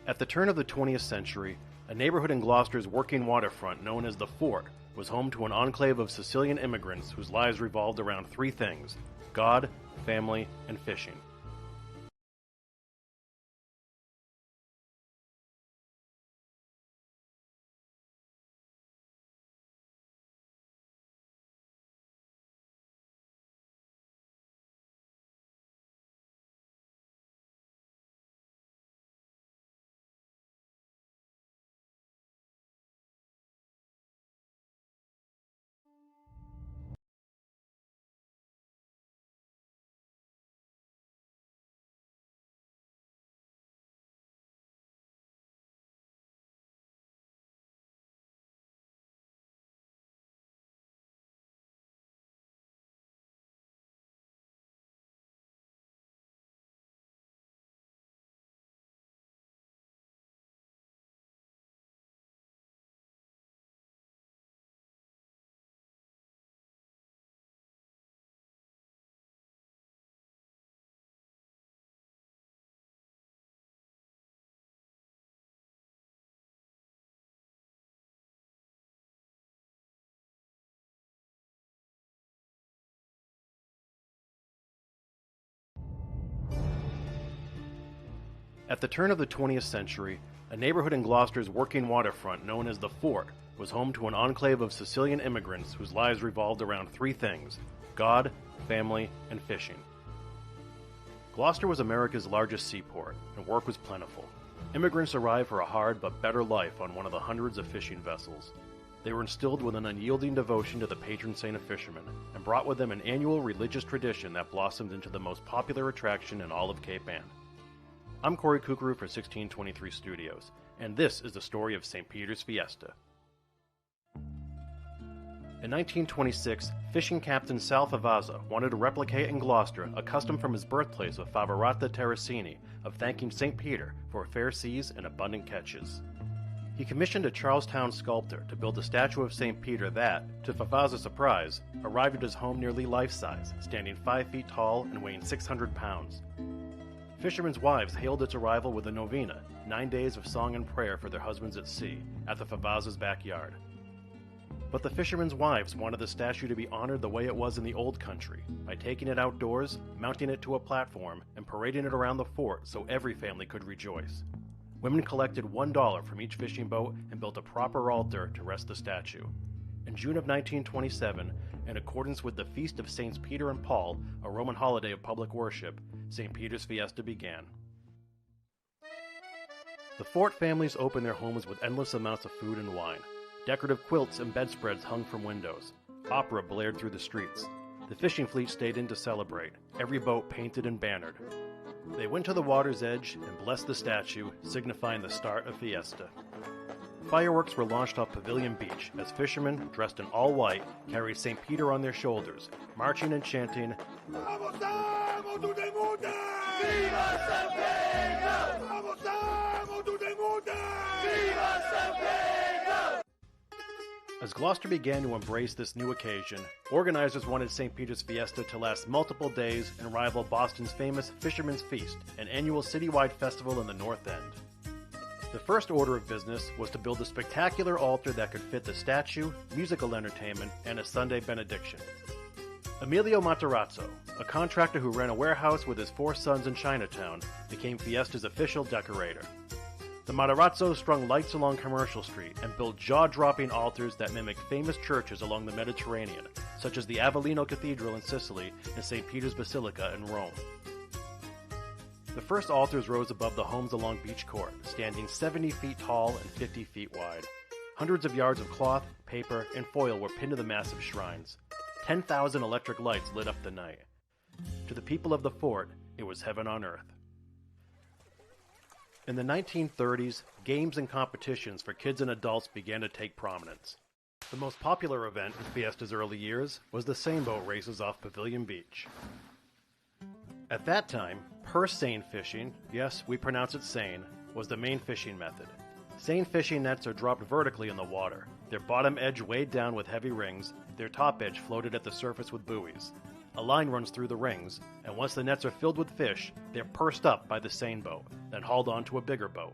At the turn of the 20th century, a neighborhood in Gloucester's working waterfront known as the Fort was home to an enclave of Sicilian immigrants whose lives revolved around three things: God, family, and fishing. At the turn of the 20th century, a neighborhood in Gloucester's working waterfront known as the Fort was home to an enclave of Sicilian immigrants whose lives revolved around three things: God, family, and fishing. Gloucester was America's largest seaport, and work was plentiful. Immigrants arrived for a hard but better life on one of the hundreds of fishing vessels. They were instilled with an unyielding devotion to the patron saint of fishermen, and brought with them an annual religious tradition that blossomed into the most popular attraction in all of Cape Ann. I'm Corey Kukuru for 1623 Studios, and this is the story of St. Peter's Fiesta. In 1926, fishing captain Sal Favazza wanted to replicate in Gloucester a custom from his birthplace of Favorata Terracini of thanking St. Peter for fair seas and abundant catches. He commissioned a Charlestown sculptor to build a statue of St. Peter that, to Favazza's surprise, arrived at his home nearly life-size, standing 5 feet tall and weighing 600 pounds. Fishermen's wives hailed its arrival with a novena, 9 days of song and prayer for their husbands at sea, at the Favazza's backyard. But the fishermen's wives wanted the statue to be honored the way it was in the old country, by taking it outdoors, mounting it to a platform, and parading it around the fort so every family could rejoice. Women collected $1 from each fishing boat and built a proper altar to rest the statue. In June of 1927, in accordance with the Feast of Saints Peter and Paul, a Roman holiday of public worship, St. Peter's Fiesta began. The Fort families opened their homes with endless amounts of food and wine. Decorative quilts and bedspreads hung from windows. Opera blared through the streets. The fishing fleet stayed in to celebrate, every boat painted and bannered. They went to the water's edge and blessed the statue, signifying the start of Fiesta. Fireworks were launched off Pavilion Beach as fishermen, dressed in all white, carried St. Peter on their shoulders, marching and chanting, As Gloucester began to embrace this new occasion, organizers wanted St. Peter's Fiesta to last multiple days and rival Boston's famous Fisherman's Feast, an annual citywide festival in the North End. The first order of business was to build a spectacular altar that could fit the statue, musical entertainment, and a Sunday benediction. Emilio Matarazzo, a contractor who ran a warehouse with his 4 sons in Chinatown, became Fiesta's official decorator. The Matarazzos strung lights along Commercial Street and built jaw-dropping altars that mimicked famous churches along the Mediterranean, such as the Avellino Cathedral in Sicily and St. Peter's Basilica in Rome. The first altars rose above the homes along Beach Court, standing 70 feet tall and 50 feet wide. Hundreds of yards of cloth, paper, and foil were pinned to the massive shrines. 10,000 electric lights lit up the night. To the people of the fort, it was heaven on earth. In the 1930s, games and competitions for kids and adults began to take prominence. The most popular event in Fiesta's early years was the Seine boat races off Pavilion Beach. At that time, purse seine fishing, yes, we pronounce it Seine, was the main fishing method. Seine fishing nets are dropped vertically in the water, their bottom edge weighed down with heavy rings, their top edge floated at the surface with buoys. A line runs through the rings, and once the nets are filled with fish, they're pursed up by the seine boat, then hauled onto a bigger boat.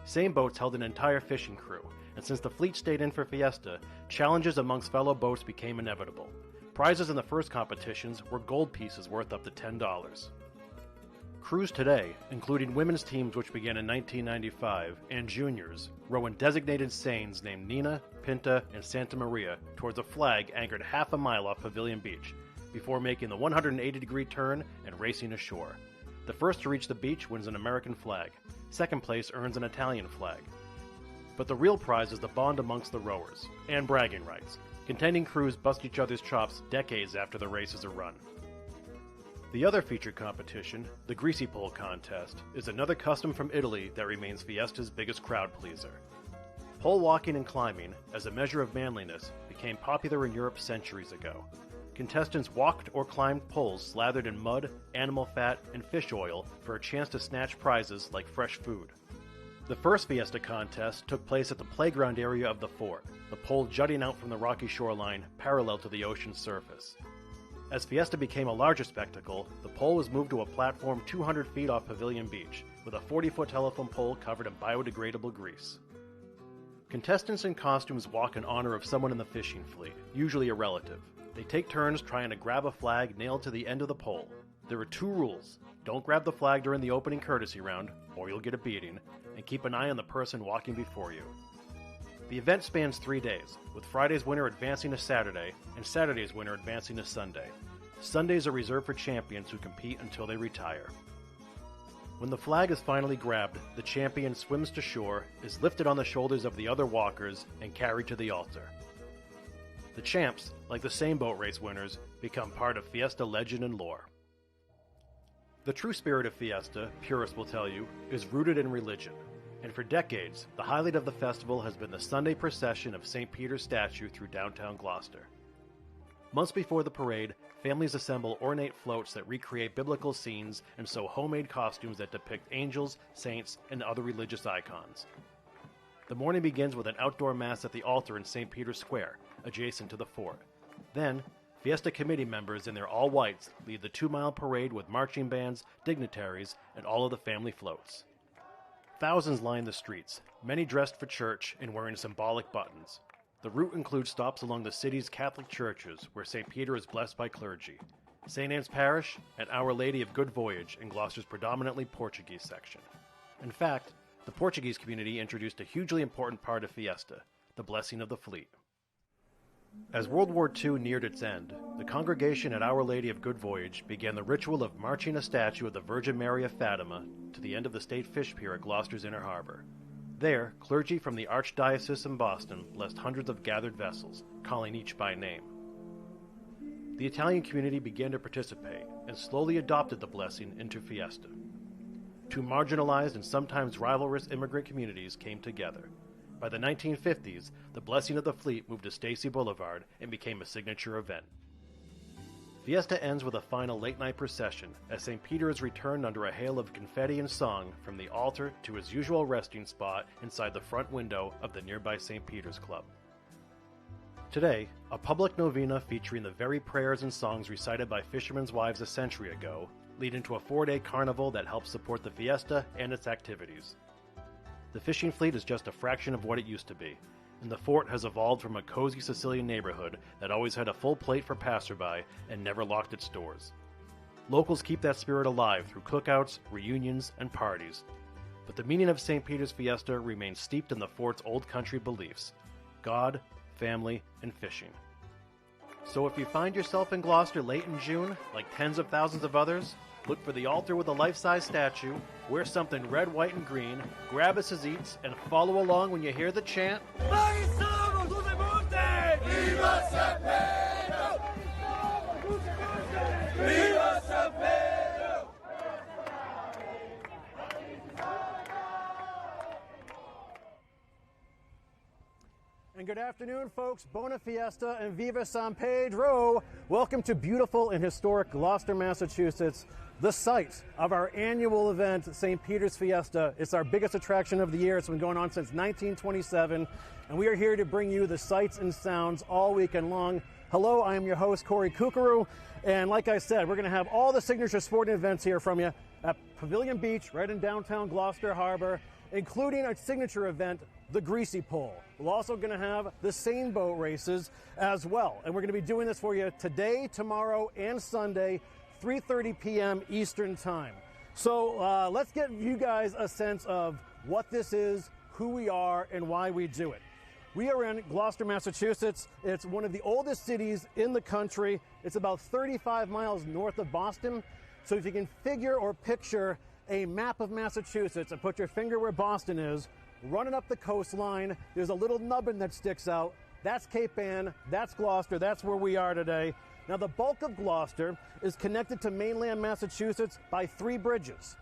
Seine boats held an entire fishing crew, and since the fleet stayed in for Fiesta, challenges amongst fellow boats became inevitable. Prizes in the first competitions were gold pieces worth up to $10. Crews today, including women's teams which began in 1995, and juniors, row in designated seines named Nina, Pinta, and Santa Maria towards a flag anchored half a mile off Pavilion Beach, before making the 180-degree turn and racing ashore. The first to reach the beach wins an American flag. Second place earns an Italian flag. But the real prize is the bond amongst the rowers, and bragging rights. Contending crews bust each other's chops decades after the races are run. The other featured competition, the Greasy pole contest, is another custom from Italy that remains Fiesta's biggest crowd pleaser. Pole walking and climbing, as a measure of manliness, became popular in Europe centuries ago. Contestants walked or climbed poles slathered in mud, animal fat, and fish oil for a chance to snatch prizes like fresh food. The first Fiesta contest took place at the playground area of the fort, the pole jutting out from the rocky shoreline parallel to the ocean's surface. As Fiesta became a larger spectacle, the pole was moved to a platform 200 feet off Pavilion Beach, with a 40-foot telephone pole covered in biodegradable grease. Contestants in costumes walk in honor of someone in the fishing fleet, usually a relative. They take turns trying to grab a flag nailed to the end of the pole. There are 2 rules. Don't grab the flag during the opening courtesy round, or you'll get a beating, and keep an eye on the person walking before you. The event spans 3 days, with Friday's winner advancing to Saturday, and Saturday's winner advancing to Sunday. Sundays are reserved for champions who compete until they retire. When the flag is finally grabbed, the champion swims to shore, is lifted on the shoulders of the other walkers, and carried to the altar. The champs, like the same boat race winners, become part of Fiesta legend and lore. The true spirit of Fiesta, purists will tell you, is rooted in religion, and for decades, the highlight of the festival has been the Sunday procession of St. Peter's statue through downtown Gloucester. Months before the parade, families assemble ornate floats that recreate biblical scenes and sew homemade costumes that depict angels, saints, and other religious icons. The morning begins with an outdoor mass at the altar in St. Peter's Square, adjacent to the fort. Then, Fiesta committee members in their all-whites lead the 2-mile parade with marching bands, dignitaries, and all of the family floats. Thousands line the streets, many dressed for church and wearing symbolic buttons. The route includes stops along the city's Catholic churches, where St. Peter is blessed by clergy, St. Anne's Parish, and Our Lady of Good Voyage in Gloucester's predominantly Portuguese section. In fact, the Portuguese community introduced a hugely important part of Fiesta, the blessing of the fleet. As World War II neared its end, the congregation at Our Lady of Good Voyage began the ritual of marching a statue of the Virgin Mary of Fatima to the end of the state fish pier at Gloucester's Inner Harbor. There, clergy from the Archdiocese in Boston blessed hundreds of gathered vessels, calling each by name. The Italian community began to participate and slowly adopted the blessing into Fiesta. 2 marginalized and sometimes rivalrous immigrant communities came together. By the 1950s, the blessing of the fleet moved to Stacy Boulevard and became a signature event. Fiesta ends with a final late-night procession as St. Peter is returned under a hail of confetti and song from the altar to his usual resting spot inside the front window of the nearby St. Peter's Club. Today, a public novena featuring the very prayers and songs recited by fishermen's wives a century ago lead into a 4-day carnival that helps support the Fiesta and its activities. The fishing fleet is just a fraction of what it used to be, and the fort has evolved from a cozy Sicilian neighborhood that always had a full plate for passerby and never locked its doors. Locals keep that spirit alive through cookouts, reunions, and parties. But the meaning of St. Peter's Fiesta remains steeped in the fort's old country beliefs: God, family, and fishing. So if you find yourself in Gloucester late in June, like tens of thousands of others, look for the altar with a life-size statue, wear something red, white, and green, grab a eats, and follow along when you hear the chant. Viva St. Peter! good afternoon, folks. Bona Fiesta and Viva San Pedro. Welcome to beautiful and historic Gloucester, Massachusetts, the site of our annual event, St. Peter's Fiesta. It's our biggest attraction of the year. It's been going on since 1927, and we are here to bring you the sights and sounds all weekend long. Hello, I am your host, Corey Kukuru, and like I said, we're going to have all the signature sporting events here from you at Pavilion Beach, right in downtown Gloucester Harbor, including our signature event, the Greasy Pole. We're also going to have the Seine boat races as well. And we're going to be doing this for you today, tomorrow, and Sunday, 3:30 p.m. Eastern Time. So let's give you guys a sense of what this is, who we are, and why we do it. We are in Gloucester, Massachusetts. It's one of the oldest cities in the country. It's about 35 miles north of Boston. So if you can figure or picture a map of Massachusetts and put your finger where Boston is, running up the coastline, there's a little nubbin that sticks out. That's Cape Ann, that's Gloucester, that's where we are today. Now, the bulk of Gloucester is connected to mainland Massachusetts by 3 bridges.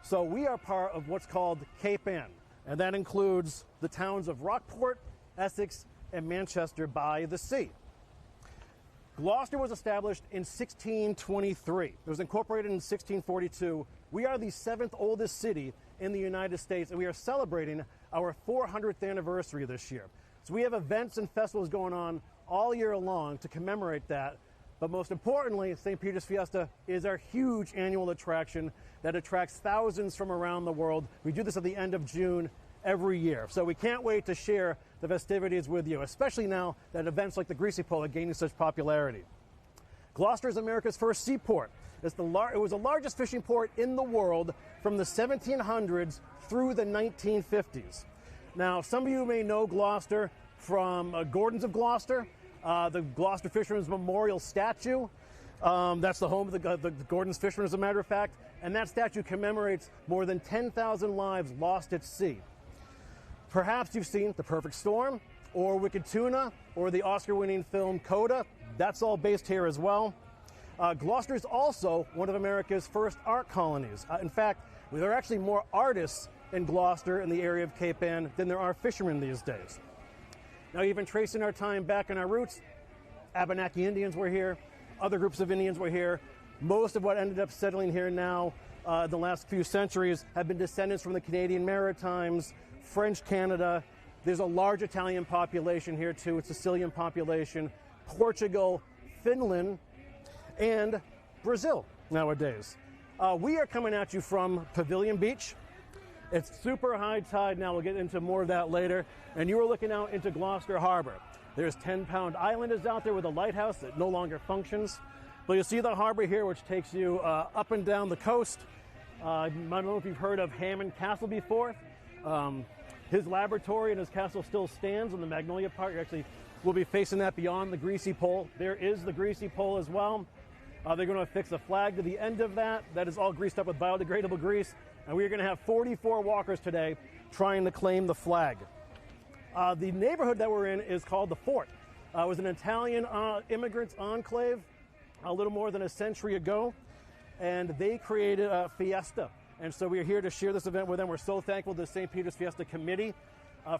So we are part of what's called Cape Ann, and that includes the towns of Rockport, Essex, and Manchester by the sea. Gloucester was established in 1623. It was incorporated in 1642. We are the 7th oldest city in the United States, and we are celebrating our 400th anniversary this year. So we have events and festivals going on all year long to commemorate that. But most importantly, St. Peter's Fiesta is our huge annual attraction that attracts thousands from around the world. We do this at the end of June every year. So we can't wait to share the festivities with you, especially now that events like the Greasy Pole are gaining such popularity. Gloucester is America's first seaport. It was the largest fishing port in the world from the 1700s through the 1950s. Now, some of you may know Gloucester from Gordon's of Gloucester, the Gloucester Fisherman's Memorial statue. That's the home of the Gordon's Fishermen, as a matter of fact, and that statue commemorates more than 10,000 lives lost at sea. Perhaps you've seen The Perfect Storm, or Wicked Tuna, or the Oscar-winning film Coda. That's all based here as well. Gloucester is also one of America's first art colonies. In fact, there are actually more artists in Gloucester in the area of Cape Ann than there are fishermen these days. Now, even tracing our time back in our roots, Abenaki Indians were here, other groups of Indians were here. Most of what ended up settling here now the last few centuries have been descendants from the Canadian Maritimes, French Canada. There's a large Italian population here too, a Sicilian population, Portugal, Finland, and Brazil nowadays. We are coming at you from Pavilion Beach. It's super high tide now. We'll get into more of that later. And you are looking out into Gloucester Harbor. There's 10 Pound Island is out there with a lighthouse that no longer functions. But you'll see the harbor here, which takes you up and down the coast. I don't know if you've heard of Hammond Castle before. His laboratory and his castle still stands on the Magnolia part. You actually will be facing that beyond the Greasy Pole. There is the Greasy Pole as well. They're going to affix a flag to the end of that. That is all greased up with biodegradable grease. And we're going to have 44 walkers today trying to claim the flag. The neighborhood that we're in is called the Fort. It was an Italian immigrants enclave a little more than a century ago, and they created a Fiesta. And so we are here to share this event with them. We're so thankful to the St. Peter's Fiesta Committee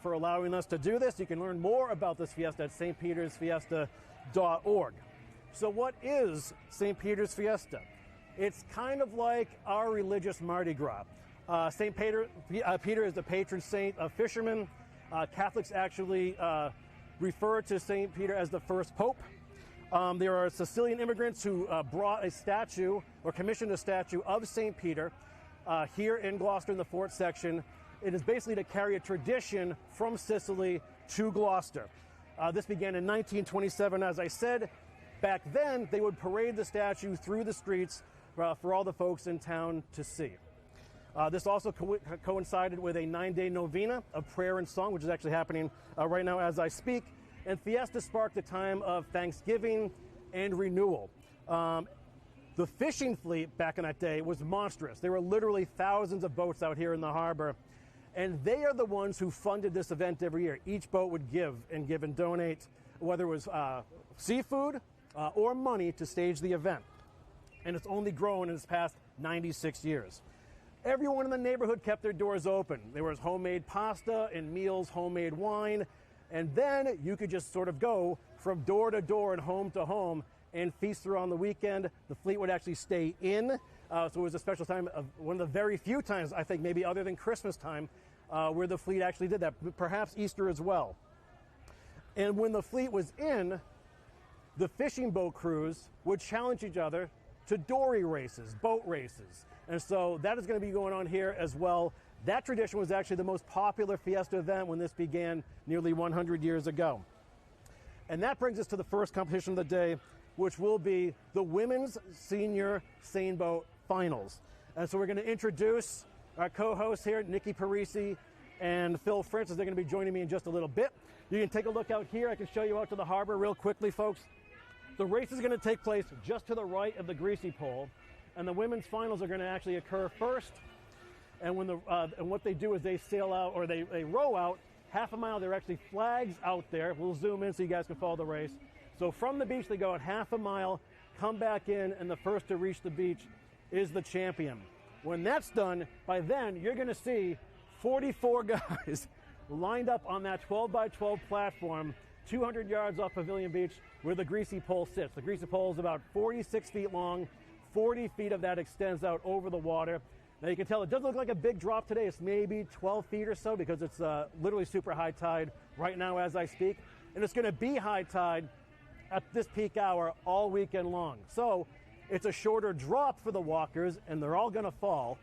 for allowing us to do this. You can learn more about this Fiesta at stpetersfiesta.org. So what is St. Peter's Fiesta? It's kind of like our religious Mardi Gras. St. Peter is the patron saint of fishermen. Catholics actually refer to St. Peter as the first pope. There are Sicilian immigrants who brought a statue or commissioned a statue of St. Peter here in Gloucester in the Fort section. It is basically to carry a tradition from Sicily to Gloucester. This began in 1927, as I said. Back then, they would parade the statue through the streets for all the folks in town to see. This also coincided with a 9-day novena of prayer and song, which is actually happening right now as I speak. And Fiesta sparked a time of thanksgiving and renewal. The fishing fleet back in that day was monstrous. There were literally thousands of boats out here in the harbor. And they are the ones who funded this event every year. Each boat would give and donate, whether it was seafood or money to stage the event. And it's only grown in its past 96 years. Everyone in the neighborhood kept their doors open. There was homemade pasta and meals, homemade wine. And then you could just sort of go from door to door and home to home and feast through on the weekend. The fleet would actually stay in. So it was a special time, of one of the very few times, I think, maybe other than Christmas time, where the fleet actually did that, perhaps Easter as well. And when the fleet was in, the fishing boat crews would challenge each other to dory races, boat races. And so that is going to be going on here as well. That tradition was actually the most popular Fiesta event when this began nearly 100 years ago. And that brings us to the first competition of the day, which will be the Women's Senior Seine Boat Finals. And so we're going to introduce our co-hosts here, Nikki Parisi and Phil Francis. They're going to be joining me in just a little bit. You can take a look out here. I can show you out to the harbor real quickly, folks. The race is going to take place just to the right of the Greasy pole, and the women's finals are going to actually occur first. And when and what they do is they sail out, or they row out half a mile. There are actually flags out there. We'll zoom in so you guys can follow the race. So from the beach, they go out half a mile, come back in, and the first to reach the beach is the champion. When that's done, by then, you're going to see 44 guys lined up on that 12 by 12 platform 200 yards off Pavilion Beach where the Greasy pole sits. The Greasy pole is about 46 feet long. 40 feet of that extends out over the water. Now you can tell it doesn't look like a big drop today. It's maybe 12 feet or so because it's literally super high tide right now as I speak. And it's going to be high tide at this peak hour all weekend long. So it's a shorter drop for the walkers, and they're all going to fall.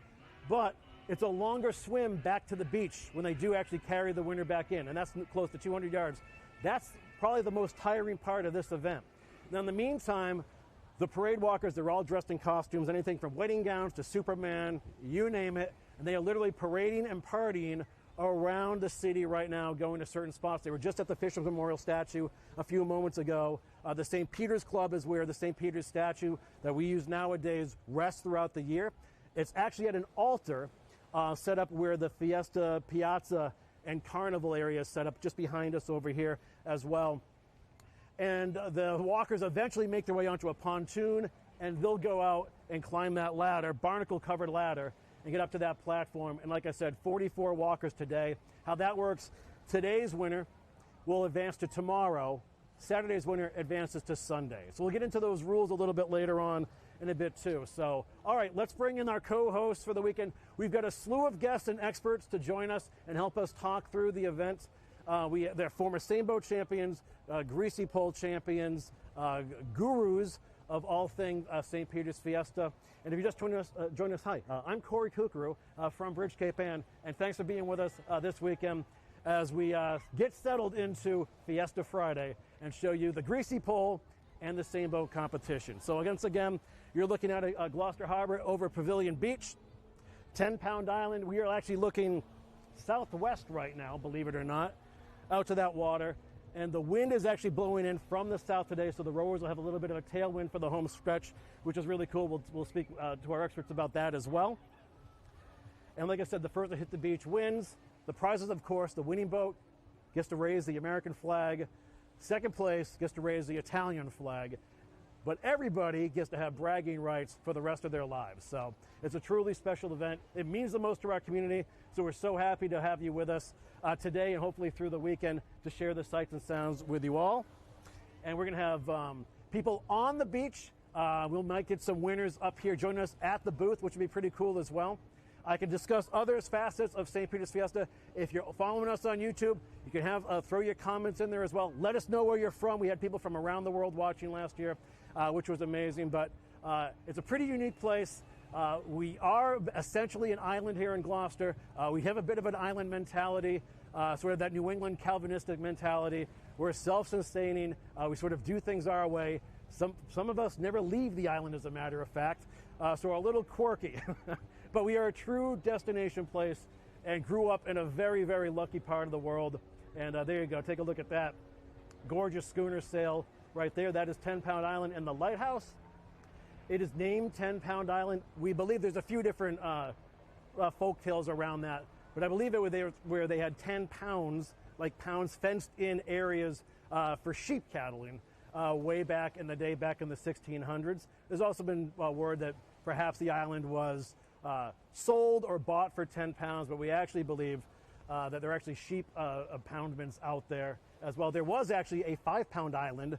But it's a longer swim back to the beach when they do actually carry the winner back in, and that's close to 200 yards. That's probably the most tiring part of this event. Now, in the meantime, the parade walkers, they're all dressed in costumes, anything from wedding gowns to Superman, you name it, and they are literally parading and partying around the city right now, going to certain spots. They were just at the Fisherman's Memorial statue a few moments ago. The St. Peter's Club is where the St. Peter's statue that we use nowadays rests throughout the year. It's actually at an altar set up where the Fiesta Piazza and Carnival area is set up just behind us over here as well. And the walkers eventually make their way onto a pontoon, and they'll go out and climb that ladder, barnacle-covered ladder, and get up to that platform. And like I said, 44 walkers today. How that works, today's winner will advance to tomorrow. Saturday's winner advances to Sunday. So we'll get into those rules a little bit later on in a bit too. So, all right, let's bring in our co-hosts for the weekend. We've got a slew of guests and experts to join us and help us talk through the event. They're former Seine boat champions, Greasy pole champions, gurus of all things St. Peter's Fiesta. And if you just join us, hi, I'm Corey Kukuru from Bridge Cape Ann, and thanks for being with us this weekend as we get settled into Fiesta Friday and show you the Greasy pole and the Seine boat competition. So once again, you're looking at a Gloucester Harbor over Pavilion Beach, 10-Pound Island. We are actually looking southwest right now, believe it or not, out to that water. And the wind is actually blowing in from the south today, so the rowers will have a little bit of a tailwind for the home stretch, which is really cool. We'll speak to our experts about that as well. And like I said, the first to hit the beach wins. The prizes, of course, the winning boat gets to raise the American flag. Second place gets to raise the Italian flag. But everybody gets to have bragging rights for the rest of their lives. So it's a truly special event. It means the most to our community. So we're so happy to have you with us today and hopefully through the weekend to share the sights and sounds with you all. And we're going to have people on the beach. We might get some winners up here joining us at the booth, which would be pretty cool as well. I can discuss other facets of St. Peter's Fiesta. If you're following us on YouTube, you can have throw your comments in there as well. Let us know where you're from. We had people from around the world watching last year, which was amazing. But it's a pretty unique place. We are essentially an island here in Gloucester. We have a bit of an island mentality, sort of that New England Calvinistic mentality. We're self-sustaining. We sort of do things our way. Some of us never leave the island, as a matter of fact, so we're a little quirky. But we are a true destination place and grew up in a very, very lucky part of the world. And there you go. Take a look at that gorgeous schooner sail right there. That is 10-Pound Island and the lighthouse. It is named 10-Pound Island. We believe there's a few different folk tales around that, but I believe it was where they had 10 pounds, like pounds, fenced in areas for sheep cattling way back in the day, back in the 1600s. There's also been word that perhaps the island was sold or bought for 10 pounds, but we actually believe that there are actually sheep poundments out there as well. There was actually a 5-pound island,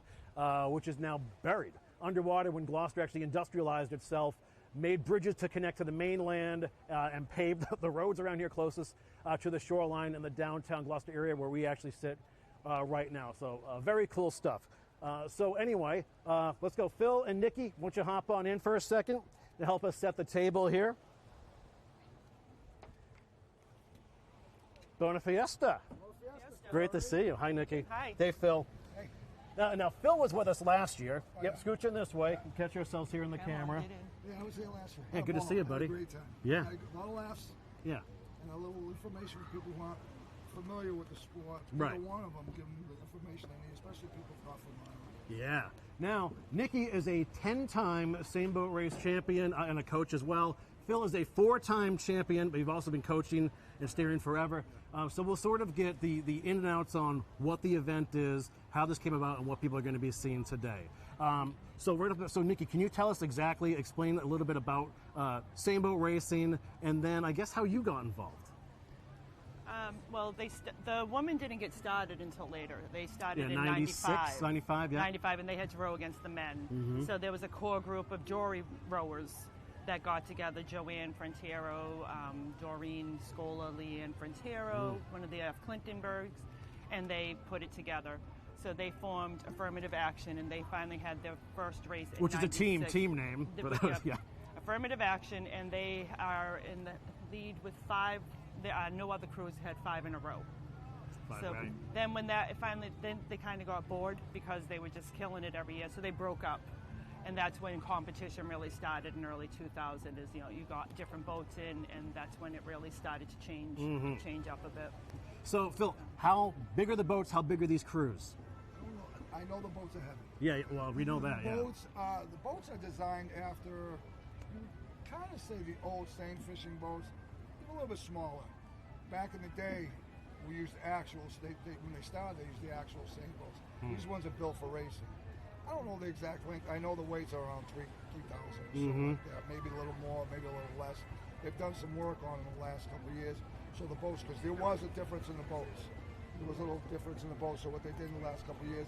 which is now buried underwater when Gloucester actually industrialized itself, made bridges to connect to the mainland, and paved the roads around here closest to the shoreline in the downtown Gloucester area where we actually sit right now. So very cool stuff. So anyway, let's go. Phil and Nikki, why don't you hop on in for a second to help us set the table here. Bona Fiesta. Great to see you. Hi, Nikki. Hi. Hey, Phil. Hey. Now, Phil was with us last year. Yep, scooch in this way. Catch yourselves here in the camera. Yeah, I was here last year. Hey, good to see you, buddy. Had a great time. Yeah. Had a lot of laughs. Yeah. And a little information for people who aren't familiar with the sport. Right. Either one of them give them the information they need, especially people from Rhode Island. Yeah. Now, Nikki is a 10-time same boat race champion and a coach as well. Phil is a 4-time champion, but you've also been coaching and steering forever. So we'll sort of get the in and outs on what the event is, how this came about, and what people are going to be seeing today. So Nikki, can you tell us exactly, explain a little bit about same boat racing, and then I guess how you got involved? Well, the women didn't get started until later. They started in 96, 95, yeah. 95, and they had to row against the men. Mm-hmm. So there was a core group of Dory rowers that got together, Joanne Frontiero, Doreen Scola, Leanne Frontiero, one of the Clintonbergs, and they put it together. So they formed Affirmative Action, and they finally had their first race in Which is a 96. team name. But, yeah. Affirmative Action, and they are in the lead with 5. There are no other crews had 5 in a row. So right. then when that finally, then they kind of got bored because they were just killing it every year. So they broke up. And that's when competition really started in early 2000 is, you got different boats in, and that's when it really started to change up a bit. So, Phil, how big are the boats? How big are these crews? I know the boats are heavy. Yeah, well, we know that, yeah. The boats are designed after, you kind of say the old Seine fishing boats, a little bit smaller. Back in the day, we used actuals. When they started, they used the actual Seine boats. These ones are built for racing. I don't know the exact length. I know the weights are around 3,000, like that. Maybe a little more, maybe a little less. They've done some work on it in the last couple of years. So the boats, because there was a difference in the boats. There was a little difference in the boats. So what they did in the last couple of years,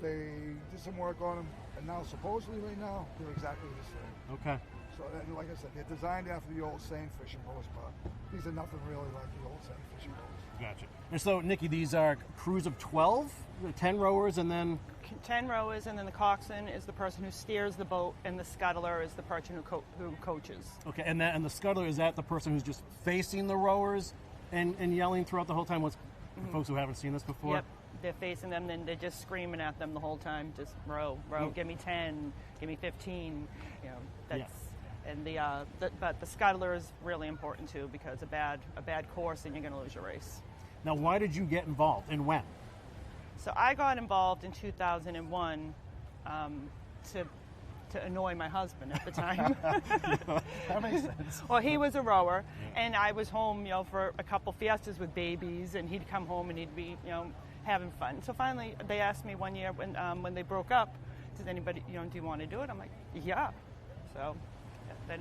they did some work on them, and now supposedly right now they're exactly the same. Okay. So and like I said, they're designed after the old Seine fishing boats, but these are nothing really like the old Seine fishing boats. Gotcha. And so, Nikki, these are crews of 12, 10 rowers, and then 10 rowers, and then the coxswain is the person who steers the boat, and the scuttler is the person who coaches. Okay, and the scuttler, is that the person who's just facing the rowers and yelling throughout the whole time? What's for folks who haven't seen this before? Yep, they're facing them, then they're just screaming at them the whole time. Just row, give me 10, give me 15. That's. Yeah. And but the scuttler is really important too, because a bad course and you're going to lose your race. Now, why did you get involved and when? So I got involved in 2001 to annoy my husband at the time. That makes sense. Well, he was a rower, and I was home, for a couple fiestas with babies, and he'd come home and he'd be, having fun. So finally, they asked me one year when they broke up, does anybody, do you want to do it? I'm like, yeah. So,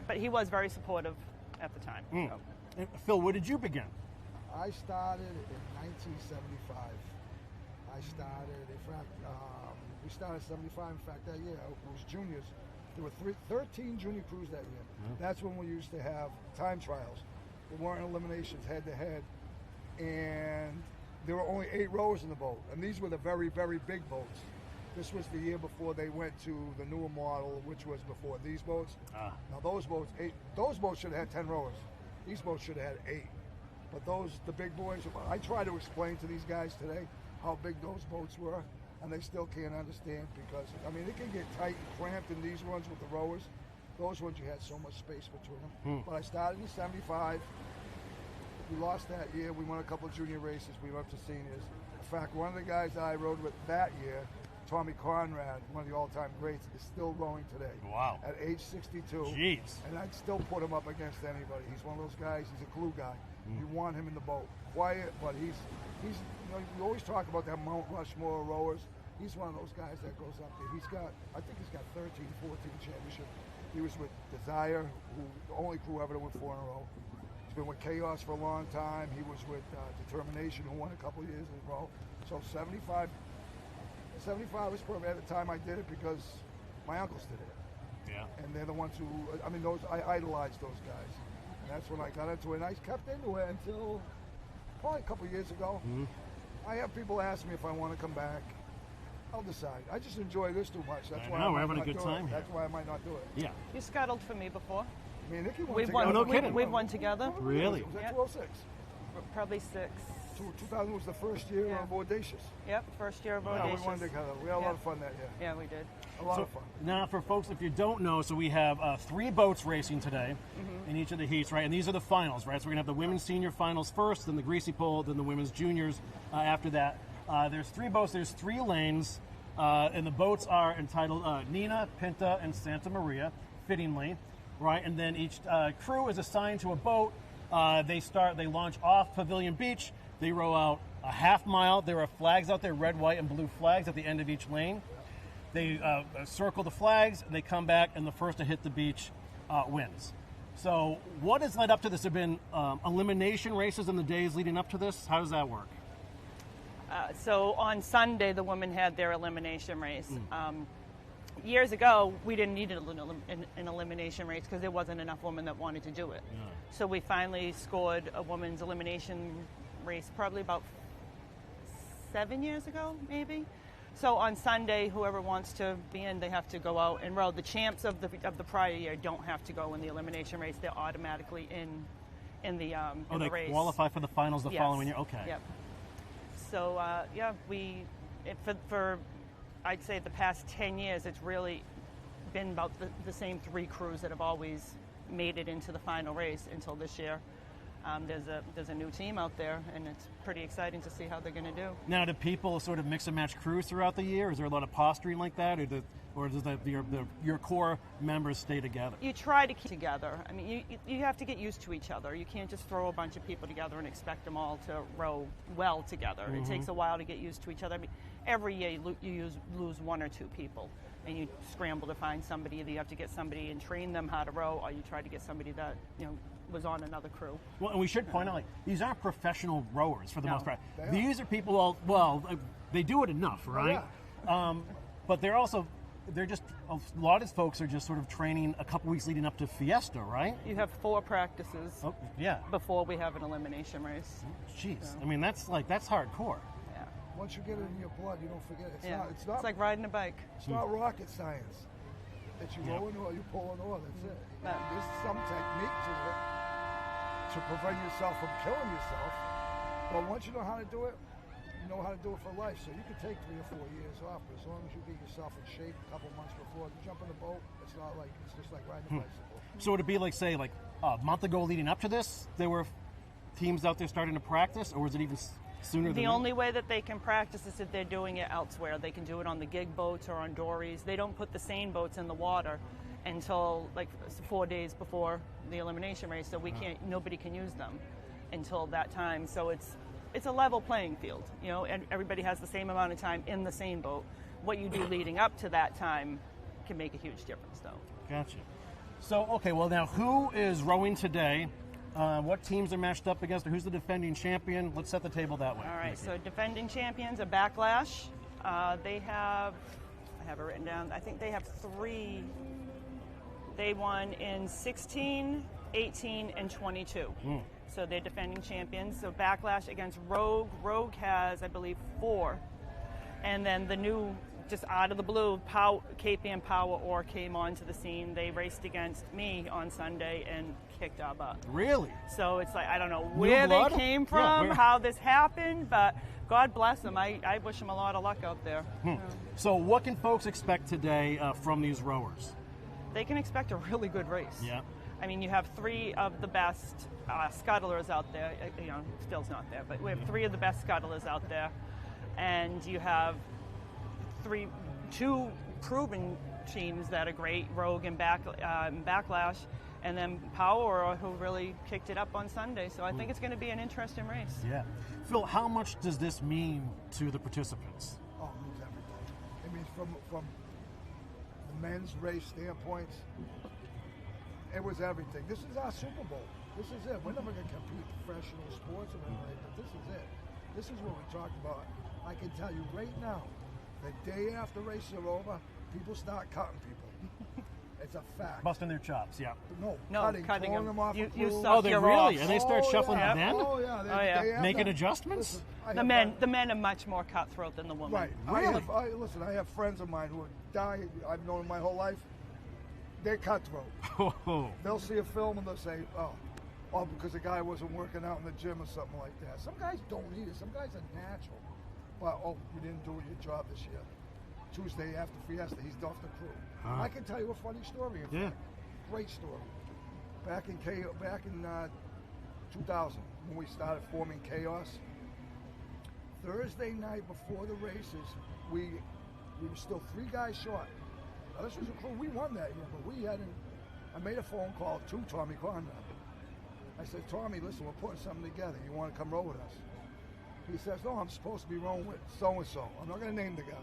but he was very supportive at the time. So. And Phil, where did you begin? I started in 1975. We started 75. In fact, that year it was juniors. There were 13 junior crews that year. That's when we used to have time trials. There weren't eliminations head-to-head. And there were only 8 rowers in the boat. And these were the very, very big boats. This was the year before they went to the newer model, which was before these boats. Now those boats should have had 10 rowers. These boats should have had 8. But the big boys, I try to explain to these guys today how big those boats were, and they still can't understand because, it can get tight and cramped in these ones with the rowers. Those ones, you had so much space between them. But I started in 75. We lost that year. We won a couple of junior races. We went up to seniors. In fact, one of the guys that I rode with that year, Tommy Conrad, one of the all-time greats, is still rowing today. Wow. At age 62. Jeez. And I'd still put him up against anybody. He's one of those guys, he's a glue guy. You want him in the boat. Quiet, but he's you always talk about that Mount Rushmore rowers. He's one of those guys that goes up there. I think he's got 13, 14 championships. He was with Desire, who the only crew ever to win 4 in a row. He's been with Chaos for a long time. He was with Determination, who won a couple years in a row. So 75 was probably at the time I did it because my uncles did it. Yeah. And they're the ones who, I idolized those guys. And that's when I got into it. And I kept into it until probably a couple years ago. Mm-hmm. I have people ask me if I want to come back. I'll decide. I just enjoy this too much. That's I why know, I we're might having a not good do time it. here. That's why I might not do it. Yeah. You scuttled for me before. Me and Nikki won We've together. won. no kidding. We've won together. Really? Was that Yep. 206? Probably 6. 2000 was the first year Yeah. of Audacious. Yep, first year of Yeah, Audacious. we won together. We had a lot of fun that year. Yeah, we did. A lot of fun. Now, for folks, if you don't know, so we have 3 boats racing today in each of the heats, right? And these are the finals, right? So we're going to have the women's senior finals first, then the Greasy pole, then the women's juniors after that. There's 3 boats, there's 3 lanes, and the boats are entitled Nina, Pinta, and Santa Maria, fittingly, right? And then each crew is assigned to a boat. They launch off Pavilion Beach. They row out a half mile. There are flags out there, red, white, and blue flags at the end of each lane. They circle the flags, they come back, and the first to hit the beach wins. So what has led up to this? Have been elimination races in the days leading up to this? How does that work? So on Sunday, the women had their elimination race. Years ago, we didn't need an elimination race because there wasn't enough women that wanted to do it. Yeah. So we finally scored a women's elimination race probably about 7 years ago, maybe. So on Sunday, whoever wants to be in, they have to go out and row. The champs of the prior year don't have to go in the elimination race; they're automatically in the they race. qualify for the finals the Yes. following year. Okay. Yep. So for I'd say the past 10 years, it's really been about the same 3 crews that have always made it into the final race until this year. There's a new team out there, and it's pretty exciting to see how they're going to do. Now, do people sort of mix and match crews throughout the year? Is there a lot of posturing like that, or does your core members stay together? You try to keep together. I mean, you have to get used to each other. You can't just throw a bunch of people together and expect them all to row well together. It takes a while to get used to each other. I mean, every year you lose 1 or 2 people, and you scramble to find somebody. Either you have to get somebody and train them how to row, or you try to get somebody that was on another crew. Well, and we should point out, these aren't professional rowers for the No. most part. They are. These are people, they do it enough, right? yeah. But they're just, a lot of folks are just sort of training a couple weeks leading up to Fiesta, right? You have 4 practices Oh, yeah. before we have an elimination race. Jeez. Yeah. I mean, that's hardcore. Yeah. Once you get it in your blood, you don't forget it. It's It's like riding a bike. It's not rocket science. That you row an oar, you pull an oar, that's it. Yeah. There's some technique to it to prevent yourself from killing yourself. But once you know how to do it, you know how to do it for life. So you can take 3 or 4 years off, but as long as you get yourself in shape a couple months before you jump in the boat, it's just like riding a bicycle. So would it be like, say, a month ago leading up to this, there were teams out there starting to practice, or was it even sooner than The that? only way that they can practice is if they're doing it elsewhere. They can do it on the gig boats or on dories. They don't put the Seine boats in the water until 4 days before the elimination race, so nobody can use them until that time. So it's a level playing field, and everybody has the same amount of time in the same boat. What you do leading up to that time can make a huge difference, though. Gotcha. So, okay, well now, who is rowing today? What teams are matched up against, or who's the defending champion? Let's set the table that way. All right, so defending champions are Backlash. I have it written down, I think they have 3. They won in 16, 18, and 22. So they're defending champions. So Backlash against Rogue. Rogue has, I believe, 4. And then the new, just out of the blue, Cape Ann Power Oar came onto the scene. They raced against me on Sunday and kicked our butt. Really? So it's like, I don't know where they blood? came Yeah, from, where- how this happened, but God bless them. I wish them a lot of luck out there. So what can folks expect today from these rowers? They can expect a really good race. Yeah. I mean, you have 3 of the best scuttlers out there. Still's not there, but we have 3 of the best scuttlers out there. And you have 2 proven teams that are great, Rogue and Backlash, and then Power, who really kicked it up on Sunday. So I think it's going to be an interesting race. Yeah. Phil, how much does this mean to the participants? Oh, it means everything. It means from the men's race standpoint, it was everything. This is our Super Bowl. This is it. We're never going to compete in professional sports or anything, but this is it. This is what we talked about. I can tell you right now, the day after races are over, people start cutting people. It's a fact. Busting their chops, yeah. No, cutting pulling them off. You crew. suck Oh, they your really? off. And they start shuffling yeah. then? Oh, yeah. Oh, yeah. They have Making to- adjustments? Listen, I The have men, friends- the men are much more cutthroat than the women. Right. Really? Listen, I have friends of mine who die. I've known them my whole life. They're cutthroat. Oh, They'll see a film and they'll say, oh, because the guy wasn't working out in the gym or something like that. Some guys don't need it. Some guys are natural. But, you didn't do your job this year. Tuesday after Fiesta, he's off the crew. Huh. I can tell you a funny story. Yeah. Great story. Back in 2000, when we started forming Chaos, Thursday night before the races, we were still 3 guys short. Now, this was a crew. We won that year, but we hadn't. I made a phone call to Tommy Conrad. I said, Tommy, listen, we're putting something together. You want to come row with us? He says, no, I'm supposed to be rowing with so-and-so. I'm not going to name the guy.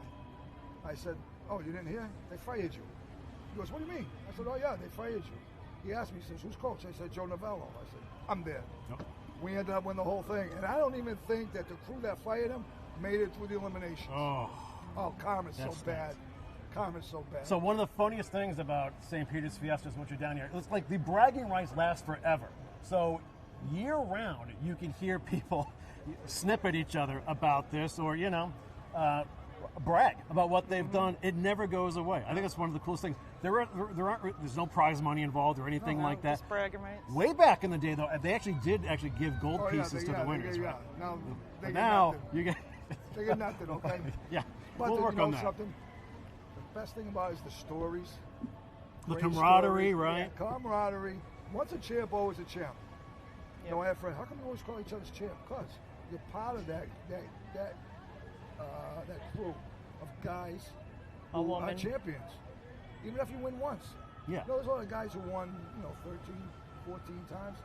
I said, oh, you didn't hear? They fired you. He goes, what do you mean? I said, oh, yeah, they fired you. He asked me, he says, who's coach? I said, Joe Novello. I said, I'm there. Yep. We ended up winning the whole thing. And I don't even think that the crew that fired him made it through the eliminations. Oh. Karma's so That's bad. Karma's so bad. So one of the funniest things about St. Peter's Fiesta is once you're down here, it's like the bragging rights last forever. So year round, you can hear people snip at each other about this or, brag about what they've done. It never goes away. I think that's one of the coolest things. There's no prize money involved or anything like that. Just bragging rights. Way back in the day, though, they did give gold pieces to the winners. Yeah. Right? Now, Now you get they get nothing, okay? yeah. But We'll work on that. Something? The best thing about it is the stories. The Great camaraderie, stories. right? Yeah, camaraderie. Once a champ, always a champ. Yep. No, I have friends. How come you always call each other's champ? Because you're part of that crew of guys A who woman. are champions. Even if you win once. Yeah. There's a lot of guys who won, 13, 14 times.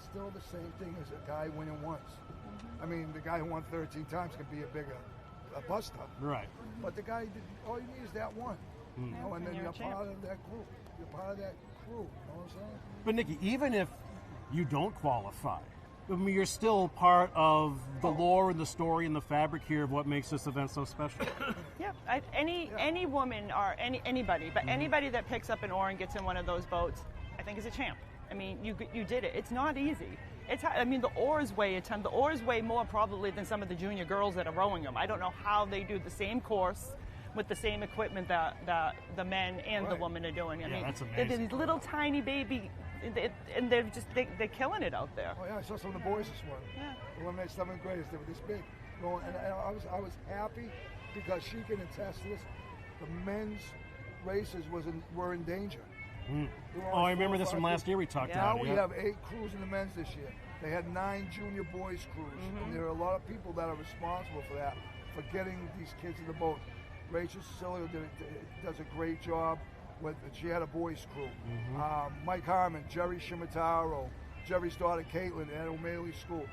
Still the same thing as a guy winning once. I mean, the guy who won 13 times can be a buster. Right. But the guy, all you need is that one. And then and you're you're a champ. part of that group. You're part of that crew. You know what I'm saying? But Nikki, even if you don't qualify, I mean, you're still part of the lore and the story and the fabric here of what makes this event so special. Yeah, any woman or anybody, but anybody that picks up an oar and gets in one of those boats, I think is a champ. I mean, you did it. It's not easy. The oars weigh a ton. The oars weigh more probably than some of the junior girls that are rowing them. I don't know how they do the same course with the same equipment that the men and the women are doing. I mean, that's they're amazing. these little tiny baby, and they're killing it out there. Oh yeah, I saw some of the boys this morning. Yeah. The women at 7th graders, they were this big. And I was happy because she can attest to this. The men's races were in danger. They were Oh, on I remember 4 or this from 5 last year we talked Yeah. about. Now we yeah. have 8 crews in the men's this year. They had 9 junior boys crews, and there are a lot of people that are responsible for that, for getting these kids in the boat. Rachel Cecilio does a great job. She had a boys crew. Mike Harmon, Jerry Shimataro, Jerry's daughter Caitlin at O'Malley School.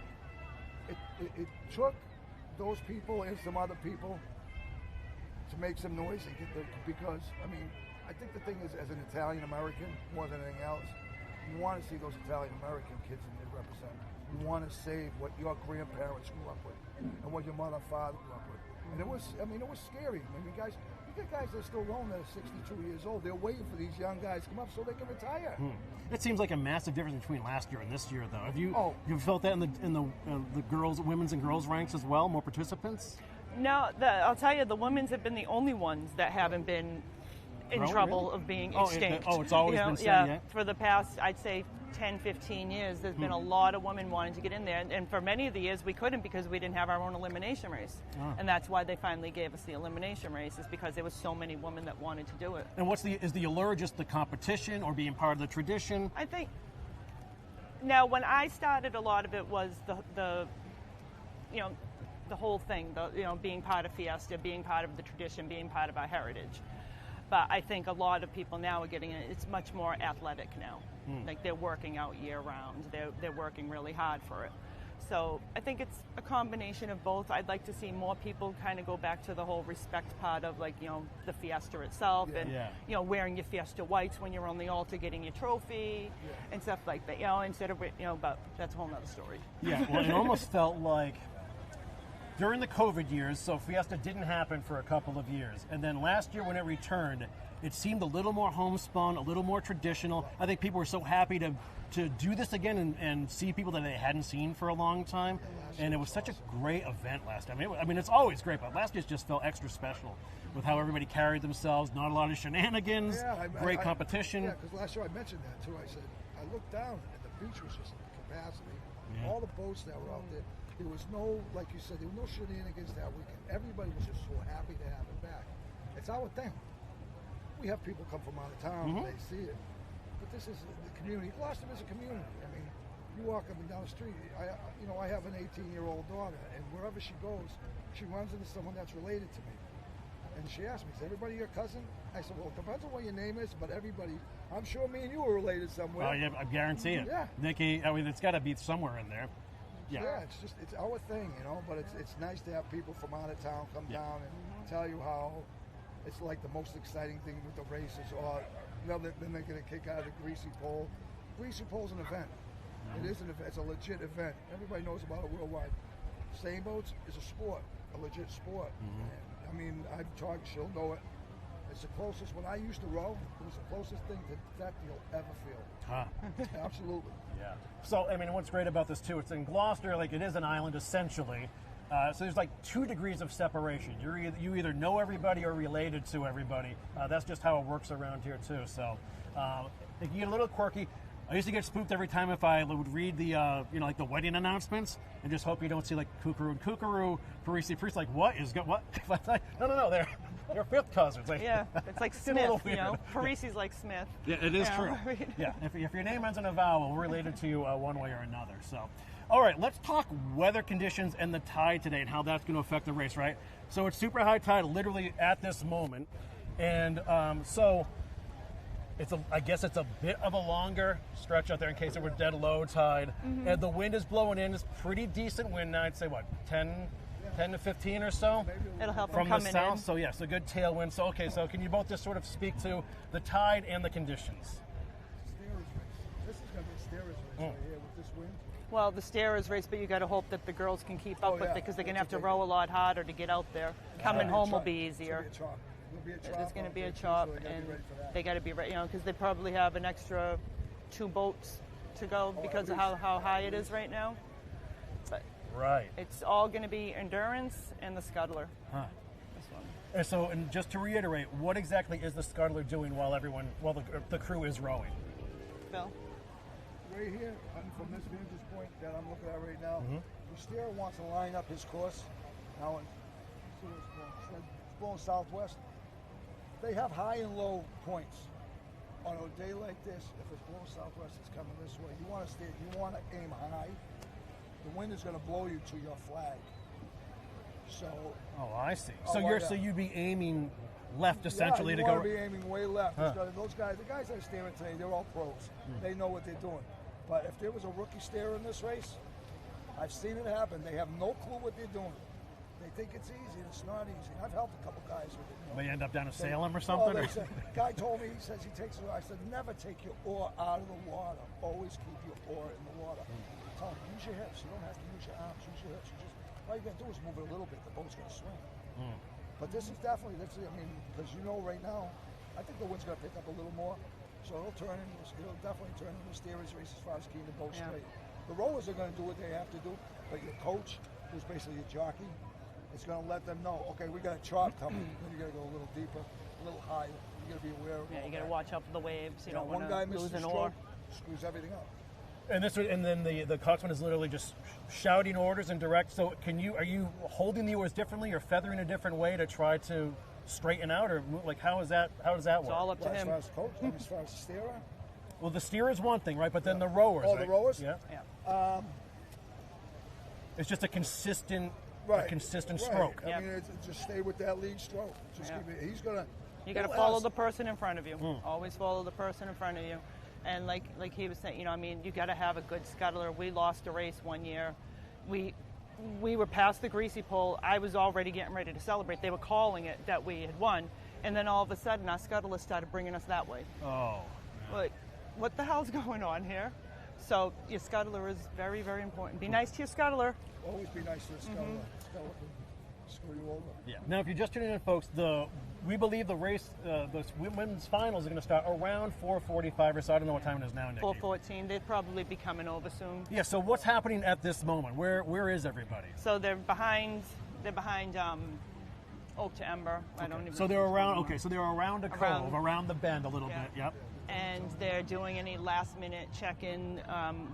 It took those people and some other people to make some noise and get there, because I think the thing is, as an Italian American, more than anything else, you want to see those Italian American kids in there represent. You want to save what your grandparents grew up with and what your mother and father grew up with. And it was scary. You get guys that are still rowing that are 62 years old. They're waiting for these young guys to come up so they can retire. It seems like a massive difference between last year and this year, though. Have you Oh. you felt that in the girls, women's and girls ranks as well? More participants? No, I'll tell you, the women's have been the only ones that haven't been in Oh, trouble really? of being Oh, extinct. it's always been said, yeah? For the past, I'd say, 10, 15 years, there's been a lot of women wanting to get in there. And for many of the years, we couldn't because we didn't have our own elimination race. And that's why they finally gave us the elimination race, is because there was so many women that wanted to do it. And is the allure just the competition or being part of the tradition? I think, now, when I started, a lot of it was the whole thing, being part of Fiesta, being part of the tradition, being part of our heritage. But I think a lot of people now are getting it. It's much more athletic now. Like, they're working out year round. They're working really hard for it. So I think it's a combination of both. I'd like to see more people kind of go back to the whole respect part of, like, you know, the Fiesta itself, and you know, wearing your Fiesta whites when you're on the altar getting your trophy and stuff like that, you know, instead of, you know, but that's a whole nother story. Yeah, well, it almost felt like during the COVID years, so Fiesta didn't happen for a couple of years, and then last year when it returned, it seemed a little more homespun, a little more traditional. I think people were so happy to do this again and see people that they hadn't seen for a long time, and it was such a great event last time. I mean, it's always great, but last year just felt extra special with how everybody carried themselves, not a lot of shenanigans, great competition. Yeah, because last year I mentioned that too. I said, I looked down and the beach was just capacity. All the boats that were out there, there was no, like you said, there were no shenanigans that weekend. Everybody was just so happy to have it back. It's our thing. We have people come from out of town and they see it. But this is the community. Gloucester is a community. I mean, you walk up and down the street. I have an 18-year-old daughter, and wherever she goes, she runs into someone that's related to me. And she asked me, "Is everybody your cousin?" I said, "Well, it depends on what your name is, but everybody. I'm sure me and you are related somewhere." Oh yeah, I guarantee it. Yeah, Nikki. I mean, it's got to be somewhere in there. Yeah, it's our thing, you know. But it's nice to have people from out of town come down and tell you how it's like the most exciting thing with the races, or then they get a kick out of the Greasy pole. Greasy pole's an event. It is an event. It's a legit event. Everybody knows about it worldwide. Sailboats is a sport, a legit sport. And, I mean, I've talked. She'll know it. It's the closest. When I used to row, it was the closest thing to that you'll ever feel. Absolutely. Yeah. So, I mean, what's great about this, too, it's in Gloucester, like, it is an island, essentially. So there's, like, 2 degrees of separation. You either know everybody or related to everybody. That's just how it works around here, too. So, it can get a little quirky. I used to get spooked every time if I would read the, like the wedding announcements and just hope you don't see, like, Kookaroo and Kookaroo, Parisi Priest, like, what? No, they're fifth cousins. Like, yeah, it's like Smith, you know. Parisi's like Smith. Yeah, it is true. Yeah, if your name ends in a vowel, we're related to you one way or another. So, all right, let's talk weather conditions and the tide today and how that's going to affect the race, right? So it's super high tide literally at this moment. And so I guess it's a bit of a longer stretch out there in case it were dead low tide. And the wind is blowing in. It's pretty decent wind now. I'd say, what, 10 to 15 or so? It'll help from the south. in. So, yes, a good tailwind. So, okay, so can you both just sort of speak to the tide and the conditions? This is going to be a steerage race right here with this wind. Well, the stairs race, but you got to hope that the girls can keep up with it because they're going to have to row a lot harder to get out there. Coming home will be easier. There's going to be a chop, and they got to be ready, you know, because they probably have an extra 2 boats to go because of how high it is right now. But it's all going to be endurance and the scuttler. This one. And so, and just to reiterate, what exactly is the scuttler doing while the crew is rowing? Phil? Right here, from this vantage point that I'm looking at right now, the steerer wants to line up his course. Now, it's blowing southwest. They have high and low points. On a day like this, if it's blowing southwest, it's coming this way. You want to aim high. The wind is going to blow you to your flag. So. Oh, I see. So you'd be aiming left essentially to go. You want to be aiming way left. Those guys, the guys that are steering today, they're all pros. They know what they're doing. But if there was a rookie steerer in this race, I've seen it happen. They have no clue what they're doing. They think it's easy, and it's not easy. I've helped a couple guys with it. They end up down to Salem or something? Guy told me, he says he takes it. I said, never take your oar out of the water. Always keep your oar in the water. Tell him, use your hips. You don't have to use your arms. Use your hips. All you got to do is move it a little bit. The boat's going to swing. But this is definitely, because right now, I think the wind's going to pick up a little more. So it'll definitely turn into a steerage race as far as keeping the boat straight. The rowers are going to do what they have to do, but your coach, who's basically a jockey, is going to let them know, okay, we got a chop coming. Then you got to go a little deeper, a little higher. You got to be aware of it. Yeah, you got to watch out for the waves. You don't want one guy to lose misses an a oar. stroke, screws everything up. And then the coxswain is literally just shouting orders and direct. So are you holding the oars differently or feathering a different way to try to straighten out, or like how does that work? It's all up to him. As far as coach, as far as the steerer. Well, the steerer is one thing, right? But then the rowers. Oh, right? the rowers. Yeah. It's just a consistent stroke. I mean, just stay with that lead stroke. Just keep it. He's gonna. You got to follow the person in front of you. Always follow the person in front of you. And like he was saying, you got to have a good scuttler. We lost a race one year, we were past the Greasy pole. I was already getting ready to celebrate. They were calling it that we had won. And then all of a sudden, our scuttlers started bringing us that way. Oh. Like, what the hell's going on here? So your scuttler is very, very important. Be nice to your scuttler. Always be nice to the scuttler. Scuttler can screw you over. Yeah. Now, if you're just tuning in, folks, we believe the race, the women's finals are going to start around 4:45 or so. I don't know what time it is now, Nikki. 4:14. They'd probably be coming over soon. Yeah. So what's happening at this moment? Where is everybody? So they're behind. Oak to Ember. I don't even. So they're around. Okay. So they're around a cove, around the bend a little bit. Yep. And they're doing any last-minute check-in.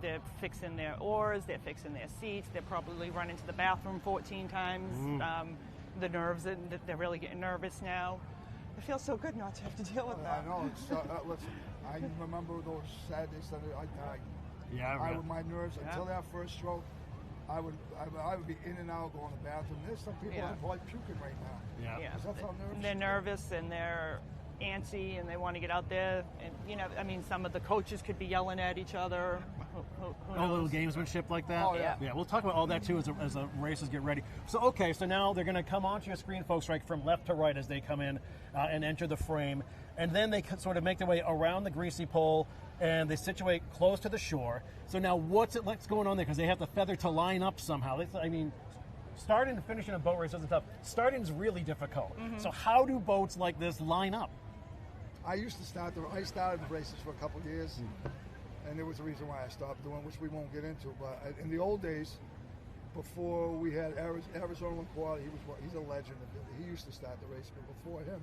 They're fixing their oars. They're fixing their seats. They're probably running to the bathroom 14 times. The nerves, they're really getting nervous now. It feels so good not to have to deal with that. I know. Listen, I remember those Saturdays, Sunday, I died. Yeah. My nerves until that first stroke. I would be in and out going to the bathroom. There's some people that are probably puking right now. Yeah. That's how nervous They're nervous and they're antsy and they want to get out there. And some of the coaches could be yelling at each other. Who knows? Little gamesmanship like that. Oh, yeah. Yeah, we'll talk about all that too as the races get ready. So so now they're going to come onto your screen, folks, right from left to right as they come in and enter the frame, and then they sort of make their way around the Greasy pole and they situate close to the shore. So now what's going on there? Because they have the feather to line up somehow. Starting and finishing a boat race isn't tough. Starting is really difficult. So how do boats like this line up? I started the races for a couple of years, and there was a reason why I stopped doing, which we won't get into. But in the old days, before we had Arizona Quad, he's a legend. He used to start the race, but before him,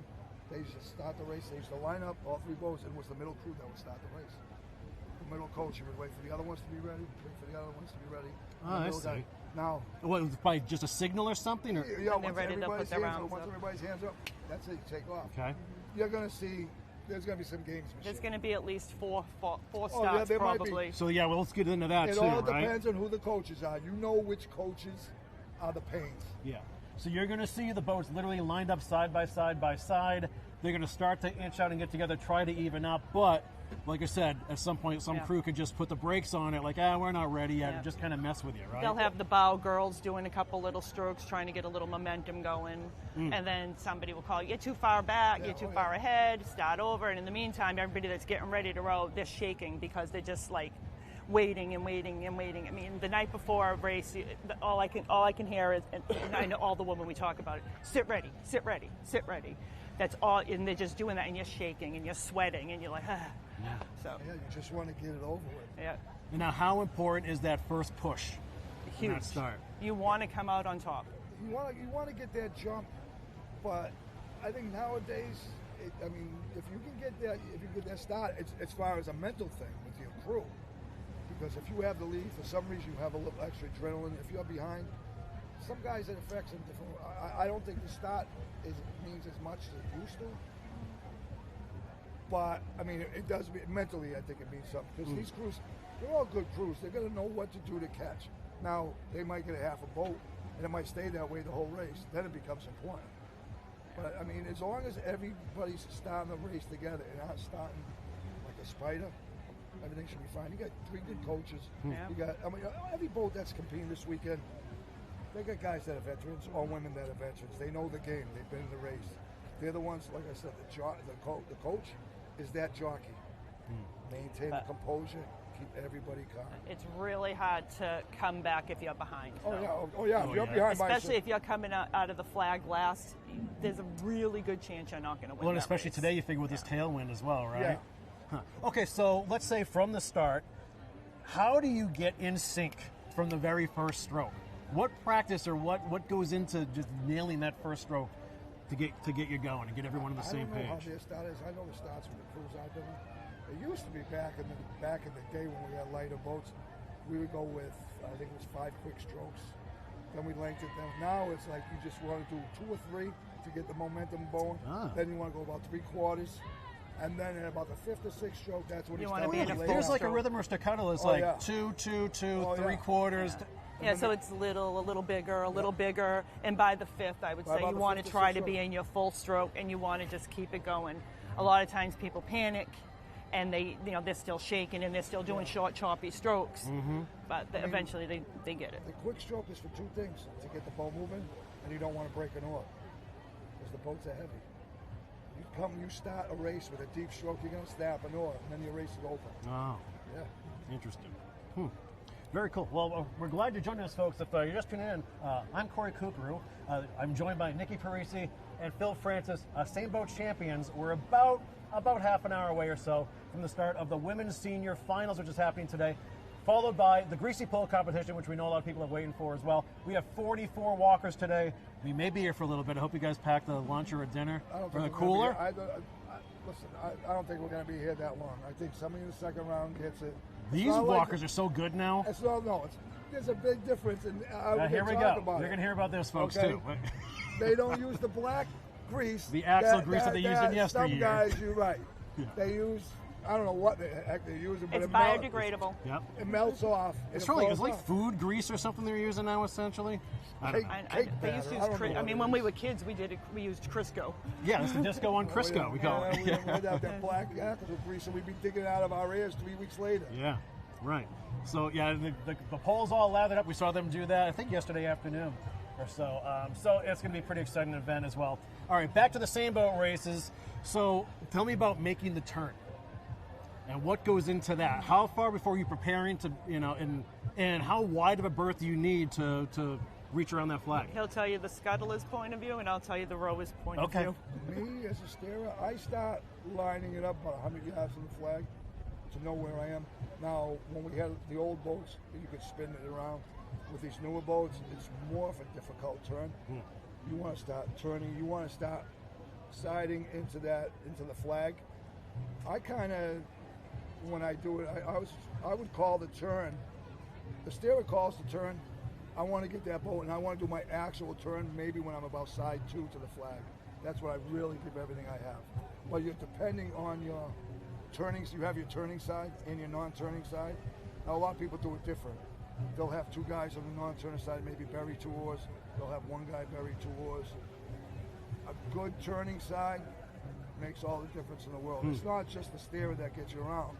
they used to start the race. They used to line up all three boats, and it was the middle crew that would start the race. The middle coach, he would wait for the other ones to be ready, wait for the other ones to be ready. Oh, I see. Now, What, by just a signal or something? Or? yeah, When they're ready, they'll put their rounds once up. everybody's hands up, that's it. You take off. Okay. You're going to see. There's going to be some games. There's going to be at least four yeah, starts there might be. probably. So yeah, well, let's get into that It too, all right? depends on who the coaches are. You know which coaches are the pains. Yeah. So you're going to see the boats literally lined up side by side by side. They're going to start to inch out and get together, try to even up. But like I said, at some point, some crew could just put the brakes on it, like, we're not ready yet, and just kind of mess with you, right? They'll have the bow girls doing a couple little strokes, trying to get a little momentum going, and then somebody will call, you're too far back, you're too far ahead, start over. And in the meantime, everybody that's getting ready to row, they're shaking because they're just like waiting and waiting and waiting. I mean, the night before a race, all I can hear is, and I know all the women we talk about it, sit ready, sit ready, sit ready. That's all, and they're just doing that, and you're shaking and you're sweating, and you're like, So Yeah, you just want to get it over with. yeah, And now, how important is that first push? huge. That start. You want to come out on top. You want to get that jump, but I think nowadays, if you get that start, it's as far as a mental thing with your crew. Because if you have the lead, for some reason you have a little extra adrenaline. If you're behind, some guys it affects them different. I don't think the start means as much as it used to. But I mean, it does mentally. I think it means something because these crews, they're all good crews. They're going to know what to do to catch. Now they might get a half a boat, and it might stay that way the whole race. Then it becomes important. But I mean, as long as everybody's starting the race together and not starting like a spider, everything should be fine. You got three good coaches. Yeah. You got, every boat that's competing this weekend, they got guys that are veterans or women that are veterans. They know the game. They've been in the race. They're the ones, like I said, the coach is that jockey. Maintain the composure, keep everybody calm. It's really hard to come back if you're behind. Oh yeah. If you're behind, Especially if you're coming out of the flag last, there's a really good chance you're not going to win. Well, and that especially race. today, you figure with this tailwind as well, right? Yeah. Okay, so let's say from the start, how do you get in sync from the very first stroke? What practice or what goes into just nailing that first stroke to get you going and get everyone on the same I don't know page? how their start is. I know the starts with the crews I've been in. It used to be back in the day when we had lighter boats. We would go with, I think it was 5 quick strokes. Then we lengthened them. Now it's like you just want to do 2 or 3 to get the momentum going. Then you want to go about 3/4. And then at about the 5th or 6th stroke, that's when You you wanna start be in to a lay There's out. like a rhythm or staccato. It's yeah. 2, 2, 2, Oh, yeah. 3/4. Yeah, so it's a little bigger, and by the 5th, I would By say about you the want 5th to or try 6th to be stroke. in your full stroke, and you want to just keep it going. A lot of times people panic, and they're still shaking and they're still doing short, choppy strokes. But eventually they get it. The quick stroke is for two things: to get the boat moving, and you don't want to break an oar because the boats are heavy. You start a race with a deep stroke, you're going to snap an oar, and then your race is over. Oh, Yeah. interesting. Very cool. Well, we're glad you're joining us, folks. If you're just tuning in, I'm Corey Kukuru. I'm joined by Nikki Parisi and Phil Francis, St. Boat champions. We're about half an hour away or so from the start of the women's senior finals, which is happening today, followed by the Greasy Pull competition, which we know a lot of people are waiting for as well. We have 44 walkers today. We may be here for a little bit. I hope you guys packed a lunch or a dinner or the cooler. Listen, I don't think we're going to be here that long. I think somebody in the second round gets it. These walkers are so good now. There's a big difference. And here we go. You're going to hear about this, folks, too. They don't use the black grease. The axle grease that they used in yesteryear. Some guys, you're right. They use, I don't know what the heck they're using, but it's biodegradable. Yep. It melts off. It's like food grease or something they're using now, essentially. I don't know. They used to use when we were kids, we used Crisco. Yeah, it's the disco on Crisco, we call it. We'd have that black axle grease, and we'd be digging it out of our ears 3 weeks later. Yeah, right. So, yeah, the poles all lathered up. We saw them do that, I think, yesterday afternoon or so. So it's going to be a pretty exciting event as well. All right, back to the same boat races. So tell me about making the turn and what goes into that. How far before you preparing to, and how wide of a berth do you need to reach around that flag? He'll tell you the scuttler's point of view, and I'll tell you the rower's point of view. Me, as a steerer, I start lining it up about 100 yards from the flag to know where I am. Now, when we had the old boats, you could spin it around. With these newer boats, it's more of a difficult turn. You want to start turning. You want to start siding into the flag. I kind of, when I do it, I would call the turn. The steerer calls the turn. I want to get that boat, and I want to do my actual turn maybe when I'm about side 2 to the flag. That's what I really give everything I have. But you're depending on your turnings. You have your turning side and your non-turning side. Now, a lot of people do it different. They'll have 2 guys on the non-turner side, maybe bury 2 oars. They'll have 1 guy bury 2 oars. A good turning side makes all the difference in the world. It's not just the steerer that gets you around,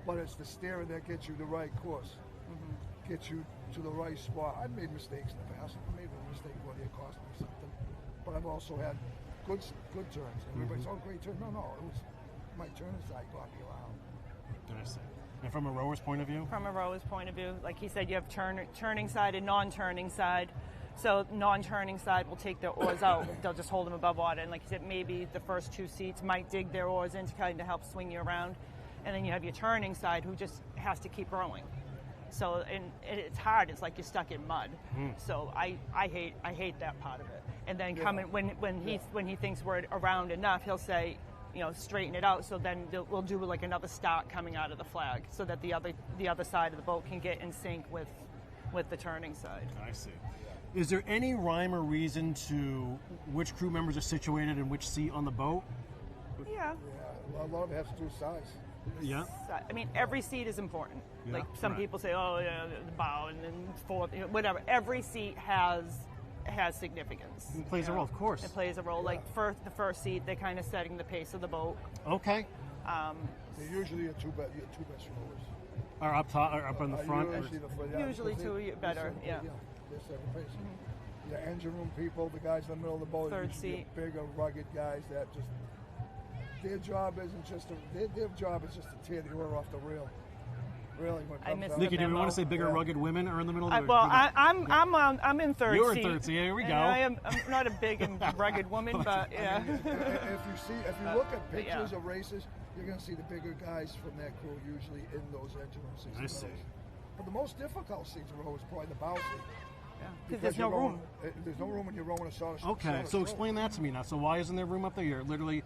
but it's the steerer that gets you the right course, gets you to the right spot. I've made mistakes in the past. I made a mistake where it cost me something, but I've also had good turns. Everybody's, great turn. No, it was my turning side got me around. I see. And from a rower's point of view? From a rower's point of view, like he said, you have turning side and non-turning side. So non-turning side will take their oars out. They'll just hold them above water. And like you said, maybe the first 2 seats might dig their oars in to kind of help swing you around. And then you have your turning side who just has to keep rowing. So and it's hard. It's like you're stuck in mud. So I hate that part of it. And then when he thinks we're around enough, he'll say, straighten it out. So then we'll do like another start coming out of the flag, so that the other side of the boat can get in sync with the turning side. I see. Is there any rhyme or reason to which crew members are situated in which seat on the boat? Yeah. A lot of it has to do with size. Yeah. I mean, every seat is important. Yeah, like some people say, the bow and then fourth, whatever. Every seat has significance. It plays a role, of course. It plays a role. Like the first seat, they're kind of setting the pace of the boat. Okay. They're usually your two best rowers. Or up top, or up in the front. Usually 2 better. Yeah. They're setting the pace. The engine room people, the guys in the middle of the boat, Third seat. Bigger, rugged guys that just their job isn't just their job is just to tear the oar off the reel. Really, Nikki, do we want to say bigger, rugged women are in the middle of the well, I'm in third seat. You're in third seat. Here we go. I'm not a big and rugged woman, but yeah. If you look at pictures of races, you're going to see the bigger guys from that crew usually in those engine room seats. I see. But the most difficult seat to row is probably the bow seat. Yeah, because there's no room. There's no room when you're rowing a sort of. Okay, so explain that to me now. So why isn't there room up there? You're literally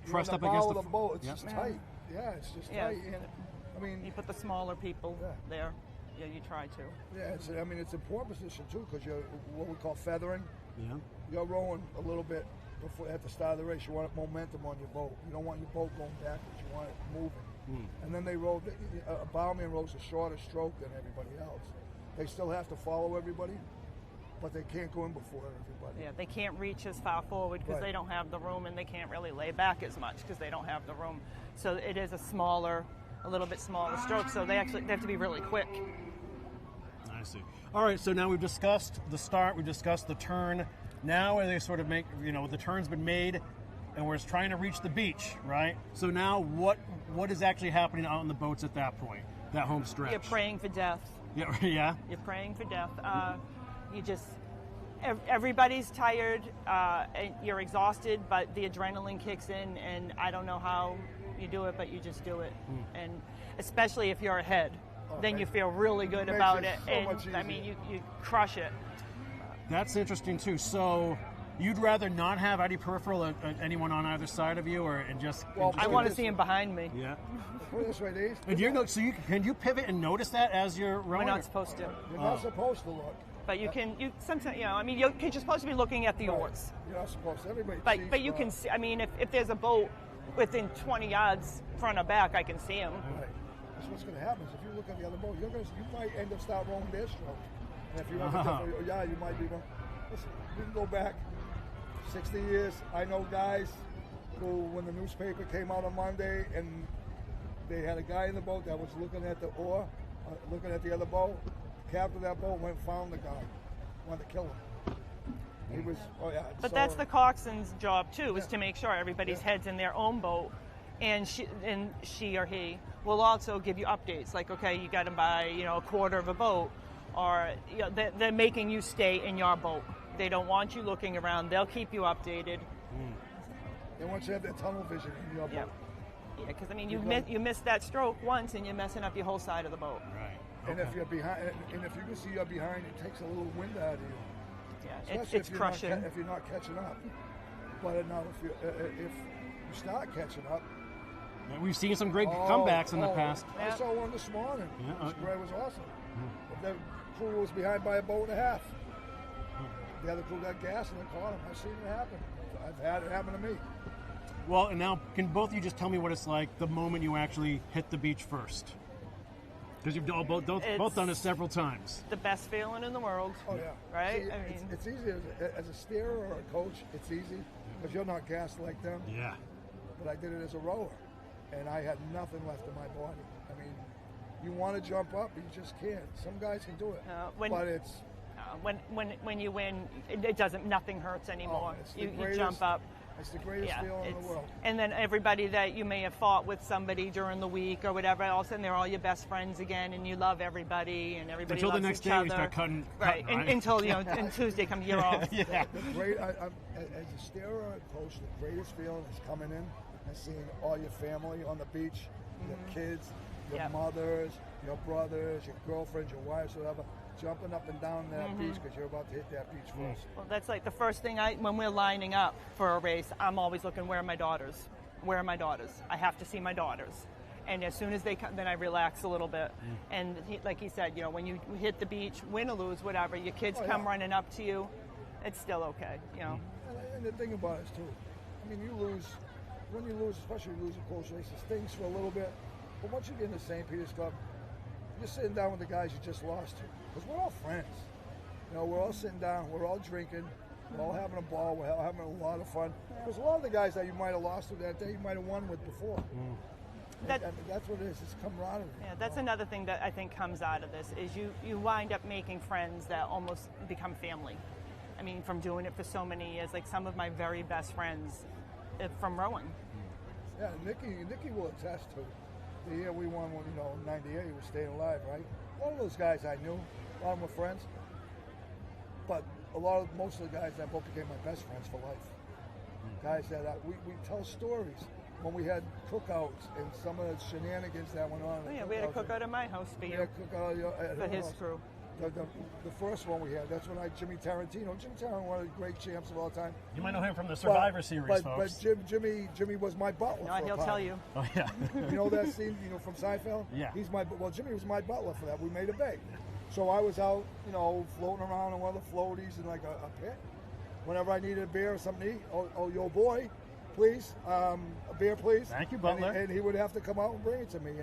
pressed up against the boat. It's just tight. Yeah, it's just tight. And, I mean, you put the smaller people there. Yeah, you try to. Yeah, it's a poor position too, because you're what we call feathering. Yeah. You're rowing a little bit before at the start of the race. You want momentum on your boat. You don't want your boat going backwards. You want it moving. And then they row. A bowman rows a shorter stroke than everybody else. They still have to follow everybody, but they can't go in before everybody. Yeah, they can't reach as far forward because Right. they don't have the room, and they can't really lay back as much because they don't have the room. So it is a little bit smaller stroke. So they have to be really quick. I see. All right, so now we've discussed the start, we've discussed the turn. Now they sort of make, the turn's been made, and we're just trying to reach the beach, right? So now what is actually happening out on the boats at that point, that home stretch? You're praying for death. Yeah, yeah. You're praying for death. Everybody's tired. And you're exhausted, but the adrenaline kicks in, and I don't know how you do it, but you just do it. And especially if you're ahead, then you feel really good Makes about it it. so And much I mean, easier. you crush it. That's interesting too. So you'd rather not have any peripheral, anyone on either side of you, and just? Well, I want to see him behind me. Yeah. Put it this way, Dave. And can you pivot and notice that as you're rowing? We're not supposed to, You're not supposed to look. but you can. You sometimes, you're supposed to be looking at the oars. You're not supposed to. Everybody cheats, But you can see. I mean, if there's a boat within 20 yards front or back, I can see him. Right. That's what's going to happen. Is if you look at the other boat, you might end up start rowing their stroke. And if you have a different, you might be wrong. Listen, you can go back 60 years. I know guys who, when the newspaper came out on Monday, and they had a guy in the boat that was looking at the oar, looking at the other boat. The captain of that boat went and found the guy, wanted to kill him. He was, But that's the coxswain's job too, is to make sure everybody's head's in their own boat, and she or he will also give you updates, like, okay, you got to buy a quarter of a boat, or they're making you stay in your boat. They don't want you looking around. They'll keep you updated. They want you to have that tunnel vision in your boat. Yeah, because I mean, you miss that stroke once, and you're messing up your whole side of the boat. Right. And if you're behind, and if you can see you're behind, it takes a little wind out of you. Yeah, Especially it's if you're crushing. if you're not catching up. But now, if you start catching up, We've seen some great comebacks in the past. I saw one this morning. Yeah, This guy was awesome. The crew was behind by a boat and a half. The other crew got gas and they caught him. I've seen it happen. I've had it happen to me. Well, and now can both of you just tell me what it's like the moment you actually hit the beach first? Because you've both done it several times. The best feeling in the world. Oh yeah. Right? See, I mean, it's easy as a steerer or a coach. It's easy because you're not gassed like them. Yeah. But I did it as a rower, and I had nothing left in my body. I mean, you want to jump up, but you just can't. Some guys can do it, but it's when you win, it doesn't. Nothing hurts anymore. it's the You greatest- jump up. it's the greatest feeling in the world. And then everybody that you may have fought with somebody during the week or whatever, all of a sudden they're all your best friends again, and you love everybody, and everybody Until the loves next each day other. when you start cutting, right? right? Until and Tuesday comes, you're off. Yeah. The great, as a steerer and coach, the greatest feeling is coming in and seeing all your family on the beach, your kids, your mothers, your brothers, your girlfriends, your wives, whatever, jumping up and down that beach because you're about to hit that beach first. Well, that's like the first thing when we're lining up for a race, I'm always looking, where are my daughters? Where are my daughters? I have to see my daughters. And as soon as they come, then I relax a little bit. And like he said, when you hit the beach, win or lose, whatever, your kids come running up to you, it's still okay, And the thing about it is, too, I mean, when you lose, especially you lose a close race, it stings for a little bit. But once you get in the St. Peter's Club, you're sitting down with the guys you just lost to. Because we're all friends. We're all sitting down, we're all drinking, we're all having a ball, we're all having a lot of fun. Because a lot of the guys that you might have lost to that day, you might have won with before. And that's what it is, it's camaraderie. Yeah, that's another thing that I think comes out of this, is you wind up making friends that almost become family. I mean, from doing it for so many years, like some of my very best friends from rowing. Yeah, Nikki will attest to the year we won, in '98, we were staying alive, right? A lot of those guys I knew, a lot of them were friends, but most of the guys that both became my best friends for life. Guys that we tell stories when we had cookouts and some of the shenanigans that went on. Oh, yeah, we had a cookout at my house for you. We had a cookout at for her his house. crew. The first one we had, that's when Jimmy Tarantino, one of the great champs of all time. You might know him from the Survivor Series, folks. But Jimmy was my butler. No, he'll tell you. Oh, yeah. You know that scene, from Seinfeld? Yeah. Jimmy was my butler for that. We made a bait. So I was out, floating around on one of the floaties in like a pit. Whenever I needed a beer or something to eat, yo boy, please, a beer, please. Thank you, butler. And he would have to come out and bring it to me.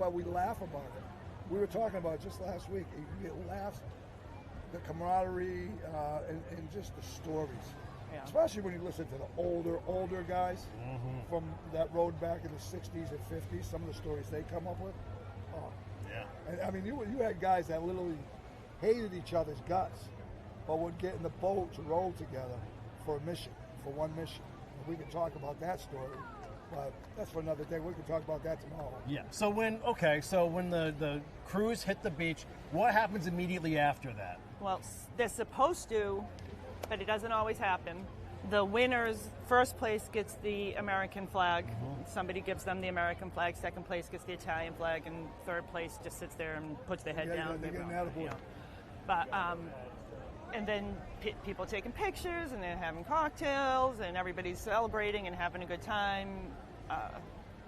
But we laugh about it. We were talking about it just last week. You get laughs. the camaraderie, and just the stories. Yeah. Especially when you listen to the older guys from that road back in the 60s and 50s, some of the stories they come up with. Oh. Yeah. And, I mean, you had guys that literally hated each other's guts, but would get in the boat to row together for one mission. And we can talk about that story, but that's for another day. We can talk about that tomorrow. Yeah. So when the crews hit the beach, what happens immediately after that? Well, they're supposed to, but it doesn't always happen. The winners, first place gets the American flag. Somebody gives them the American flag. Second place gets the Italian flag, and third place just sits there and puts their head down. They get an attaboy. But and then people taking pictures, and they're having cocktails, and everybody's celebrating and having a good time.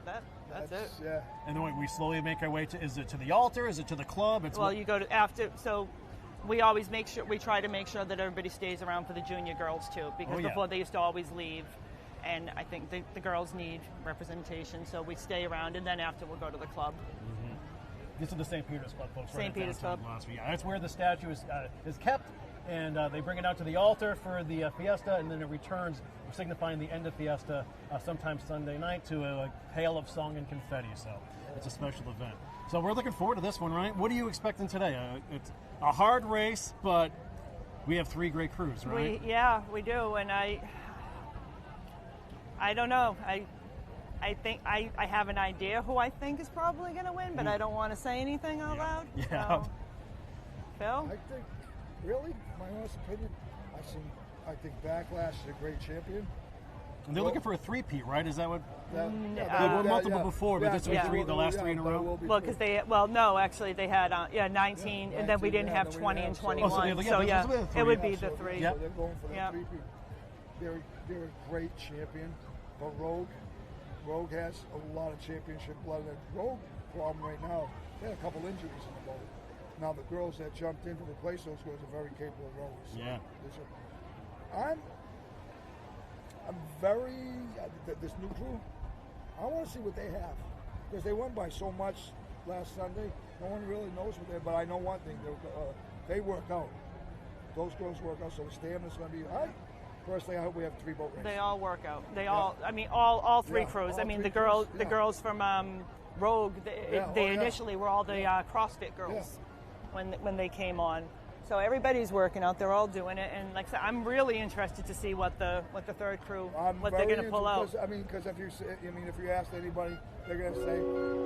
That's it. Yeah. And then we slowly make our way to, is it to the altar? Is it to the club? You go to after, so we always try to make sure that everybody stays around for the junior girls too, because before they used to always leave. And I think the girls need representation, so we stay around, and then after we'll go to the club. This is the St. Peter's Club, folks. St. Peter's Club. Yeah, that's where the statue is kept, and they bring it out to the altar for the Fiesta, and then it returns, signifying the end of Fiesta, sometime Sunday night, to a hail of song and confetti. So it's a special event. So we're looking forward to this one, right? What are you expecting today? It's a hard race, but we have 3 great crews, right? We do, and I don't know. I think I have an idea who I think is probably going to win, but I don't want to say anything out loud. Yeah. So, Phil? I think, really, my honest opinion, I think Backlash is a great champion. And they're looking for a 3-peat, right? Is that what? They were multiple before, but this will be the last 3 in a row? Well, because no, actually they had 19, and then we didn't have 20 and 21. It would be the 3. So they're going for the 3-peat. They're a great champion, but Rogue has a lot of championship blood. The Rogue problem right now, they had a couple injuries in the boat. Now the girls that jumped in to replace those girls are very capable rowers. Yeah. I'm very, this new crew, I want to see what they have. Because they won by so much last Sunday. No one really knows what they're, but I know one thing, they work out. Those girls work out, so the stamina's going to be high. Personally, I hope we have 3 boat races. They all work out. All 3 crews. All the 3 girls, crews, the girls from Rogue, they initially were all the CrossFit girls when they came on. So everybody's working out. They're all doing it, and like I said, I'm really interested to see what the third crew what they're going to pull out. Because if you ask anybody, they're going to say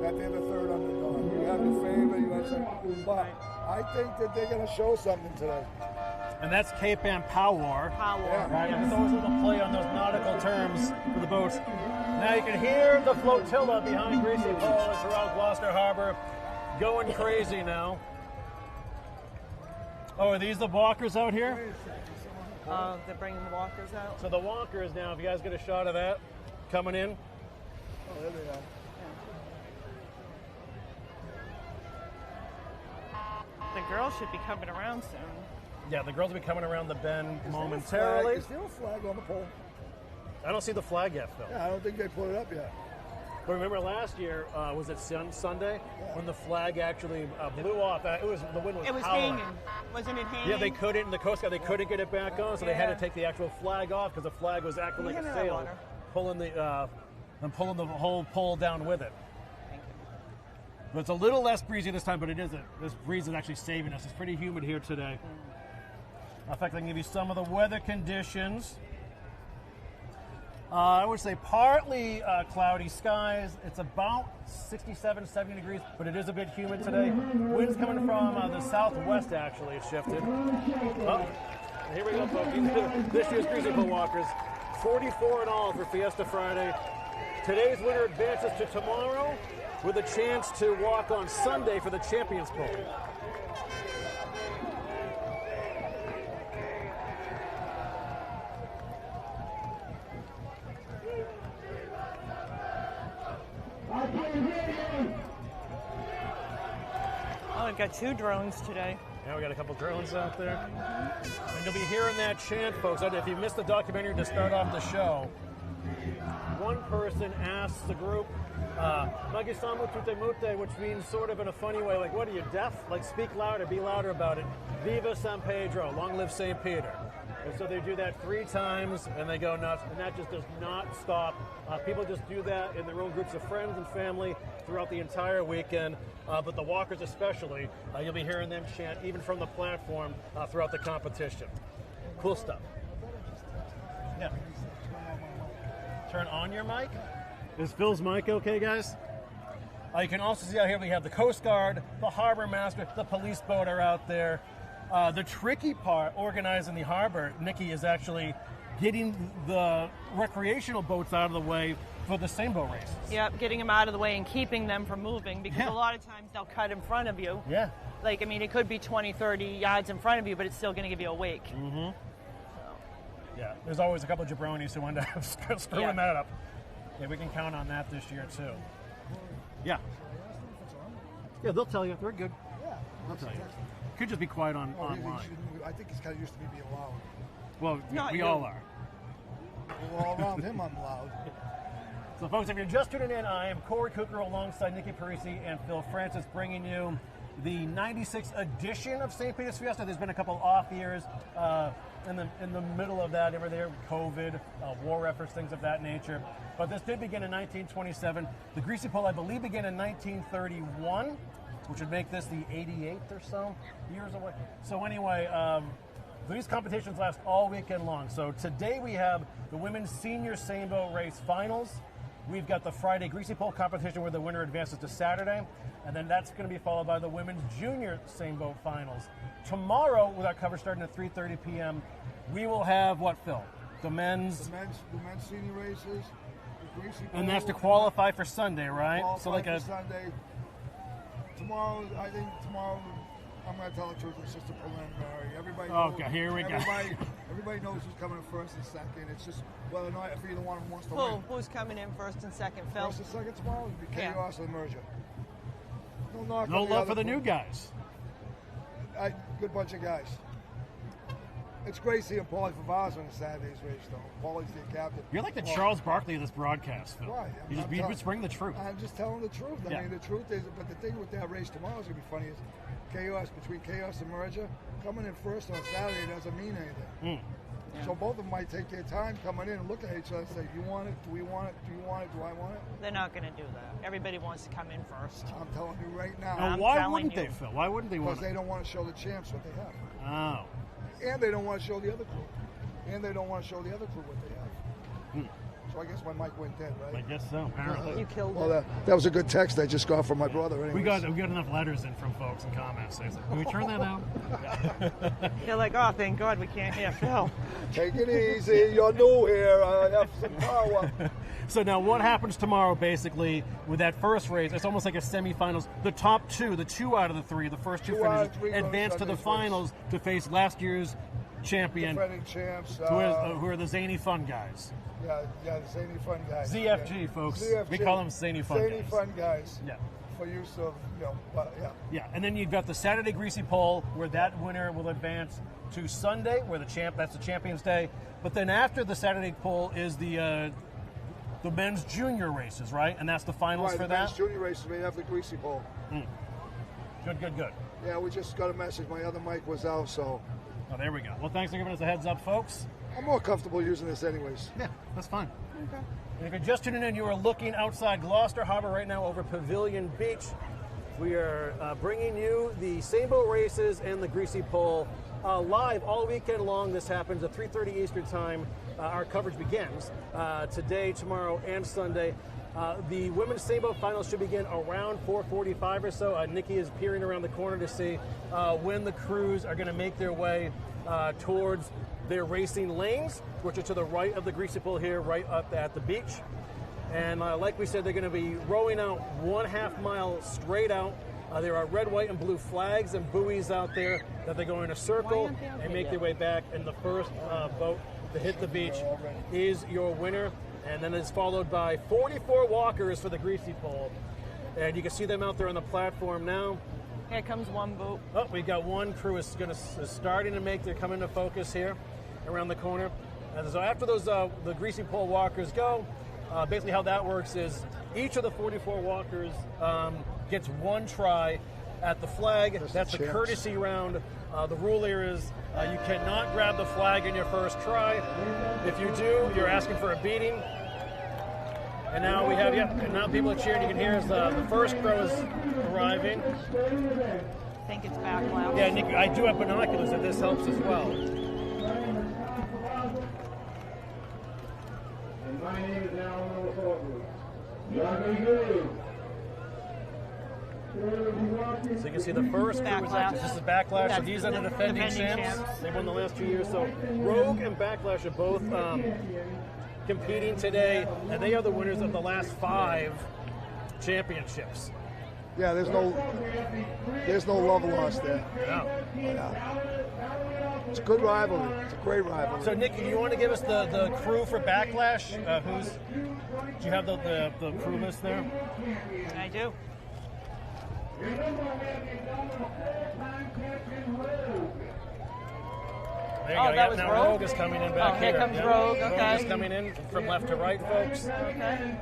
that they're the third underdog. You have your favorite, you have some, but I think that they're going to show something today. And that's Cape Ann Power. Right? And it's always a little play on those nautical terms for the boats. Now you can hear the flotilla behind Greasy Paul throughout Gloucester Harbor going crazy now. Oh, are these the walkers out here? They're bringing the walkers out. So the walkers now, if you guys get a shot of that, coming in. Oh, there they are. The girls should be coming around soon. Yeah, the girls will be coming around the bend momentarily. Is there a flag on the pole? I don't see the flag yet, Phil. Yeah, I don't think they put it up yet. But remember last year, was it Sunday, when the flag actually blew off? The wind was howling. Hanging. Wasn't it hanging? Yeah, they couldn't, the Coast Guard, they couldn't get it back on, so they had to take the actual flag off because the flag was acting like a sail, pulling the whole pole down with it. But it's a little less breezy this time, but this breeze is actually saving us. It's pretty humid here today. In fact, I can give you some of the weather conditions. I would say partly cloudy skies. It's about 67, 70 degrees, but it is a bit humid today. Wind's coming from the southwest, actually. It's shifted. Oh, here we go, folks. This year's Greasy Boat Walkers. 44 in all for Fiesta Friday. Today's winner advances to tomorrow with a chance to walk on Sunday for the Champions Bowl. Oh, we've got 2 drones today. Yeah, we got a couple drones out there. And you'll be hearing that chant, folks. If you missed the documentary to start off the show, one person asks the group, Magisamu tute mute, which means sort of in a funny way, like, what are you, deaf? Like, speak louder, be louder about it. Viva San Pedro, long live St. Peter. And so they do that 3 times, and they go nuts, and that just does not stop. People just do that in their own groups of friends and family throughout the entire weekend, but the walkers especially, you'll be hearing them chant even from the platform throughout the competition. Cool stuff. Yeah. Turn on your mic. Is Phil's mic okay, guys? You can also see out here we have the Coast Guard, the Harbor Master, the police boat are out there. The tricky part, organizing the harbor, Nikki, is actually getting the recreational boats out of the way for the sailboat races. Yep, getting them out of the way and keeping them from moving, because a lot of times they'll cut in front of you. Yeah. Like, I mean, it could be 20, 30 yards in front of you, but it's still going to give you a wake. Mm-hmm. Yeah, there's always a couple of jabronis who end up screwing that up. Yeah, we can count on that this year, too. Yeah. Yeah, they'll tell you. They're good. Yeah. They'll tell you. Could just be quiet online. I think he's kind of used to me being loud. Well, we all are. Well, all around him, I'm loud. So, folks, if you're just tuning in, I am Corey Cooker alongside Nikki Parisi and Phil Francis, bringing you the 96th edition of St. Peter's Fiesta. There's been a couple off years in the middle of that. They were there, COVID, war efforts, things of that nature. But this did begin in 1927. The Greasy Pole, I believe, began in 1931, which would make this the 88th or so years away. So anyway, these competitions last all weekend long. So today we have the women's senior sailboat race finals. We've got the Friday Greasy Pole competition where the winner advances to Saturday. And then that's going to be followed by the women's junior sailboat finals. Tomorrow, with our coverage starting at 3:30 p.m., we will have what, Phil? The men's senior races, the Greasy Pole. And that's to qualify for Sunday, right? So like for Sunday. Tomorrow, I'm going to tell the truth. It's just a preliminary. Everybody knows. Okay, here we go. Everybody knows who's coming in first and second. It's just whether or not if either one wants to win. Who's coming in first and second, Phil? First and second tomorrow would be Chaos and Merger. No love for the new guys. Good bunch of guys. It's Gracie and Paulie Favazzo in the Saturday's race, though. Paulie's the captain. You're like the Charles Barkley of this broadcast, Phil. Right. You just bring the truth. I'm just telling the truth. I mean, the truth is, but the thing with that race tomorrow is going to be funny is between Chaos and Merger, coming in first on Saturday doesn't mean anything. So both of them might take their time coming in and look at each other and say, you want it? Do we want it? Do you want it? Do I want it? They're not going to do that. Everybody wants to come in first. I'm telling you right now. Now, why wouldn't they, Phil? Why wouldn't they want it? Because they don't want to show the champs what they have. Oh. And they don't want to show the other crew. what they have. So I guess my mic went dead, right? I guess so, apparently. You killed Well, that was a good text I just got from my brother. Anyways. We got enough letters in from folks and comments. So can we turn that down? You're like, oh, thank God we can't hear Phil. Take it easy. You're new here. I have some power. So now what happens tomorrow, basically, with that first race? It's almost like a semifinals. The top two, the 2 out of the 3, the first 2 finishes, advance to the finals to face last year's champion, defending champs, who are the zany fun guys. Yeah, the zany fun guys. ZFG, folks. ZFG. We call them zany fun guys. Zany fun guys. Yeah. For use of, Yeah, and then you've got the Saturday Greasy Pole, where that winner will advance to Sunday, where that's the Champions Day. But then after the Saturday Pole is the men's junior races, right? And that's the finals for that? The men's junior races made after the Greasy Pole. Good. Yeah, we just got a message. My other mic was out, so... Oh, there we go. Well, thanks for giving us a heads up, folks. I'm more comfortable using this anyways. Yeah, that's fine. Okay. And if you're just tuning in, you are looking outside Gloucester Harbor right now over Pavilion Beach. We are bringing you the sailboat races and the Greasy Pole live all weekend long. This happens at 3:30 Eastern Time. Our coverage begins today, tomorrow, and Sunday. The women's sailboat finals should begin around 4:45 or so. Nikki is peering around the corner to see when the crews are going to make their way towards their racing lanes, which are to the right of the Greasy Pole here, right up at the beach. And like we said, they're going to be rowing out 1/2 mile straight out. There are red, white, and blue flags and buoys out there that they go in a circle and make their way back. And the first boat to hit the beach is your winner. And then it's followed by 44 walkers for the Greasy Pole. And you can see them out there on the platform now. Here comes one boat. Oh, we got one crew is starting to they're coming to focus here around the corner. And so after those the Greasy Pole walkers go, Basically how that works is each of the 44 walkers gets one try at the flag. That's a courtesy round. The rule here is you cannot grab the flag in your first try. If you do, you're asking for a beating. And now we have, and now people are cheering. You can hear as the first crow is arriving. I think it's backlash. Yeah, Nick, I do have binoculars, and this helps as well. My name is Alan. So you can see the first crew is actually, this is Backlash, so these are the defending champs. They won the last 2 years. So Rogue and Backlash are both competing today, and they are the winners of the last 5 championships. Yeah, there's no love lost there. Yeah. It's a good rivalry. It's a great rivalry. So Nick, do you want to give us the crew for Backlash? Do you have the crew list there? I do. There you go. That was now Rogue? Rogue is coming in back here comes Rogue, okay. Rogue is coming in from left to right, folks. Okay.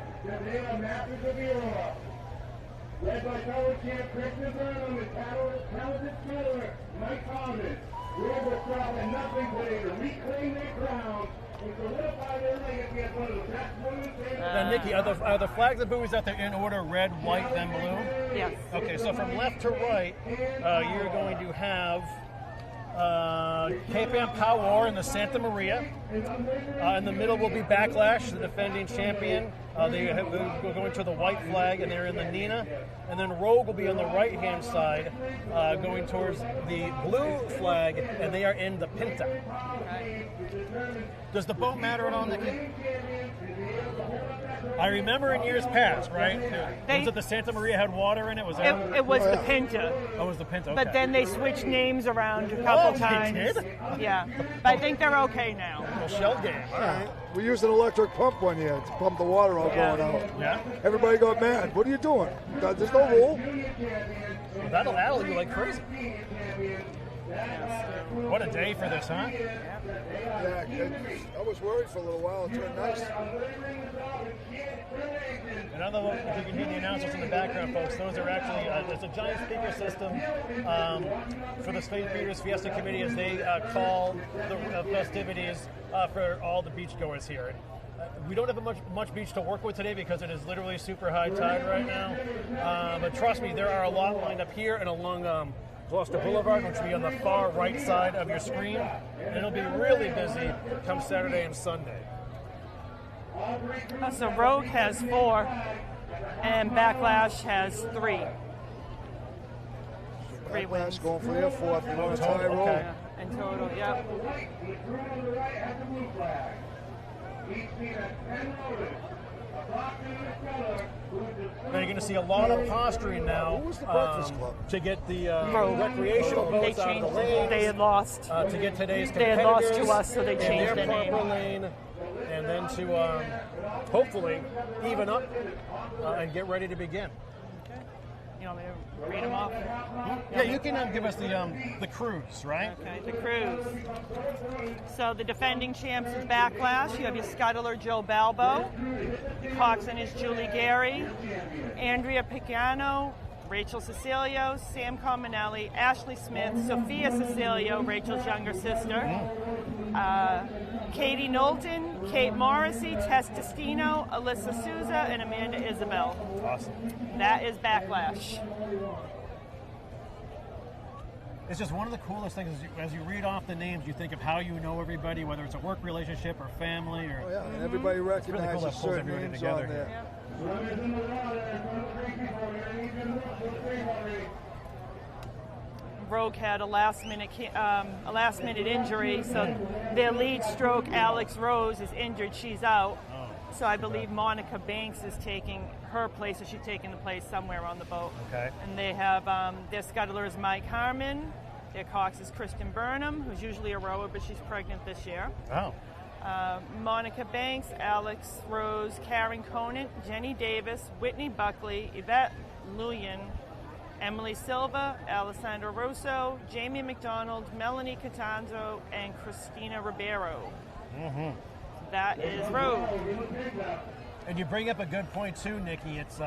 Led by fellow champ Christian Burnham and talented fiddler Mike Thomas. Robocop and nothing later reclaim their crown and solidify their legacy as one of the best women's. Now, Nikki, are the flags and buoys out there in order red, white, then blue? Yes. Okay, so from left to right, you're going to have Cape Ann Power in the Santa Maria. In the middle will be Backlash, the defending champion. They're going to the white flag, and they're in the Nina. And then Rogue will be on the right-hand side, going towards the blue flag, and they are in the Pinta. Does the boat matter at all, Nikki? I remember in years past, right? Was it the Santa Maria had water in it? Was that? It was the Pinta. Oh, it was the Pinta. Okay. But then they switched names around a couple times. They did? Yeah, but I think they're okay now. Well, shell game. All right. We used an electric pump one year to pump the water out going out. Yeah. Everybody got mad. What are you doing? There's no rule. Well, that'll addle you like crazy. What a day for this, huh? Yeah, I was worried for a little while. It turned nice. Another one, if you can hear the announcers in the background, folks, those are actually, it's a giant speaker system for the St. Peter's Fiesta Committee as they call the festivities for all the beachgoers here. We don't have much beach to work with today because it is literally super high tide right now. But trust me, there are a lot lined up here and along Gloucester Boulevard, which will be on the far right side of your screen. And it'll be really busy come Saturday and Sunday. So Rogue has 4, and Backlash has 3. 3 wins. Backlash going for their 4th. They want to tie Rogue. Okay. Yeah, in total, yep. Now you're going to see a lot of posturing now Who was the Breakfast Club? to get the recreational They boats out of changed the lanes. They had lost. To get today's They had competitors lost to us, so they in changed their their name. proper lane, and then to hopefully even up and get ready to begin. Okay. You want me to read them off? Yeah, you can give us the cruise, right? Okay, the cruise. So the defending champs is Backlash. You have your scuttler, Joe Balbo. Your coxswain is Julie Gary. Andrea Picciano, Rachel Cecilio, Sam Cominelli, Ashley Smith, Sophia Cecilio, Rachel's younger sister. Katie Knowlton, Kate Morrissey, Tess Testino, Alyssa Souza, and Amanda Isabel. Awesome. That is Backlash. It's just one of the coolest things as you read off the names, you think of how you know everybody, whether it's a work relationship or family. Or Oh, yeah, and everybody it's really cool recognizes that pulls certain everybody names together on there. Rogue had a last minute injury, so their lead stroke, Alex Rose, is injured. She's out. So I believe Monica Banks is taking her place, or she's taking the place somewhere on the boat. Okay. And they have their scuttler is Mike Harmon. Their cox is Kristen Burnham, who's usually a rower, but she's pregnant this year. Oh. Monica Banks, Alex Rose, Karen Conant, Jenny Davis, Whitney Buckley, Yvette Luyan, Emily Silva, Alessandra Rosso, Jamie McDonald, Melanie Catanzo, and Christina Ribeiro. Mm-hmm. That is Rogue. And you bring up a good point too, Nikki. It's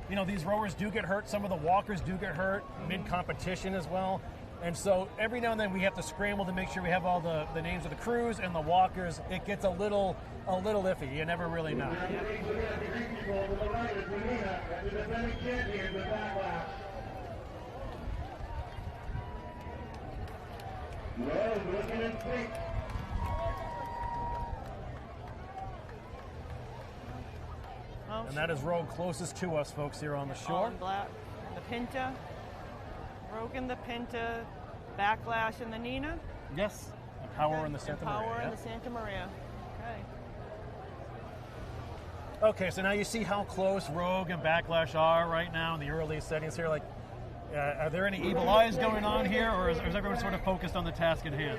you know, these rowers do get hurt. Some of the walkers do get hurt mid-competition as well. And so every now and then we have to scramble to make sure we have all the names of the crews and the walkers. It gets a little iffy. You never really know. And that is road closest to us, folks, here on the shore. All in black. The Pinta. Rogan the Pinta, Backlash and the Nina. Yes. And Power in the Santa Maria. Power in the Santa Maria. Okay. Okay, so now you see how close Rogue and Backlash are right now in the early settings here. Like, are there any evil eyes going on here, or is everyone sort of focused on the task at hand?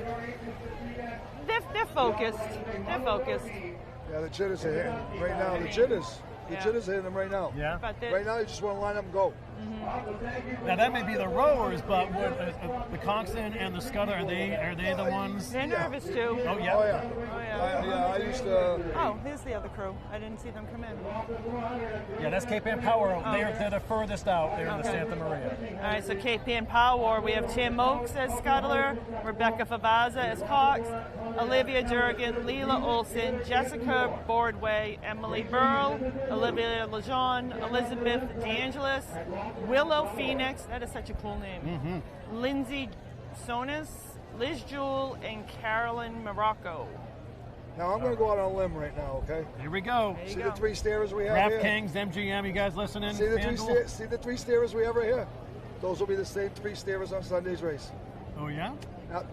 They're focused. They're focused. Yeah, the jitters are hitting right now. The jitters are hitting them right now. Yeah. Right now, you just want to line up and go. Now that may be the rowers, but would, the coxswain and the scudder, are they the ones? They're nervous too. Oh yeah. Oh yeah. I used to. Oh, here's the other crew. I didn't see them come in. Yeah, that's Cape Ann Power. They're the furthest out. They're in the Santa Maria. All right, so Cape Ann Power, we have Tim Oakes as scuttler, Rebecca Favaza as cox, Olivia Durgan, Leela Olson, Jessica Boardway, Emily Burl, Olivia Lejeune, Elizabeth DeAngelis, Willow Phoenix, that is such a cool name, Lindsay Sonis, Liz Jewell, and Carolyn Morocco. Now I'm going to go out on a limb right now, okay? Here we go. See the three steerers we have here? DraftKings, MGM, you guys listening? See the three steerers we have right here? Those will be the same three steerers on Sunday's race. Oh, yeah? Now,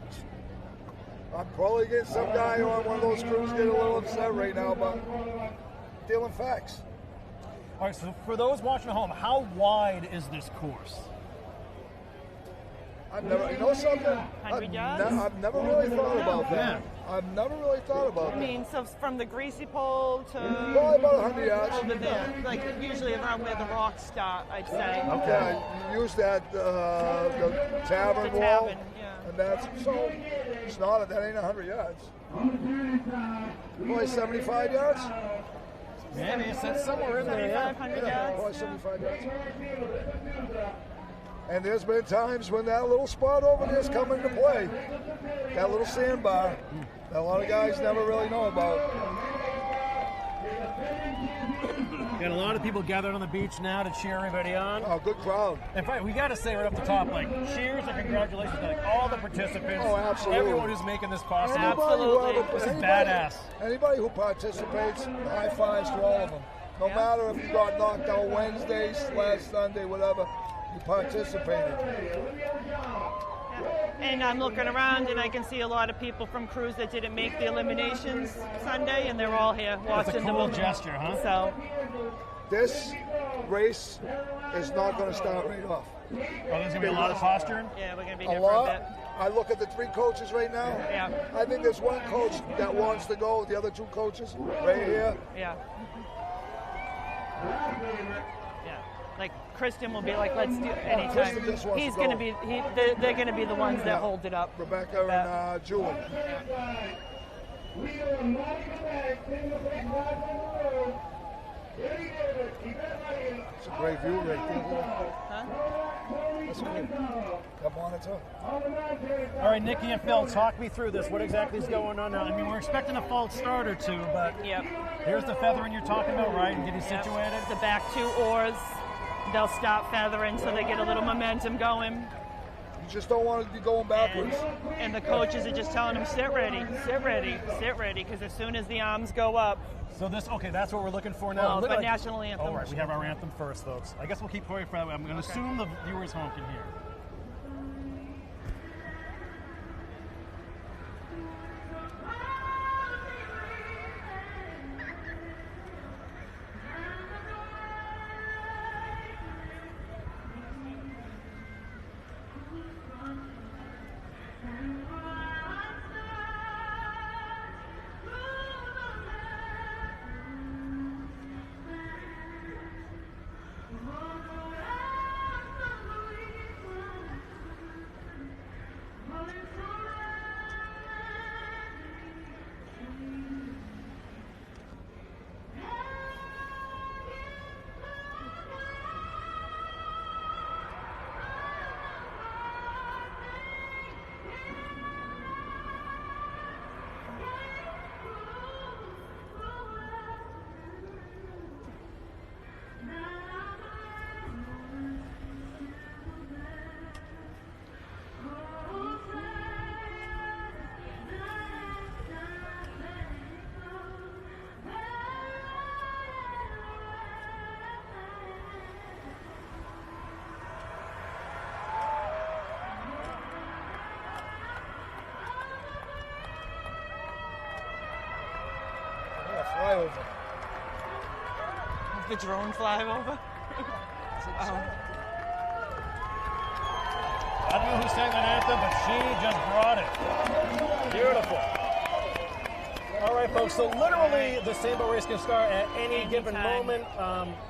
I'm probably getting some guy on one of those crews getting a little upset right now, but dealing facts. All right, so for those watching at home, how wide is this course? I've never, you know something? 100 yards? I've never really thought about that. I've never really thought about that. I mean, so from the Greasy pole to Probably about 100 yards. over there, like usually around where the rocks start, I'd say. Okay. You use that the tavern The wall, tavern, yeah. and that's so. It's not that ain't 100 yards. Probably 75 yards. Maybe it's somewhere in there. Yeah. 500 Yeah, yards. probably 75 yards. And there's been times when that little spot over there's come into play. That little sandbar that a lot of guys never really know about. Got a lot of people gathered on the beach now to cheer everybody on. Oh, good crowd. In fact, we got to say right up the top, like, cheers and congratulations to like, all the participants. Oh, absolutely. Everyone who's making this possible. Absolutely. This is badass. Anybody who participates, high fives to all of them. No matter if you got knocked out Wednesday, last Sunday, whatever, you participated. And I'm looking around and I can see a lot of people from crews that didn't make the eliminations Sunday, and they're all here watching That's a cool gesture, huh? So, This race is not going to start right off. Oh, there's going to be a lot of posturing? yeah, we're going to be A here for a lot. bit. I look at the three coaches right now. Yeah. I think there's one coach that wants to go. The other two coaches right here. Yeah. Yeah. Like Kristen will be like, let's do anytime. Kristen just wants He's to going to go. be. They're going to be the ones that hold it up. Rebecca and Julie. It's a great view right there. Huh? That's great. That monitor. All right, Nikki and Phil, talk me through this. What exactly is going on now? I mean, we're expecting a false start or two, but Yep. here's the feathering you're talking about, right? And getting Yep. situated. The back two oars, they'll stop feathering so they get a little momentum going. You just don't want to be going backwards. And the coaches are just telling them, sit ready, sit ready, sit ready, because as soon as the arms go up, So this, okay, that's what we're looking for now. well, Look but like- national anthem. All right, we have our anthem first, folks. I guess we'll keep playing for that. I'm going to assume the viewers home can hear. flyover. The drone flyover. I don't know who sang that anthem, but she just brought it. Beautiful. All right, folks, so literally the same boat race can start at any given moment.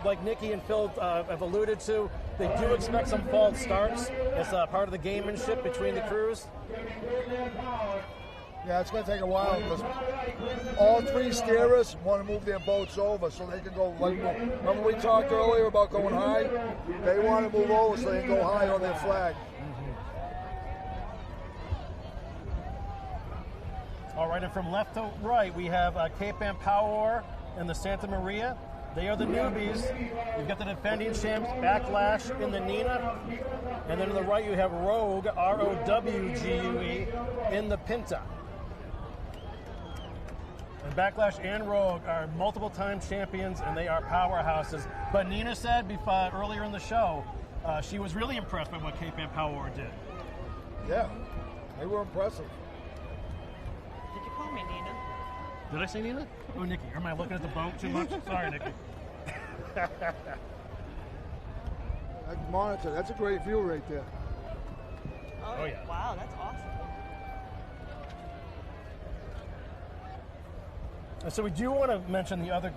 Like Nikki and Phil have alluded to, they do expect some false starts as part of the gamemanship between the crews. Yeah, it's going to take a while because all three steerers want to move their boats over so they can go. Like, remember we talked earlier about going high? They want to move over so they can go high on their flag. All right, and from left to right, we have Cape Ann Power and the Santa Maria. They are the newbies. You've got the defending champs, Backlash in the Nina. And then to the right, you have Rogue, R-O-W-G-U-E, in the Pinta. And Backlash and Rogue are multiple-time champions, and they are powerhouses. But Nina said before, earlier in the show, she was really impressed by what Cape Ann Power did. Yeah, they were impressive. Did you call me Nina? Did I say Nina? Oh, Nikki. Am I looking at the boat too much? Sorry, Nikki. That monitor, that's a great view right there. Oh, yeah. Wow, that's awesome. So we do want to mention the other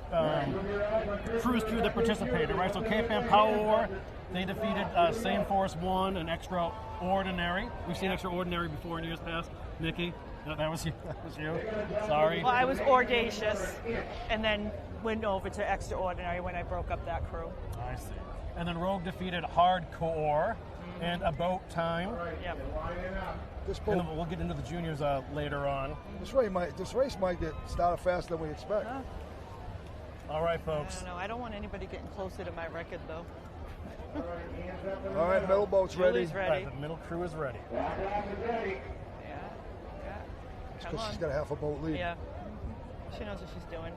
cruise crew that participated, right? So Cape Ann Power, they defeated Same Force 1 and Extraordinary. We've seen Extraordinary before in years past. Nikki, that was you. Sorry. Well, I was audacious, and then went over to Extraordinary when I broke up that crew. I see. And then Rogue defeated Hardcore and About Time. Yep. And then we'll get into the juniors later on. This race might get started faster than we expect. All right, I folks. don't know. I don't want anybody getting closer to my record, though. All right, middle boat's ready. Julie's ready. Right, the middle crew is ready. Yeah. Come Because on. she's got a half a boat lead. Yeah. She knows what she's doing.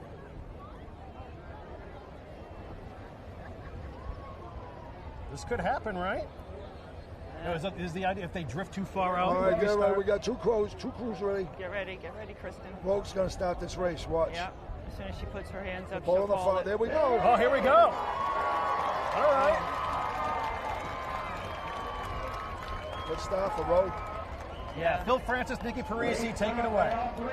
This could happen, right? No, is the idea if they drift too far out? All right, get ready. restart? We got two crews ready. Get ready, Kristen. Rogue's going to start this race. Watch. Yeah. As soon as she puts her hands up, Boat she'll on the call front. it. There we go. Oh, here we go. All right. Good start for Rogue. Yeah. Phil Francis, Nikki Parisi, take it away. All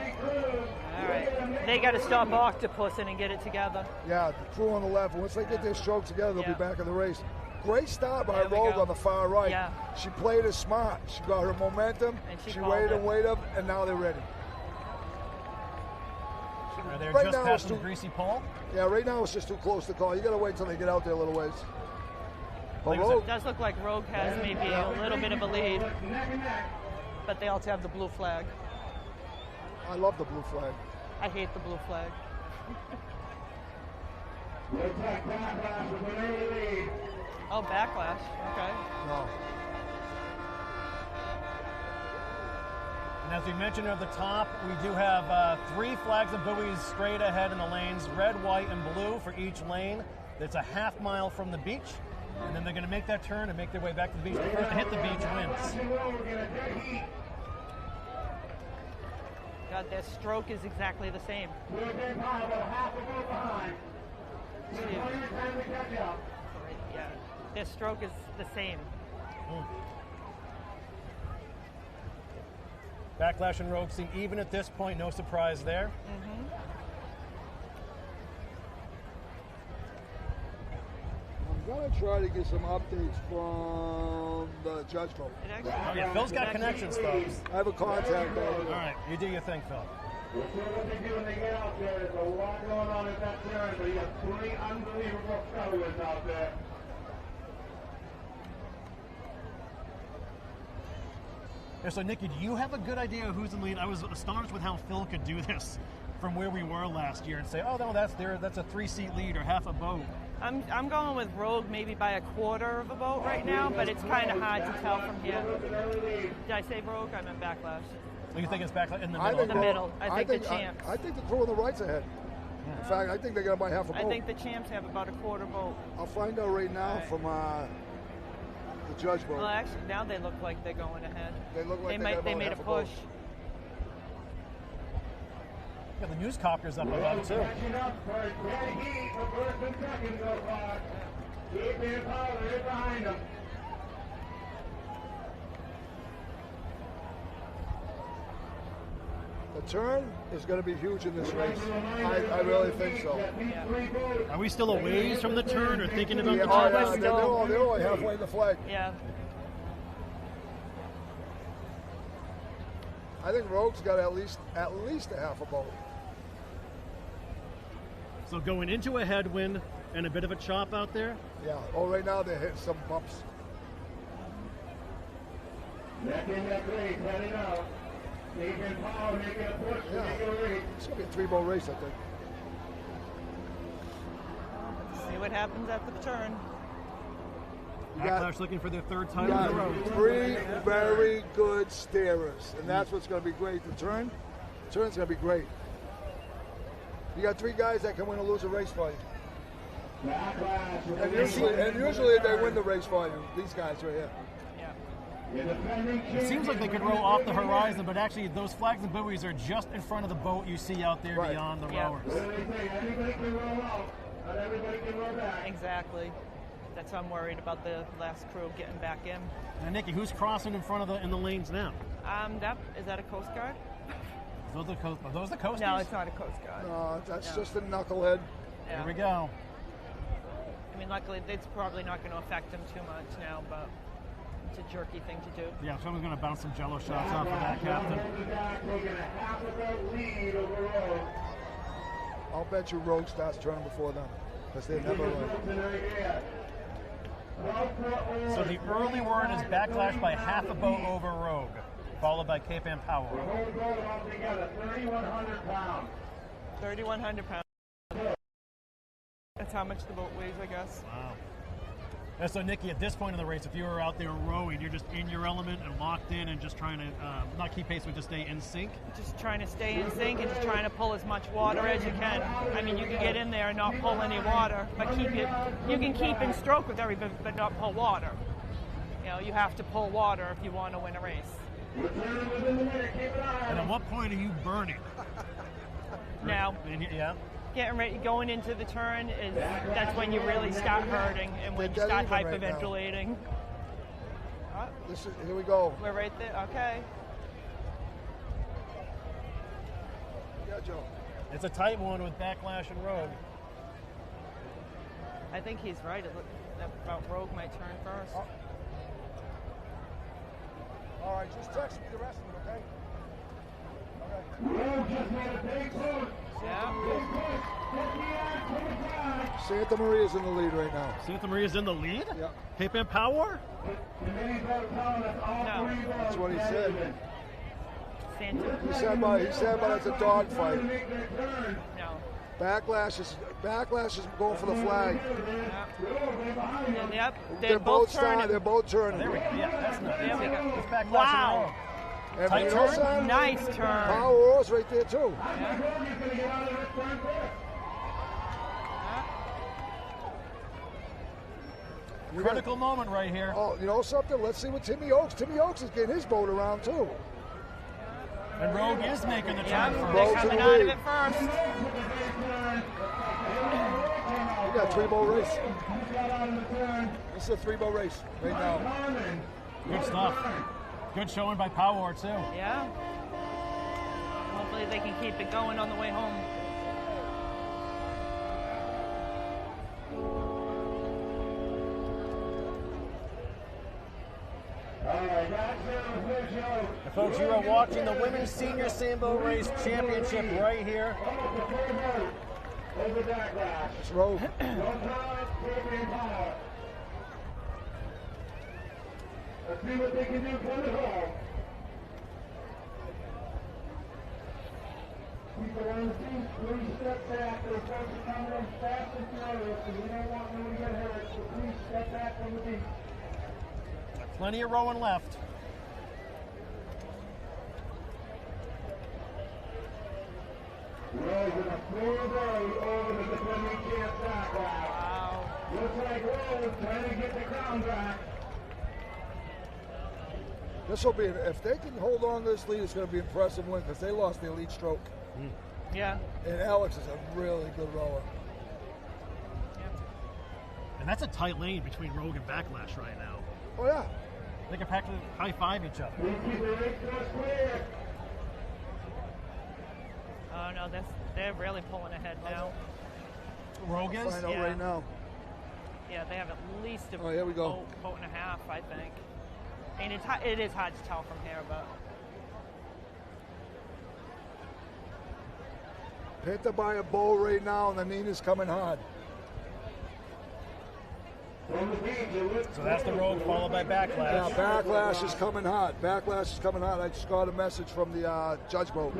right. They got to stop octopusing and get it together. Yeah, the crew on the left. Once they get their stroke together, they'll Yeah. be back in the race. Great start by There we Rogue go. on the far right. Yeah. She played it smart. She got her momentum. And she waited called and waited, and now they're ready. They're Right just now past it's the too- greasy pole. Yeah, right now it's just too close to call. You got to wait till they get out there a little ways. But Like I said, Rogue, It does look like Rogue has maybe a little bit of a lead, but they also have the blue flag. I love the blue flag. I hate the blue flag. Oh, Backlash. Okay. No. And as we mentioned at the top, we do have 3 flags and buoys straight ahead in the lanes, red, white, and blue for each lane. It's a half mile from the beach, and then they're going to make that turn and make their way back to the beach. The first to hit the beach wins. God, their stroke is exactly the same. Yeah, their stroke is the same. Backlash and Rogue seem even at this point, no surprise there. I'm going to try to get some updates from the judge boat. It actually, Oh, yeah, Phil's got connections, folks. I have a contact over All there. right, you do your thing, Phil. What they do when they get out there, there's a lot going on at that turn, but you have 3 unbelievable fellas out there. Yeah, so, Nikki, do you have a good idea of who's in the lead? I was astonished with how Phil could do this from where we were last year and say, oh, no, that's a 3-seat lead or half a boat. I'm going with Rogue maybe by a quarter of a boat right now, but it's kind of hard to tell from here. Did I say Rogue? I meant Backlash. So you think it's back in the I middle? think the middle. I think the champs. I think the crew on the right's ahead. In fact, I think they're going to buy half a boat. I think the champs have about a quarter boat. I'll find out right now Right. from the judge boat. Well, actually, now they look like they're going ahead. They look like They got made about a half a boat. push. Got the news copters up above too. Catching up for dead heat for first and second so far. Keep in power right behind them. The turn is going to be huge in this race. I really think so. Are we still a ways from the turn or thinking about Yeah, the oh, turn? yeah, they're only halfway to the flag. Yeah. I think Rogue's got at least a half a boat. So going into a headwind and a bit of a chop out there. Yeah. Oh, right now they're hitting some bumps. Back in that race, heading out. Taking power, making a push to make it a race. It's going to be a 3-boat race, I think. See what happens at the turn. Backlash looking for their third title You in a row. got 3 very good steerers, and that's what's going to be great. The turn's going to be great. You got 3 guys that can win or lose a race for you. And usually they win the race for you. These guys right here. It seems like they could row off the horizon, but actually those flags and buoys are just in front of the boat you see out there Right. beyond the Yeah. rowers. Everybody can roll out, but everybody can roll back. Exactly. That's why I'm worried about the last crew getting back in. Now, Nikki, who's crossing in front of in the lanes now? Is that a Coast Guard? Are those the coasties? No, it's not a Coast Guard. No, that's just a knucklehead. Yeah. Here we go. I mean, luckily, it's probably not going to affect them too much now, but it's a jerky thing to do. Yeah, someone's going to bounce some jello shots off of that captain. Taking a half a boat lead over Rogue. I'll bet you Rogue starts turning before them, because they never win. So the early word is backlash by half a boat over Rogue, followed by Cape Ann Power. Whole boat altogether, 3,100 pounds. 3,100 pounds. That's how much the boat weighs, I guess. Wow. And so, Nikki, at this point in the race, if you were out there rowing, you're just in your element and locked in and just trying to not keep pace, but just stay in sync? Just trying to stay in sync and just trying to pull as much water as you can. I mean, you can get in there and not pull any water, but you can keep in stroke with everybody, but not pull water. You know, you have to pull water if you want to win a race. And at what point are you burning? Now, Yeah. getting ready, going into the turn that's when you really start hurting and when you start They're dead even right hyperventilating. Here we go. We're right there. Okay. Yeah, Joe. It's a tight one with Backlash and Rogue. I think he's right. It looked about Rogue might turn first. All right, just text me the rest of it, okay? Rogue just made a big push. Yeah. Santa Maria's in the lead right now. Santa Maria's in the lead? Yeah. Cape Ann Power? No. That's what he said. Santa. He said, but it's a dogfight. No. Backlash is going for the flag. Yep. They're both turning. They're both turning. There we go. Yeah, that's not There we go. It's Backlash Wow. and And Tight you know turn? something? Nice turn. Power Oars right there too. Rogue. Critical moment right here. Oh, you know something? Let's see what Timmy Oaks. Timmy Oaks is getting his boat around too. And Rogue is making the Yeah, turn they're first. Rogue's coming in the out of lead. it first. We got a 3-boat race. This is a 3-boat race right now. Good stuff. Good showing by Power too. Yeah. Hopefully they can keep it going on the way home. And folks, you are watching the Women's Senior Sailboat Race Championship right here. It's Rogue. Let's see what they can do for the home. People on the seat, please step back. They're supposed to come in fast and furious, and we don't want them to get hurt, so please step back from the beach. Plenty of rowing left. Rogue with a full boat over the defending champ backlash. Wow. Looks like Rogue trying to get the crown back. This will be, if they can hold on to this lead, it's going to be an impressive win because they lost their lead stroke. Yeah. And Alex is a really good rower. And that's a tight lane between Rogue and Backlash right now. Oh, yeah. They can practically high-five each other. Oh, no, they're really pulling ahead now. Rogue is? Find out right now. Yeah, they have at least a here we go. boat and a half, I think. And it is hard to tell from here, but... Pinta by a bow right now, and the Nina's coming hard. So that's the Rogue followed by Backlash. Yeah, Backlash is coming hot. Backlash is coming hot. I just got a message from the judge boat.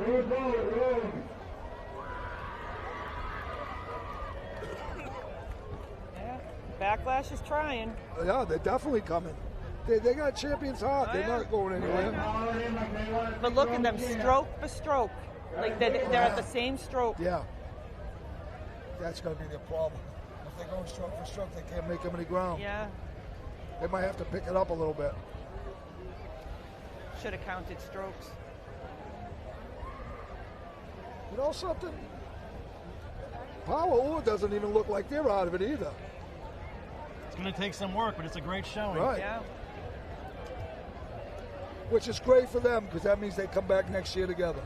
Yeah, Backlash is trying. Yeah, they're definitely coming. They got champions hot. They're not going anywhere. But look at them, stroke for stroke. Like they're at the same stroke. Yeah. That's going to be their problem. If they're going stroke for stroke, they can't make them any ground. Yeah. They might have to pick it up a little bit. Should have counted strokes. You know something? Power Or doesn't even look like they're out of it either. It's going to take some work, but it's a great showing. Right. Yeah. Which is great for them because that means they come back next year together.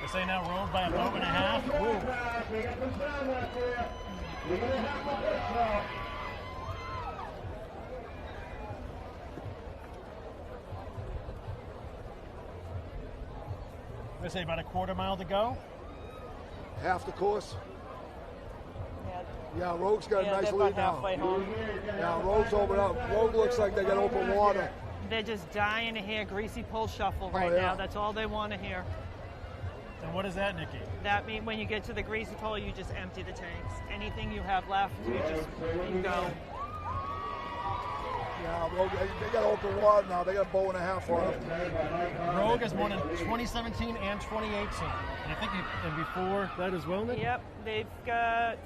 They say now Rogue by a boat and a half. They say about a quarter mile to go. Half the course. Yeah. Yeah, Rogue's got a nice they're lead about now. halfway home. Yeah, Rogue's open up. Rogue looks like they got open water. They're just dying to hear Greasy pull shuffle right yeah. now. That's all they want to hear. And what is that, Nikki? That means when you get to the Greasy pull, you just empty the tanks. Anything you have left, you go. Yeah, Rogue, they got open water now. They got a bow and a half on them. Rogue has won in 2017 and 2018. And I think and before that as well, Nick? Yep, they've got...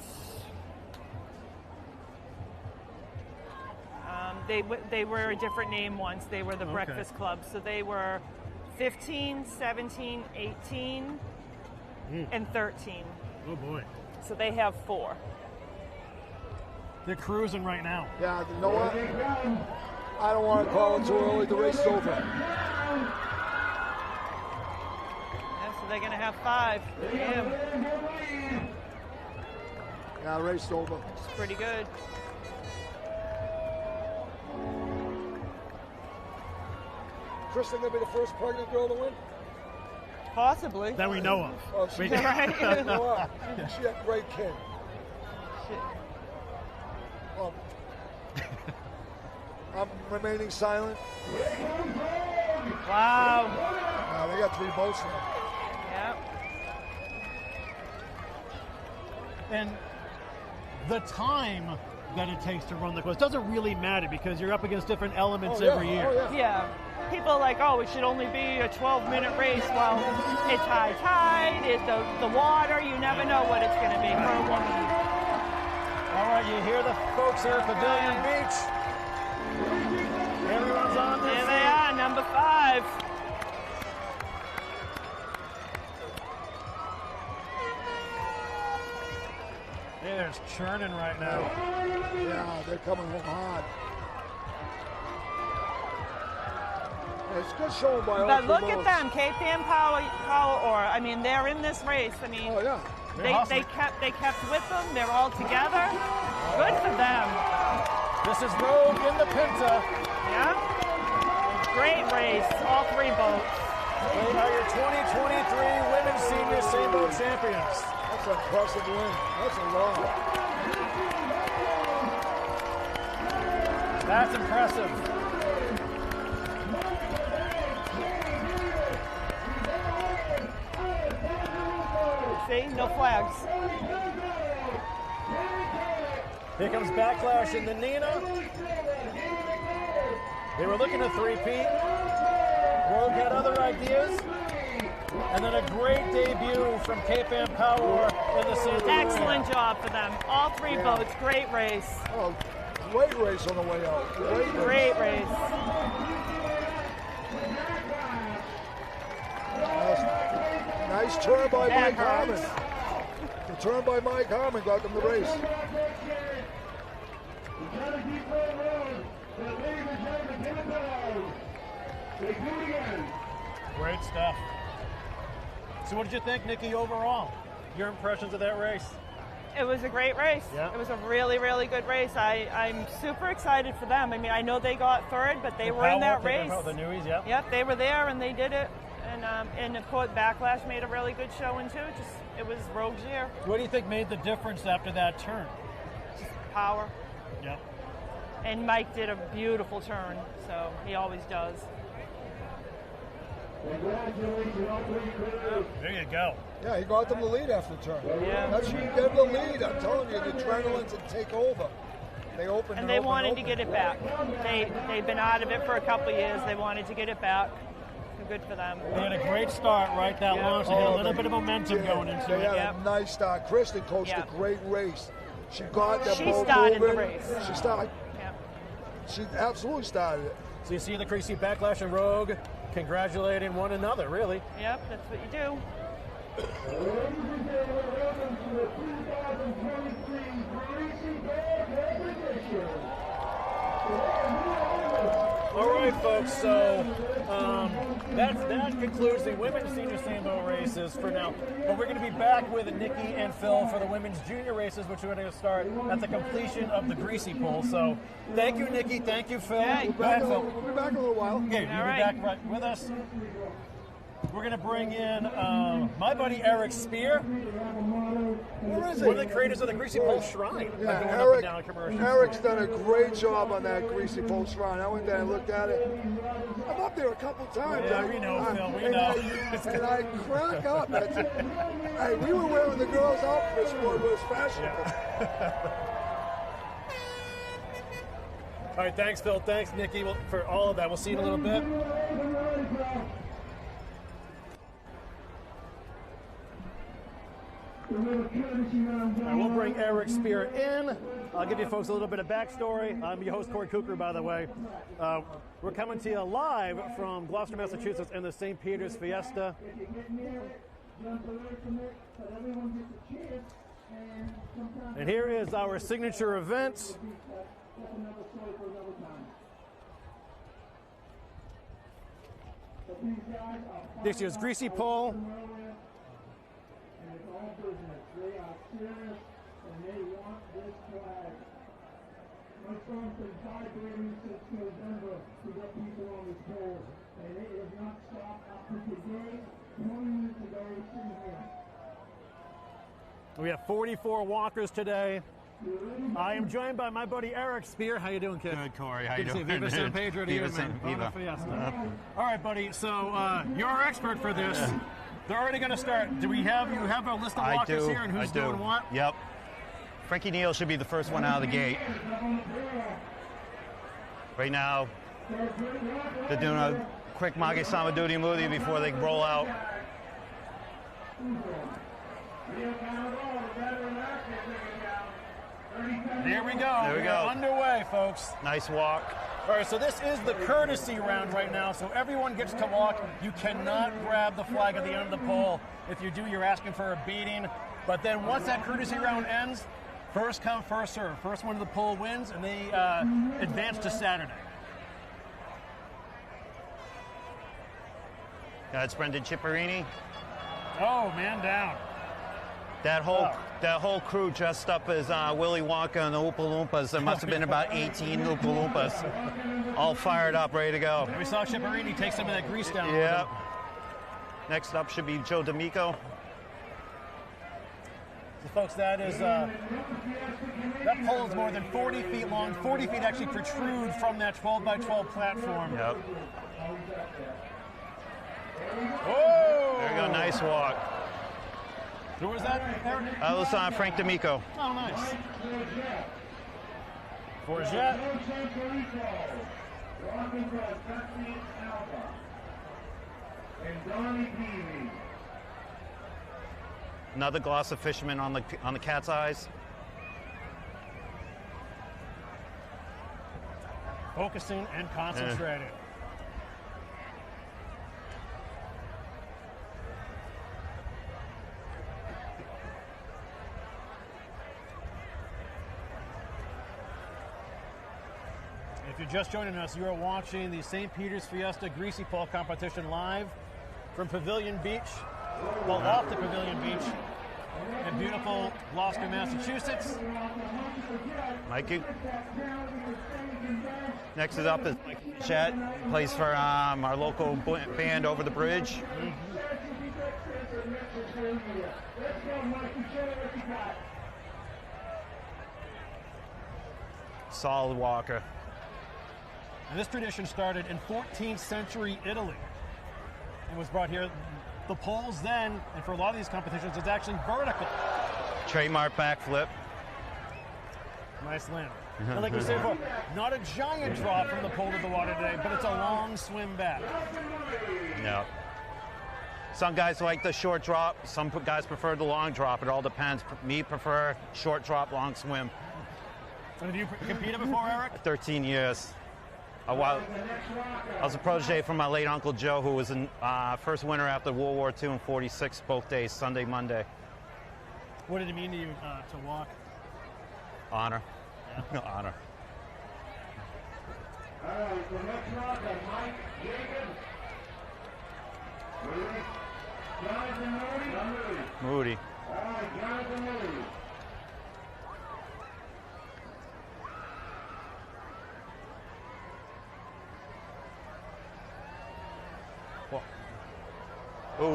They were a different name once. They were the Breakfast Club. So they were 15, 17, 18, and 13. Oh, boy. So they have 4. They're cruising right now. Yeah, you know what? I don't want to call it too early. The race is over. Yeah, so they're going to have 5. Damn. Yeah, the race is over. Which is pretty good. Kristen going to be the first pregnant girl to win? Possibly. That we know of. Oh, she, Right. you know what? She had a great kid. Shit. Well, I'm remaining silent. Wow. They got 3 boats now. Yep. And the time that it takes to run the course doesn't really matter because you're up against different elements every year. Oh, Yeah. People are like, oh, it should only be a 12-minute race. Well, it's high tide, it's the water. You never know what it's going to be for a woman. All right, you hear the folks here at Pavilion Beach. Everyone's on their There feet. they are, number 5. There's churning right now. Yeah, they're coming home hard. It's a good showing by all But 3 look boats. at them, Cape Ann Power Or. I mean, they're in this race. I mean, Oh, yeah. they kept with them. They're all together. Good for them. This is Rogue in the Pinta. Yeah. Great race, all 3 boats. They are your 2023 Women's Senior Sailboat Champions. That's an impressive win. That's a lot. That's impressive. See, no flags. Here comes Backlash in the Nina. They were looking to three-peat. Rogue had other ideas. And then a great debut from Cape Ann Power in the Santa Maria. Excellent job for them. All 3 boats, great race. Oh, great race on the way out. Great race. Nice turn by That Mike Harmon. hurts. The turn by Mike Harmon got them the race. Great stuff. So what did you think, Nikki, overall? Your impressions of that race? It was a great race. Yeah. It was a really, really good race. I'm super excited for them. I mean, I know they got third, but they were in that race. The Newies, yeah. Yep, they were there and they did it. And of course, Backlash made a really good showing too. It was Rogue's year. What do you think made the difference after that turn? Power. Yep. And Mike did a beautiful turn, so he always does. There you go. Yeah, he got them the lead after the turn. Yeah. That's you get them the lead. I'm telling you, the adrenaline's to take over. They opened And they wanted to get it back. They've been out of it for a couple of years. They wanted to get it back. So good for them. They had a great start, right? That launch. They had a little bit of momentum going into They it. had a nice start. Kristen coached Yep. a great race. She got them She both started the moving. race. She started. Yep. She absolutely started it. So you see the Greasy, Backlash, and Rogue congratulating one another, really. Yep, that's what you do. All right, folks, so that concludes the women's senior Sainbow races for now. But we're going to be back with Nikki and Phil for the women's junior races, which are going to start at the completion of the Greasy pool. So thank you, Nikki. Thank you, Phil. Hey. Go ahead, Phil. We'll be back in a little while. Okay, you'll be All right. back right with us. We're going to bring in my buddy Eric Spear, Where is he? one of the creators of the Greasy Pole Shrine. Yeah, Going up and Eric, down commercials. Eric's done a great job on that Greasy Pole Shrine. I went there and looked at it. I'm up there a couple times. Yeah, we know, Phil, we and know. And I crack up. Hey, we were wearing the girls' outfits for it was fashionable. All right, thanks, Phil. Thanks, Nikki, for all of that. We'll see you in a little bit. All right, we'll bring Eric Spear in. I'll give you folks a little bit of backstory. I'm your host, Corey Cooper, by the way. We're coming to you live from Gloucester, Massachusetts, and the St. Peter's Fiesta. And here is our signature event. This year's Greasy Pole. They are serious and they want this flag. My son's been vibrating since November to get people on this pole, and it has not stopped after today. 20 minutes ago, sitting here. We have 44 walkers today. I am joined by my buddy Eric Spear. How you doing, kid? Good, Corey. How you Good to doing? see you. Viva St. Peter to you, Viva man. St. Viva. Fiesta. All right, buddy. So you're our expert for this. They're already going to start. Do you have a list of walkers here and who's doing what? Yep. Frankie Neal should be the first one out of the gate. Right now, they're doing a quick Mage Sama Duty Moody before they roll out. Here we go. There we We're go. underway, folks. Nice walk. All right, so this is the courtesy round right now, so everyone gets to walk. You cannot grab the flag at the end of the pole. If you do, you're asking for a beating. But then once that courtesy round ends, first come, first serve. First one to the pole wins, and they advance to Saturday. That's Brendan Chipperini. Oh, man down. That whole crew dressed up as Willy Wonka and the Oompa Loompas. There must have been about 18 Oompa Loompas, all fired up, ready to go. And we saw Chipperini take some of that grease down. Yep. Next up should be Joe D'Amico. So folks, that is that pole is more than 40 feet long. 40 feet actually protrude from that 12 by 12 platform. Yep. Oh! There you go. Nice walk. Who was that, Eric? That was Frank D'Amico. Oh, nice. Forget. Another Gloucester fisherman on the cat's eyes. Focusing and concentrating. If you're just joining us, you are watching the St. Peter's Fiesta Greasy Pole competition live from Pavilion Beach, well, off to Pavilion Beach in beautiful Gloucester, Massachusetts. Mikey. Next is up is Mike Chet, plays for our local band Over the Bridge. Solid walker. And this tradition started in 14th century Italy and was brought here. The poles then, and for a lot of these competitions, it's actually vertical. Trademark backflip. Nice land. And like we said before, not a giant drop from the pole to the water today, but it's a long swim back. Yeah. Some guys like the short drop. Some guys prefer the long drop. It all depends. Me prefer short drop, long swim. And have you competed before, Eric? 13 years. I was a protege from my late Uncle Joe, who was in first winter after World War II in '46, both days, Sunday, Monday. What did it mean to you to walk? Honor. Yeah. Honor. All right, the next rocker, Mike Jacobs. Jonathan Moody. All right, Jonathan Moody. Ooh.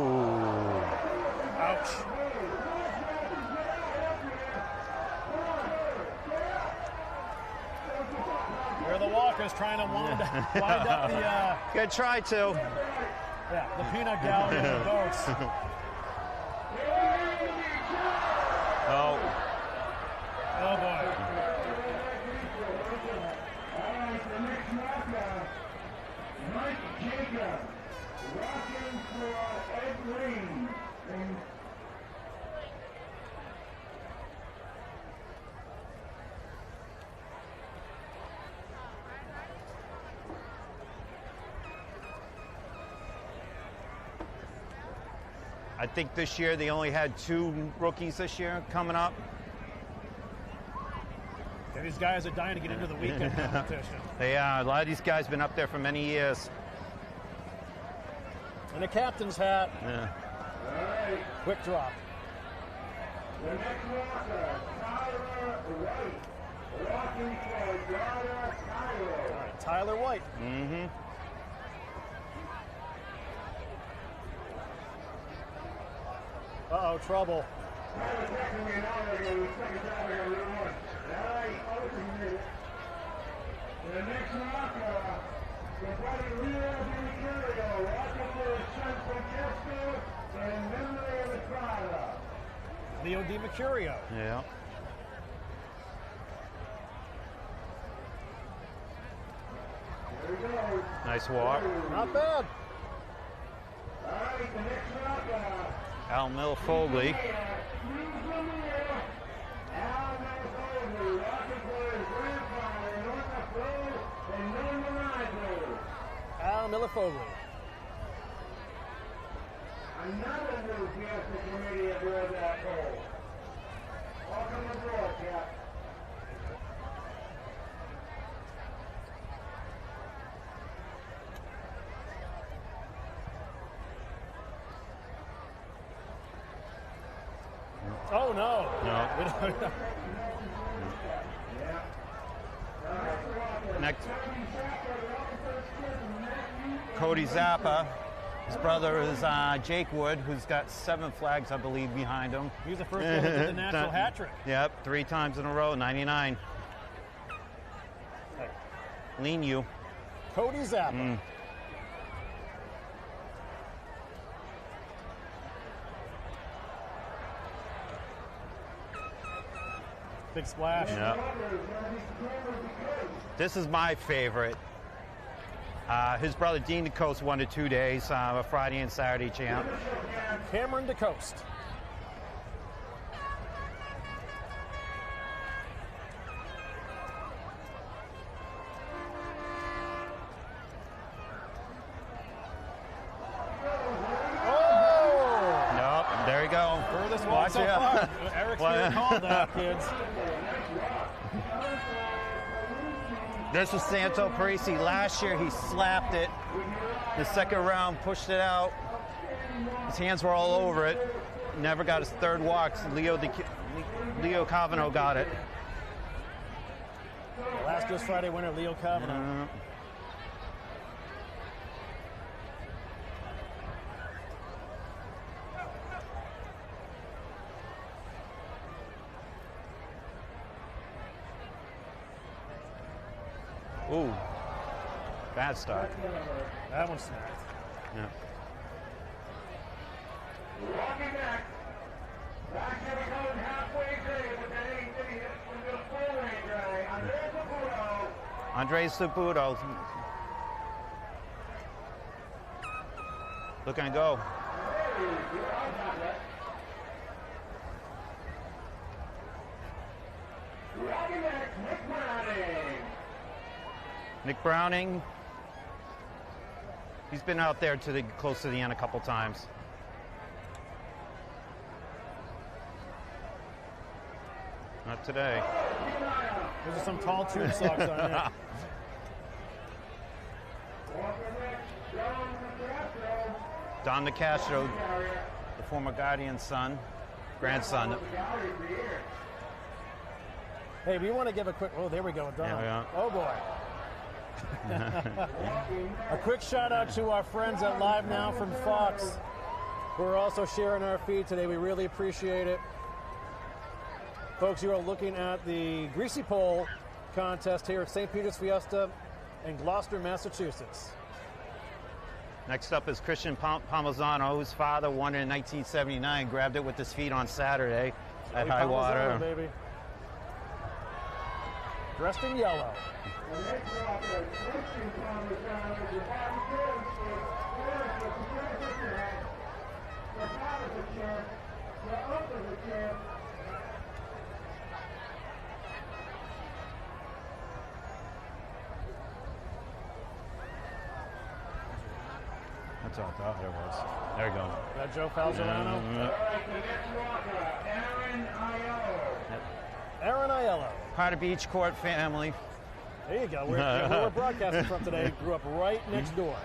Ouch. Here are the walkers trying to wind up the... Good try, too. Yeah, the peanut gallery of the boats. Oh. Oh, boy. All right, the next rocker, Mike Jacobs. Rocking for Ed Green. I think this year they only had 2 rookies this year coming up. Yeah, these guys are dying to get into the weekend competition. They are. A lot of these guys have been up there for many years. And a captain's hat. Yeah. Quick drop. The next rocker, Tyler White. Rocking for Dara Cairo. All right, Tyler White. Mm-hmm. Uh-oh, trouble. The next rocker, the buddy Leo DiMercurio, rocking for San Francesco in memory of the Prada. Leo DiMercurio. Yeah. There he goes. Nice walk. Not bad. All right, the next rocker. Al Milfogley. Al Milfogley. Another new Fiesta committee aboard that pole. Welcome aboard, Cap. Oh, no. No. Next, Cody Zappa. His brother is Jake Wood, who's got 7 flags, I believe, behind him. He's the first one to get the natural hat trick. Yep, 3 times in a row, 99. Lean you. Cody Zappa. Big splash. Yep. This is my favorite. His brother Dean DeCoste won it 2 days, a Friday and Saturday champ. Cameron DeCoste. Oh! Nope, there you go. Furthest one so far. Eric's gonna call that, kids. This was Santo Parisi. Last year he slapped it. The second round, pushed it out. His hands were all over it. Never got his third walk. Leo Cavano got it. Last year's Friday winner, Leo Cavano. Ooh, bad start. That one snapped. Yeah. Walking back. Back to the cone halfway through, but that ain't good. He hits from the full-way drive. Andres Saputo. Look and go. Walking back, Nick Browning. Nick Browning. He's been out there close to the end a couple times. Not today. Those are some tall tube socks on there. Don Nicastro, the former Guardian grandson. Hey, we want to give a quick. Oh, there we go, Don. Yeah. Oh boy. A quick shout out to our friends at Live Now from Fox, who are also sharing our feed today. We really appreciate it. Folks, you are looking at the Greasy Pole contest here at St. Peter's Fiesta in Gloucester, Massachusetts. Next up is Christian Palmisano, whose father won it in 1979. Grabbed it with his feet on Saturday at high water. Baby. Dressed in yellow. That's what I thought it was. There you go. That Joe Falzerano? Aaron Aiello. Part of Beach Court family. There you go. Where we're broadcasting from today. Grew up right next door.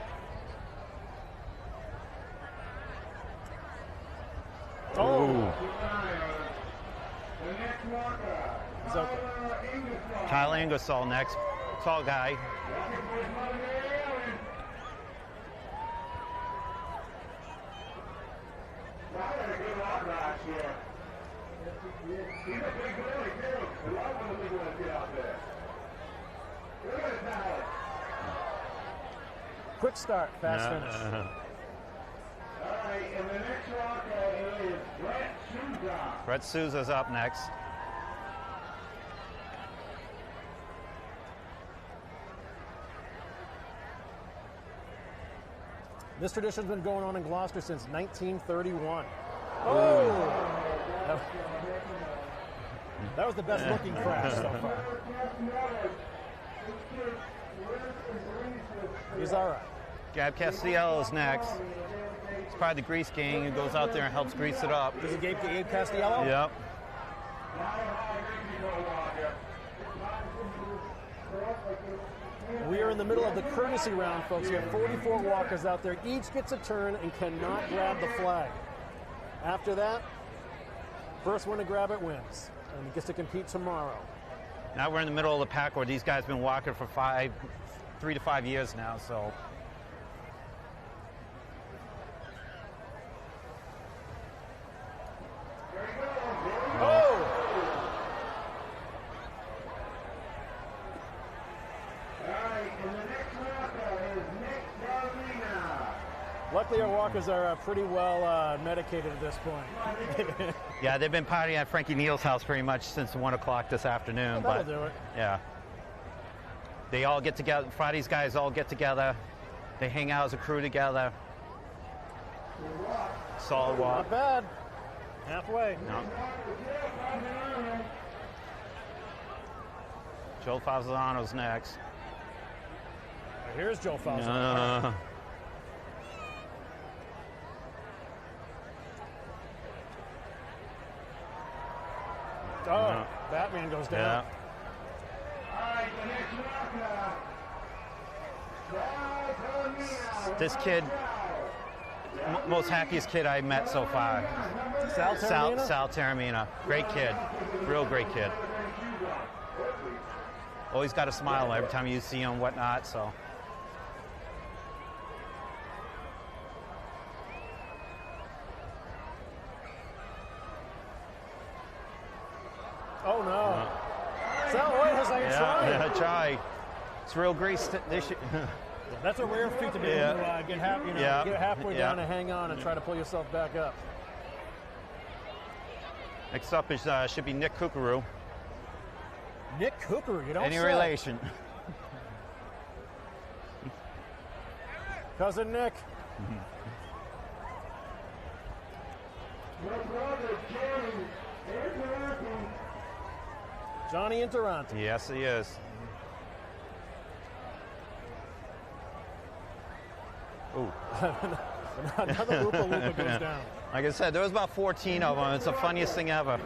Oh. It's okay. Kyle Ingersoll next. Tall guy. Quick start, fast finish. All right, and the next walker is Brett Souza. Brett Souza's up next. This tradition's been going on in Gloucester since 1931. Oh! That was the best looking crash so far. He's all right. Gab Castiello's next. He's part of the grease gang who goes out there and helps grease it up. This is Gabe Castiello? Yep. We are in the middle of the courtesy round, folks. We have 44 walkers out there. Each gets a turn and cannot grab the flag. After that, first one to grab it wins and gets to compete tomorrow. Now we're in the middle of the pack where these guys have been walking for 3 to 5 years now, so. Luckily, our walkers are pretty well medicated at this point. Yeah, they've been partying at Frankie Neal's house pretty much since 1 o'clock this afternoon. That'll do it. Yeah. They all get together. Friday's guys all get together. They hang out as a crew together. Solid walk. Not bad. Halfway. No. Joe Falzano's next. Here's Joe Falzano. Oh, Batman goes down. This kid, most happiest kid I met so far. Sal Taramina. Great kid. Real great kid. Always got a smile every time you see him and whatnot, so. Oh, no. Sal always like trying. Yeah, try. It's real grease. That's a rare feat to be able to get halfway down and hang on and try to pull yourself back up. Next up is should be Nick Kukuru. Nick Kukuru, you don't Any say. relation? Cousin Nick. Johnny Interante. Yes, he is. Ooh. Another Lupa goes down. Like I said, there was about 14 of them. It's the funniest thing ever.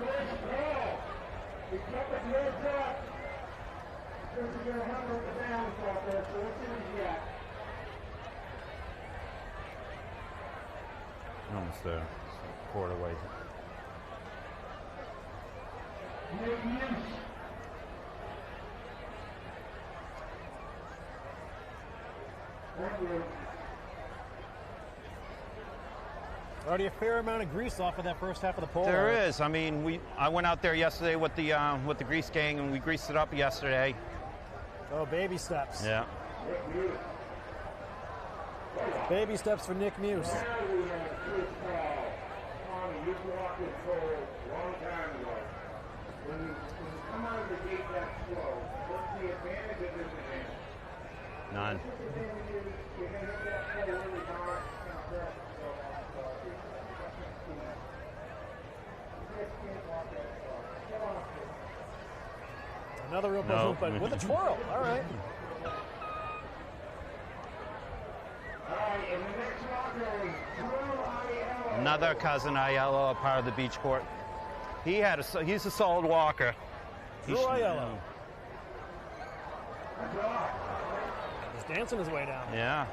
Almost there. Quarter way. Already a fair amount of grease off of that first half of the pole. There is. I mean, I went out there yesterday with the grease gang, and we greased it up yesterday. Oh, baby steps. Yeah. Baby steps for Nick Muse. None. Another real but with a twirl. All right. Another cousin Aiello, a part of the beach court. He's a solid walker. Drew Aiello. He's dancing his way down. Yeah.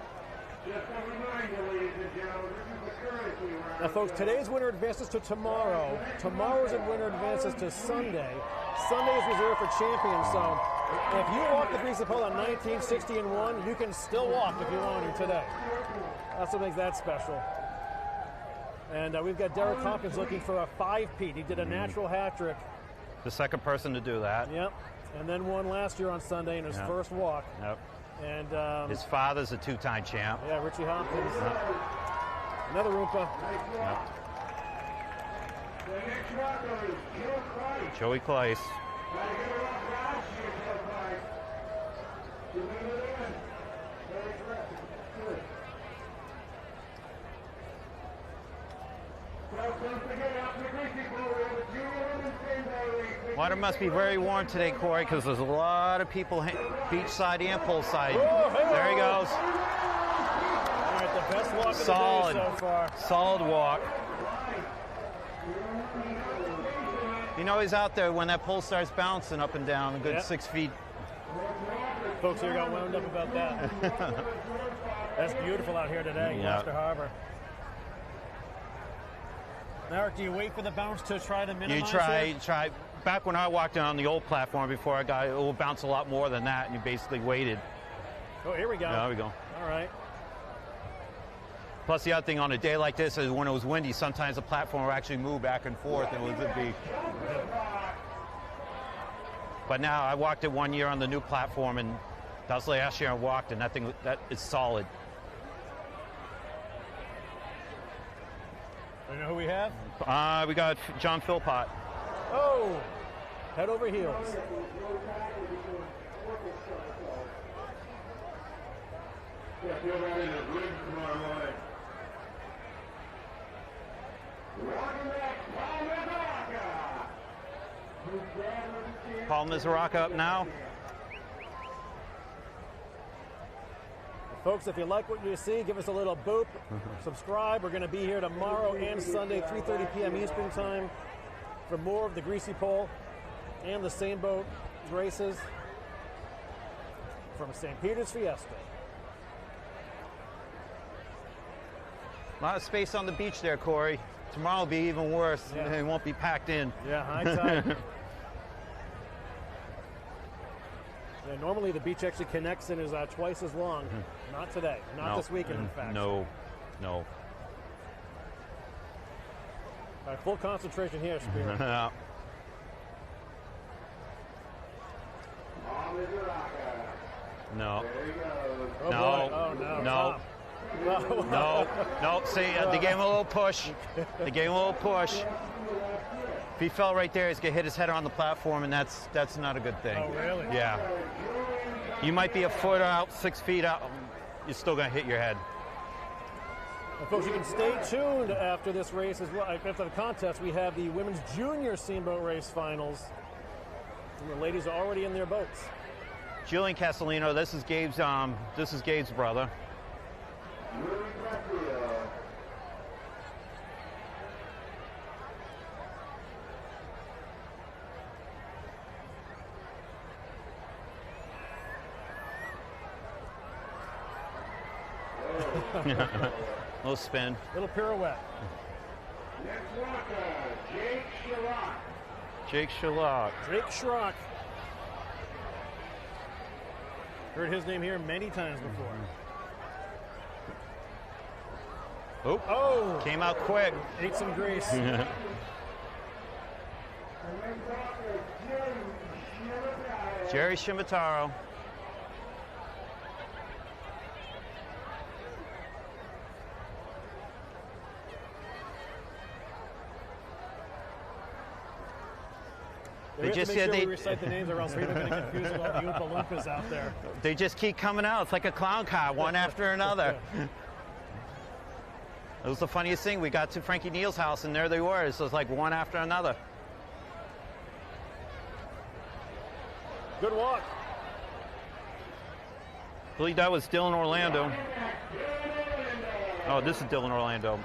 Now, folks, today's winner advances to tomorrow. Tomorrow's winner advances to Sunday. Sunday is reserved for champions. So, if you walk the Greasy pole at 1960 and 1, you can still walk if you want to today. That's what makes that special. And we've got Derek Hopkins looking for a 5-peat. He did a natural hat trick. The second person to do that. Yep. And then won last year on Sunday in his first walk. Yep. And his father's a 2-time champ. Yeah, Richie Hopkins. Another Roompa. Yep. Joey Clace. Water must be very warm today, Corey, because there's a lot of people beach side and pool side. There he goes. All right, the best walk Solid. of the day so far. Solid walk. You know he's out there when that pole starts bouncing up and down a good 6 feet. Folks here got wound up about that. That's beautiful out here today, Gloucester Harbor. Now, do you wait for the bounce to try to minimize You try. Back when I walked in on the old platform before it will bounce a lot more than that, and you basically waited. Oh, here we go. There we go. All right. Plus, the other thing on a day like this is when it was windy, sometimes the platform will actually move back and forth, and it would be. But now, I walked it 1 year on the new platform, and that was last year I walked, and that is solid. You know who we have? We got John Philpott. Oh, head over heels. Paul Mizaraka up now. Folks, if you like what you see, give us a little boop. Subscribe. We're going to be here tomorrow and Sunday, 3:30 p.m. Eastern Time, for more of the Greasy Pole and the same boat races. from St. Peter's Fiesta. A lot of space on the beach there, Corey. Tomorrow will be even worse. Yeah. It won't be packed in. Yeah, high tide. Yeah, normally the beach actually connects and is twice as long. Not today. Not this weekend, in fact. No. All right, full concentration here, Spirit. No. Oh, No. boy. Oh, no. No. No. See, they gave him a little push. If he fell right there, he's going to hit his head on the platform, and that's not a good thing. Oh, really? Yeah. You might be a foot out, 6 feet out. You're still going to hit your head. And folks, you can stay tuned after this race as well. After the contest, we have the women's junior steamboat race finals. And the ladies are already in their boats. Julian Castellino, this is Gabe's brother. Little spin. Little pirouette. Next walker, Jake Sherrock. Jake Sherlock. Drake Schrock. Heard his name here many times before. Oh, came out quick. Ate some grease. Jerry Shimataro. We have just to make said sure they- we recite the names or else we're going to get confused about the Oompa Loompas out there. They just keep coming out. It's like a clown car, one after another. It was the funniest thing. We got to Frankie Neal's house, and there they were. So it's like one after another. Good walk. I believe that was Dylan Orlando. Oh, this is Dylan Orlando.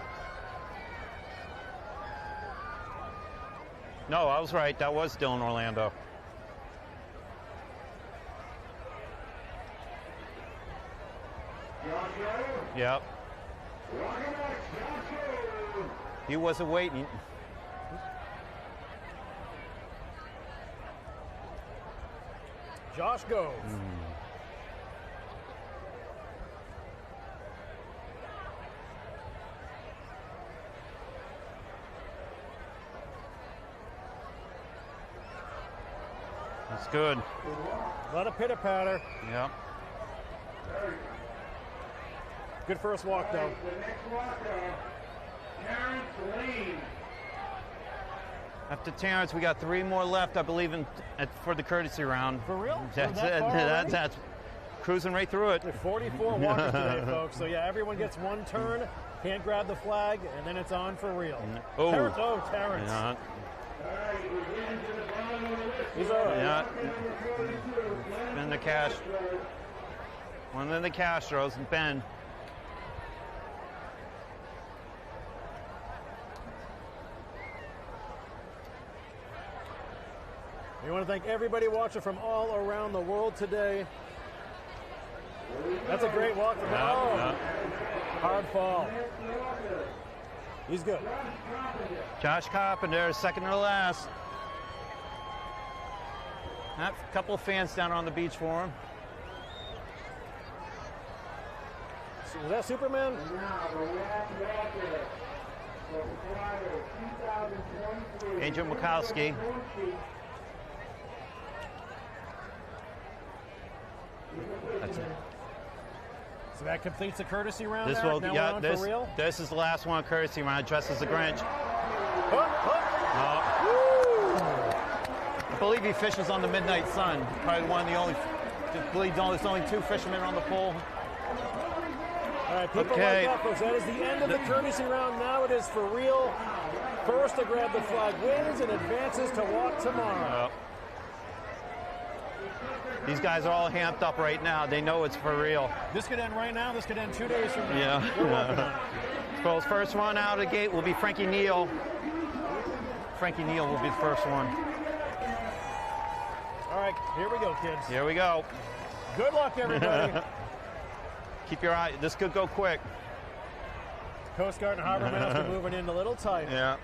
No, I was right. That was Dylan Orlando. Yep. He wasn't waiting. Josh goes. That's good. A lot of pitter-patter. Yep. Good first walk, though. The next walker, Terrence Lane. After Terrence, we got 3 more left, I believe, for the courtesy round. For real? That's We're that it. far already? That's cruising right through it. There are 44 walkers today, folks. So, yeah, everyone gets one turn, can't grab the flag, and then it's on for real. Oh. Terrence. Yeah. He's all right. Yeah. Ben the cash. One of the Castros and Ben. We want to thank everybody watching from all around the world today. That's a great walk from Hard fall. He's good. Josh Carpenter, second to last. A couple of fans down on the beach for him. So was that Superman? Angel Mikowski. That's it. So that completes the courtesy round. This Eric. will, Now yeah. we're on for real. This is the last one, courtesy round. Dressed as the Grinch. I believe he fishes on the Midnight Sun. Probably one of the only. I believe there's only 2 fishermen on the pole. All right, people Okay. like that, folks. That is the end of the courtesy round. Now it is for real. First to grab the flag wins and advances to walk tomorrow. These guys are all hamped up right now. They know it's for real. This could end right now. This could end 2 days from now. Yeah. We're working on it. So first one out of the gate will be Frankie Neal. Frankie Neal will be the first one. All right, here we go, kids. Here we go. Good luck, everybody. Keep your eye. This could go quick. Coast Guard and Harbor Master moving in a little tight. Yeah.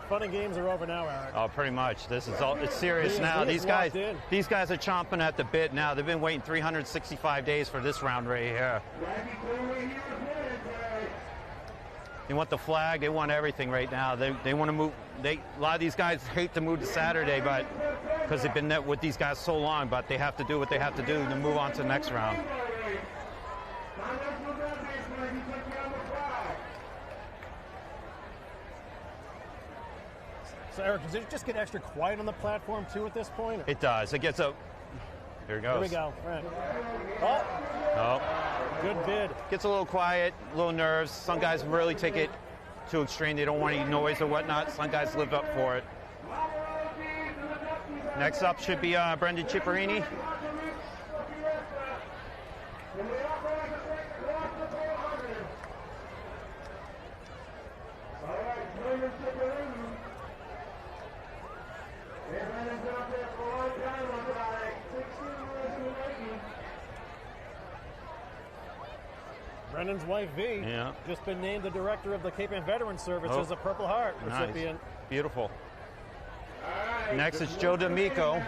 Fun and games are over now, Eric. Oh, pretty much. This is all. It's serious now. These guys are chomping at the bit now. They've been waiting 365 days for this round right here. They want the flag. They want everything right now. They want to move. A lot of these guys hate to move to Saturday, but because they've been with these guys so long, but they have to do what they have to do to move on to the next round. So, Eric, does it just get extra quiet on the platform, too, at this point? It does. It gets a... Here it goes. Here we go. Right. Oh. Oh. Good bid. Gets a little quiet, a little nerves. Some guys really take it to extreme. They don't want any noise or whatnot. Some guys live up for it. Next up should be Brendan Ciparini. Brendan's wife, V, just been named the director of the Cape Ann Veterans Service as a Purple Heart recipient. Nice. Beautiful. Next is Joe D'Amico.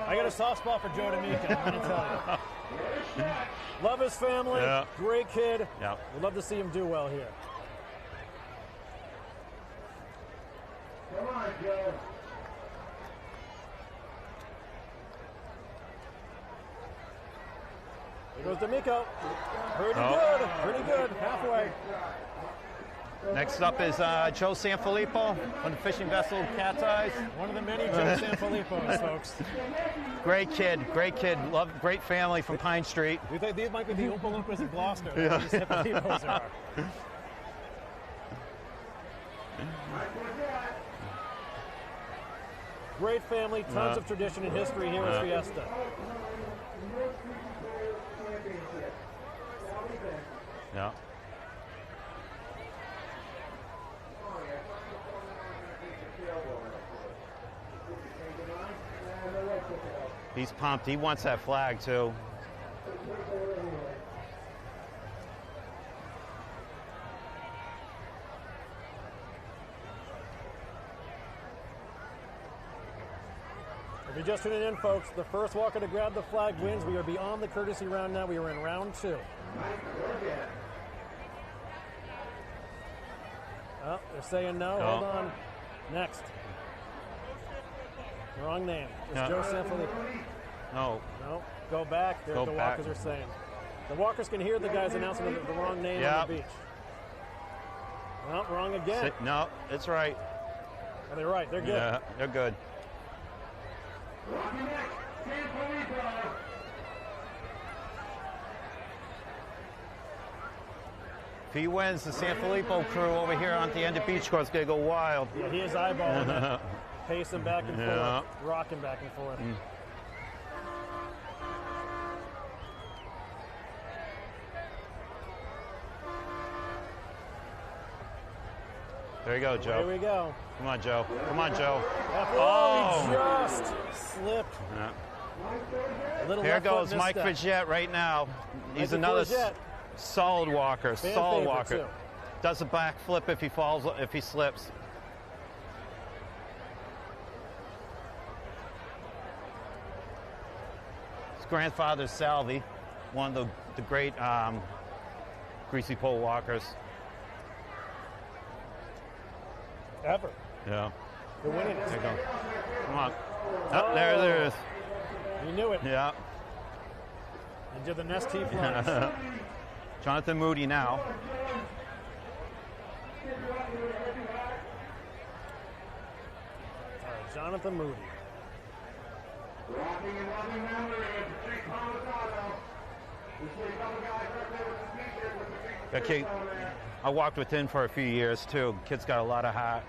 I got a soft spot for Joe D'Amico, I'm going to tell you. Love his family, great kid. We'd love to see him do well here. Come on, Joe. Here goes D'Amico. Pretty good, halfway. Next up is Joe Sanfilippo from the fishing vessel Cat's Eyes. One of the many Joe Sanfilippos, folks. Great kid. Love, great family from Pine Street. We think these might be the Oompa Loompas in Gloucester. Yeah. These Sanfilippos are. Great family, tons of tradition and history here at Fiesta. Yeah. He's pumped. He wants that flag too. If you're just tuning in, folks, the first walker to grab the flag wins. We are beyond the courtesy round now. We are in round 2. Oh, they're saying no. Hold on. Next. Wrong name. It's Joe Sanfilippo. No. No. Go back. There's the walkers are saying. The walkers can hear the guys announcing the wrong name on the beach. No, wrong again. No, it's right. Oh, they're right. They're good. Yeah, they're good. If he wins, the Sanfilippo crew over here on the end of beach course is going to go wild. Yeah, he is eyeballing it, pacing back and forth, rocking back and forth. There you go, Joe. Here we go. Come on, Joe. Come on, Joe. Oh, he just slipped. Yeah. Here goes Mike Fidget right now. He's another solid walker. Solid walker. Does a backflip if he falls, if he slips. His grandfather's Salvi, one of the great greasy pole walkers. Ever. Yeah. They're winning it. There you go. Come on. Oh, there it is. You knew it. Yeah. Into the nest tee flies. Jonathan Moody now. Jonathan Moody. That kid, I walked with him for a few years too. Kid's got a lot of heart.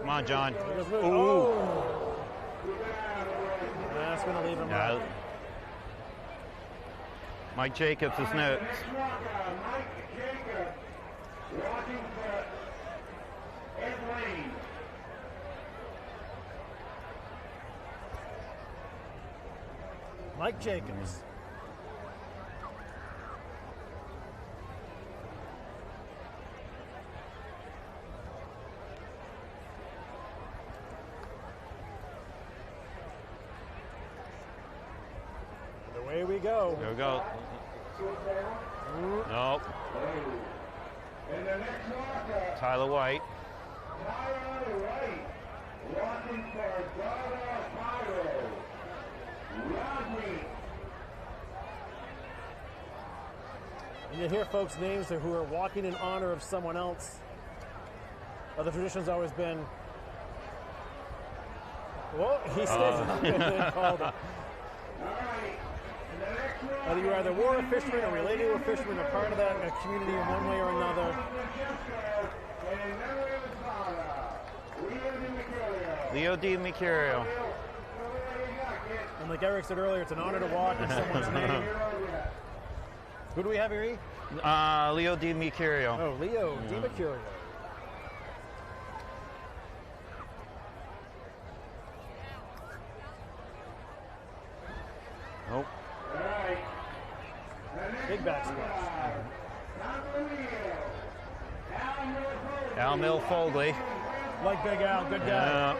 Come on, John. Ooh. Ooh. Oh. That's going to leave him out. Mike Jacobs is next. Mike Jacobs walking for Ed Lane. Mike Jacobs. And away we go. There we go. Nope. And the next marker, Tyler White. Tyler White, walking for Dada Pyro. Rodney. And you hear folks' names who are walking in honor of someone else. The tradition's always been, whoa, he stays called it. Whether you're either war fisherman or related to a fisherman or part of that community in one way or another. Leo Di Mercurio. And like Eric said earlier, it's an honor to walk in someone's name. Who do we have here, E? Leo Di Mercurio. Oh, Leo Di Mercurio. Nope. Big back splash. Al Milfogli. Like Big Al, good guy.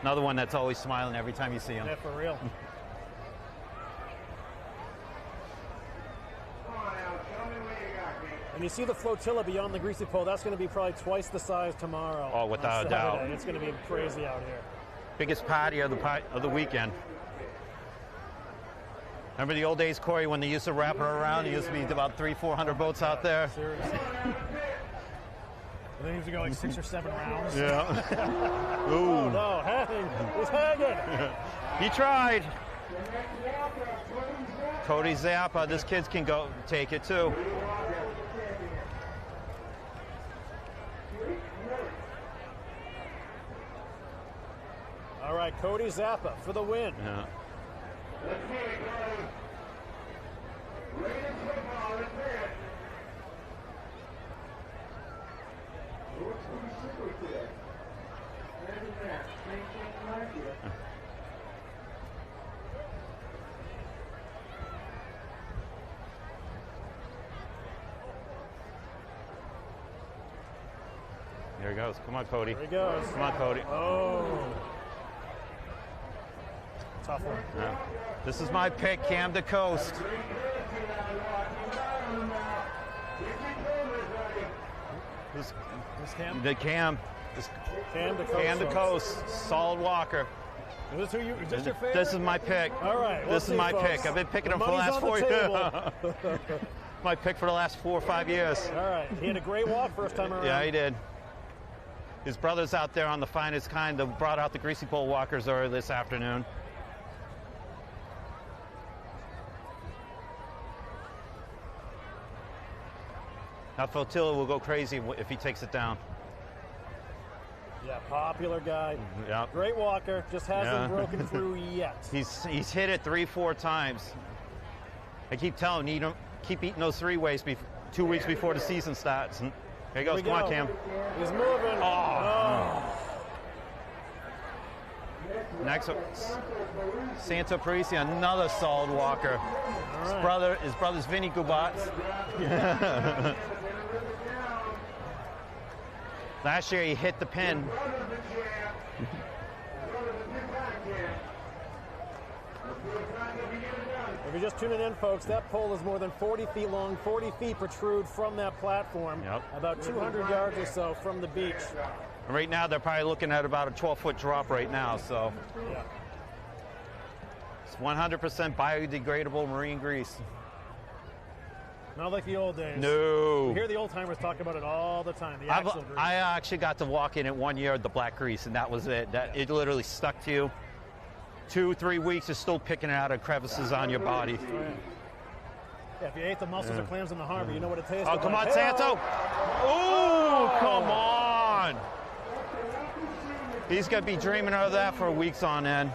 Another one that's always smiling every time you see him. Yeah, for real. And you see the flotilla beyond the Greasy pole. That's going to be probably twice the size tomorrow. Oh, without a doubt. It's going to be crazy out here. Biggest party of the weekend. Remember the old days, Corey, when they used to wrap her around? There used to be about 300-400 boats out there. Seriously. They used to go like 6 or 7 rounds. Yeah. Ooh. Oh, no, hang. He's hanging. He tried. Cody Zappa. This kid can go take it too. All right, Cody Zappa for the win. Yeah. There he goes. Come on, Cody. There he goes. Come on, Cody. Oh. Tough one. Yeah. This is my pick, Cam to Coast. This Cam? The Cam. Cam to Coast. Cam to Coast. Solid walker. Is this your favorite? This is my pick. All right. This is my pick. I've been picking him for the last 4 years. My pick for the last 4 or 5 years. All right. He had a great walk first time around. Yeah, he did. His brother's out there on the finest kind that brought out the Greasy Pole walkers earlier this afternoon. That flotilla will go crazy if he takes it down. Yeah, popular guy. Yeah. Great walker, just hasn't broken through yet. He's hit it 3-4 times. I keep telling him, keep eating those 3-ways 2 weeks before the season starts. And there he goes. Come on, Cam. He's moving. Oh. Next up, Santa Parisi, another solid walker. Right. His brother's Vinny Gubats. Last year he hit the pin. If you're just tuning in, folks, that pole is more than 40 feet long. 40 feet protrude from that platform. Yep. About 200 yards or so from the beach. Right now they're probably looking at about a 12-foot drop right now. So Yeah. it's 100% biodegradable marine grease. Not like the old days. No. You hear the old timers talk about it all the time. The axle grease. I actually got to walk in it 1 year, the black grease, and that was it. It literally stuck to you. 2-3 weeks, you're still picking it out of crevices on your body. Oh, yeah. Yeah, if you ate the mussels or clams in the harbor, you know what it tastes Oh, like. come on, Hey-o! Santo. Oh, come on. He's going to be dreaming of that for weeks on end.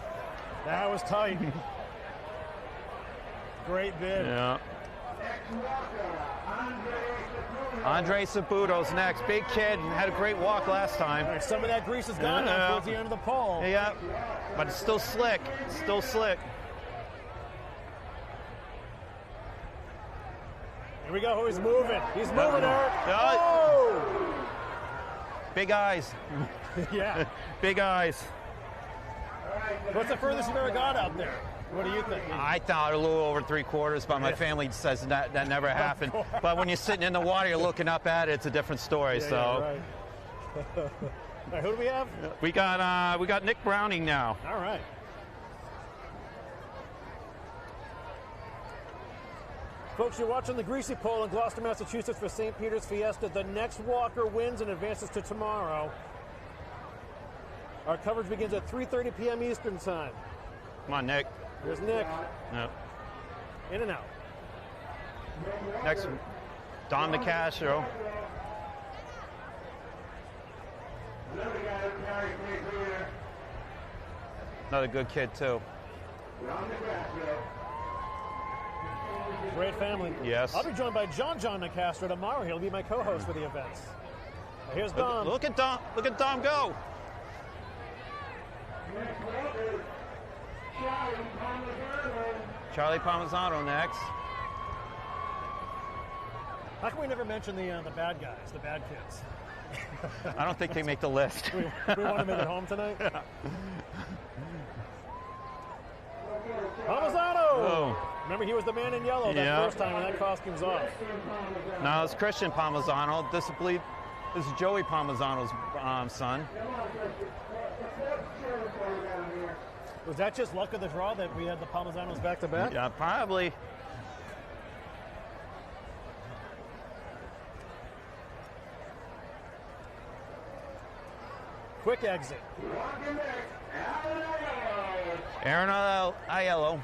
That was tight. Great bid. Yeah. Andre Saputo's next. Big kid, had a great walk last time. All right, some of that grease is gone now towards the end of the pole. Yeah, but it's still slick. Still slick. Here we go. He's moving. He's moving, Eric. Oh! Big eyes. Yeah. Big eyes. What's the furthest you've ever got out there? What do you think? I thought a little over 3/4, but my family says that never happened. But when you're sitting in the water, you're looking up at it. It's a different story. Yeah, so. yeah, right. All right, who do we have? We got Nick Browning now. All right. Folks, you're watching the Greasy Pole in Gloucester, Massachusetts for St. Peter's Fiesta. The next walker wins and advances to tomorrow. Our coverage begins at 3:30 p.m. Eastern Time. Come on, Nick. Here's Nick. Yep. In and out. Next, Don DeCastro. Another good kid, too. Great family. Yes. I'll be joined by John DeCastro tomorrow. He'll be my co-host for the events. Now here's Dom. Look at Dom. Look at Dom go. Charlie Palmisano next. How come we never mention the bad guys, the bad kids? I don't think they make the list. we want to make it home tonight? Palmisano! Oh. Remember, he was the man in yellow that first time when that costume's off. Now it's Christian Palmisano. This is Joey Palmisano's son. Was that just luck of the draw that we had the Palmisanos back-to-back? Yeah, probably. Quick exit. Aaron Aiello.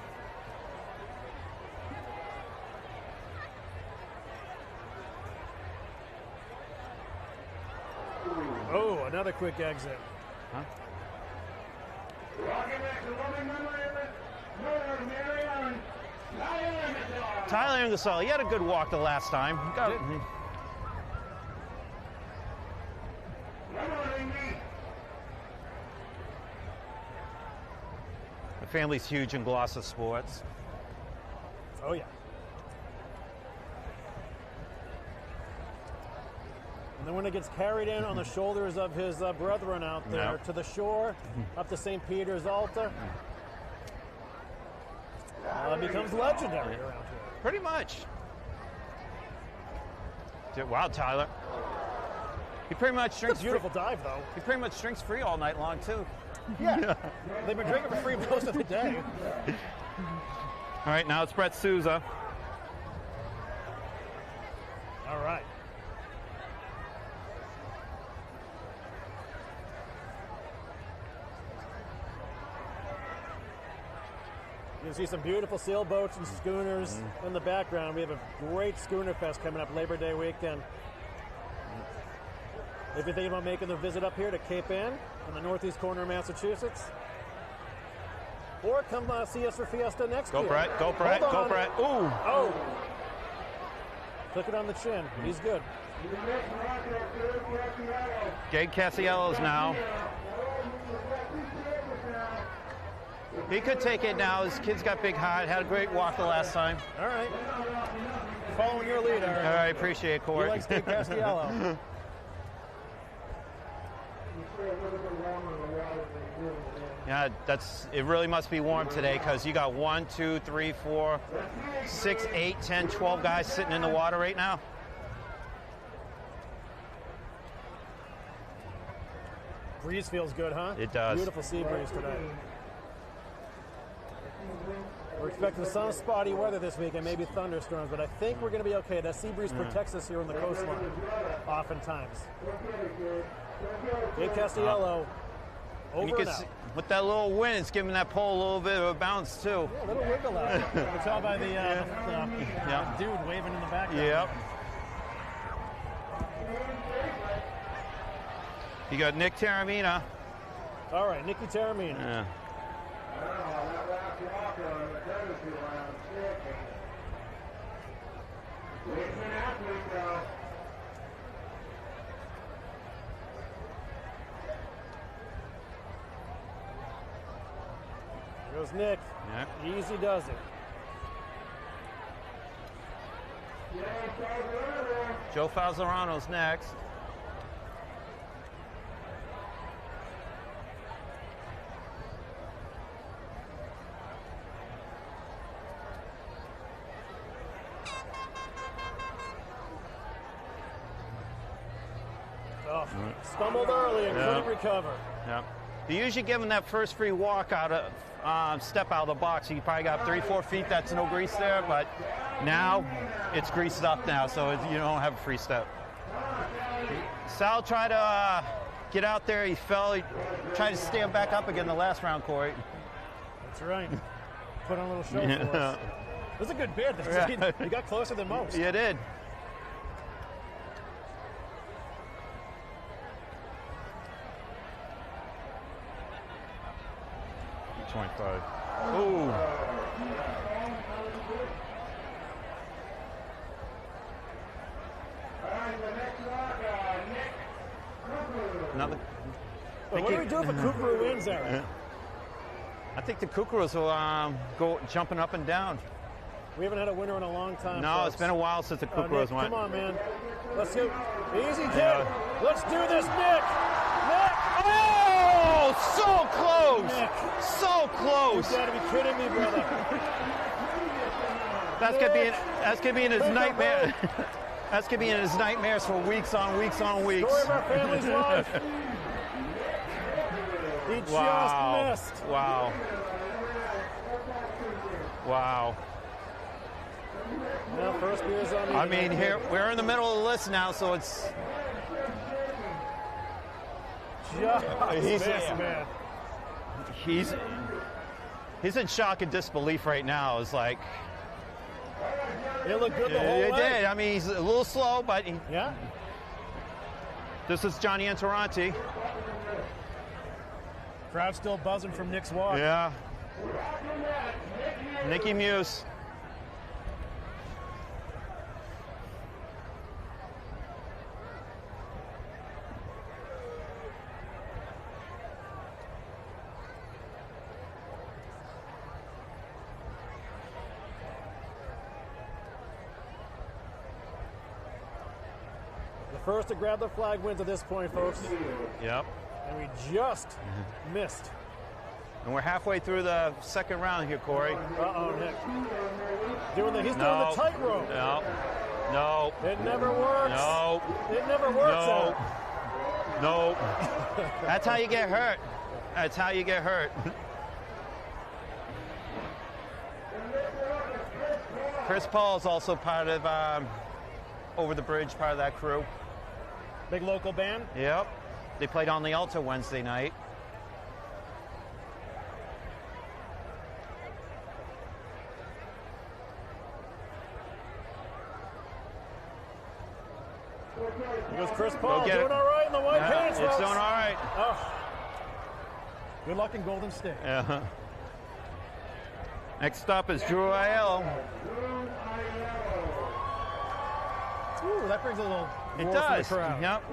Oh, another quick exit. Huh? Tyler Ingersoll, he had a good walk the last time. The family's huge in Gloucester sports. Oh, yeah. And then when it gets carried in on the shoulders of his brethren out there to the shore, up to St. Peter's altar, it becomes legendary around here. Pretty much. Wow, Tyler. He pretty much drinks. It's a beautiful dive, though. He pretty much drinks free all night long, too. Yeah. They've been drinking for free most of the day. All right, now it's Brett Souza. All right. You can see some beautiful sailboats and schooners in the background. We have a great schooner fest coming up Labor Day weekend. If you're thinking about making the visit up here to Cape Ann in the northeast corner of Massachusetts, or come see us for Fiesta next year. Go Brett, go Brett, go Brett. Ooh. Oh. Took it on the chin. He's good. Gabe Cassiello's now. He could take it now. His kid's got big heart. Had a great walk the last time. All right. Following your lead, Aaron. All right, appreciate it, Corey. He likes Gabe Castiello. Yeah, it really must be warm today because you got 1, 2, 3, 4, 6, 8, 10, 12 guys sitting in the water right now. Breeze feels good, huh? It does. Beautiful sea breeze today. We're expecting some spotty weather this week and maybe thunderstorms, but I think we're going to be okay. That sea breeze protects us here on the coastline, oftentimes. Gabe Castiello, over You and can out. see, with that little wind, it's giving that pole a little bit of a bounce, too. Yeah, a little wiggle out. You can tell by the dude waving in the background. Yep. You got Nick Taramina. All right, Nicky Taramini. Yeah. That last walker on the courtesy round, it's an athlete, though. Here goes Nick. Yeah. Easy does it. Joe Falzerano's next. Oh, stumbled early and Yeah. couldn't recover. Yeah. You usually give him that first free walk out of step out of the box. You probably got 3-4 feet. That's no grease there, but now it's greased up now, so you don't have a free step. Sal tried to get out there. He fell. He tried to stand back up again the last round, Corey. That's right. Put on a little show for us. It was a good bid. You got closer than most. You did. Ooh. Another. What do we do if a Kukuru wins, Eric? I think the Kukurus will go jumping up and down. We haven't had a winner in a long time. No, folks. it's been a while since the Kukurus Nick, went. come on, man. Let's go. Easy kick. Let's do this, Nick. Nick. Oh, so close. Nick. So close. You gotta be kidding me, brother. That's gonna be in his nightmare. That's gonna be in his nightmares for weeks on weeks on weeks. Story of our family's life. He Wow. just missed. Wow. Wow. Now first beer's on the I mean, here we're in the middle of the list now, so it's just he's- missed, man. he's in shock and disbelief right now. It's like It looked good the whole it way. did. I mean, he's a little slow, but Yeah. this is Johnny Antaranti. Crowd still buzzing from Nick's walk. Yeah. Nicky Muse. The first to grab the flag wins at this point, folks. Yep. And we just missed. And we're halfway through the second round here, Corey. Uh-oh, Nick. He's doing the tightrope. No. No. It never works. No. It never works. No. Out. No. That's how you get hurt. That's how you get hurt. Chris Paul is also part of Over the Bridge, part of that crew. Big local band. Yep. They played on the Alta Wednesday night. Here goes Chris Paul, get doing it. all right in the white pants, It's folks. doing all right. Oh. Good luck in Golden State. Yeah. Next up is Drew Aiello. Ooh, that brings a little It roar does. from the crowd. Yep.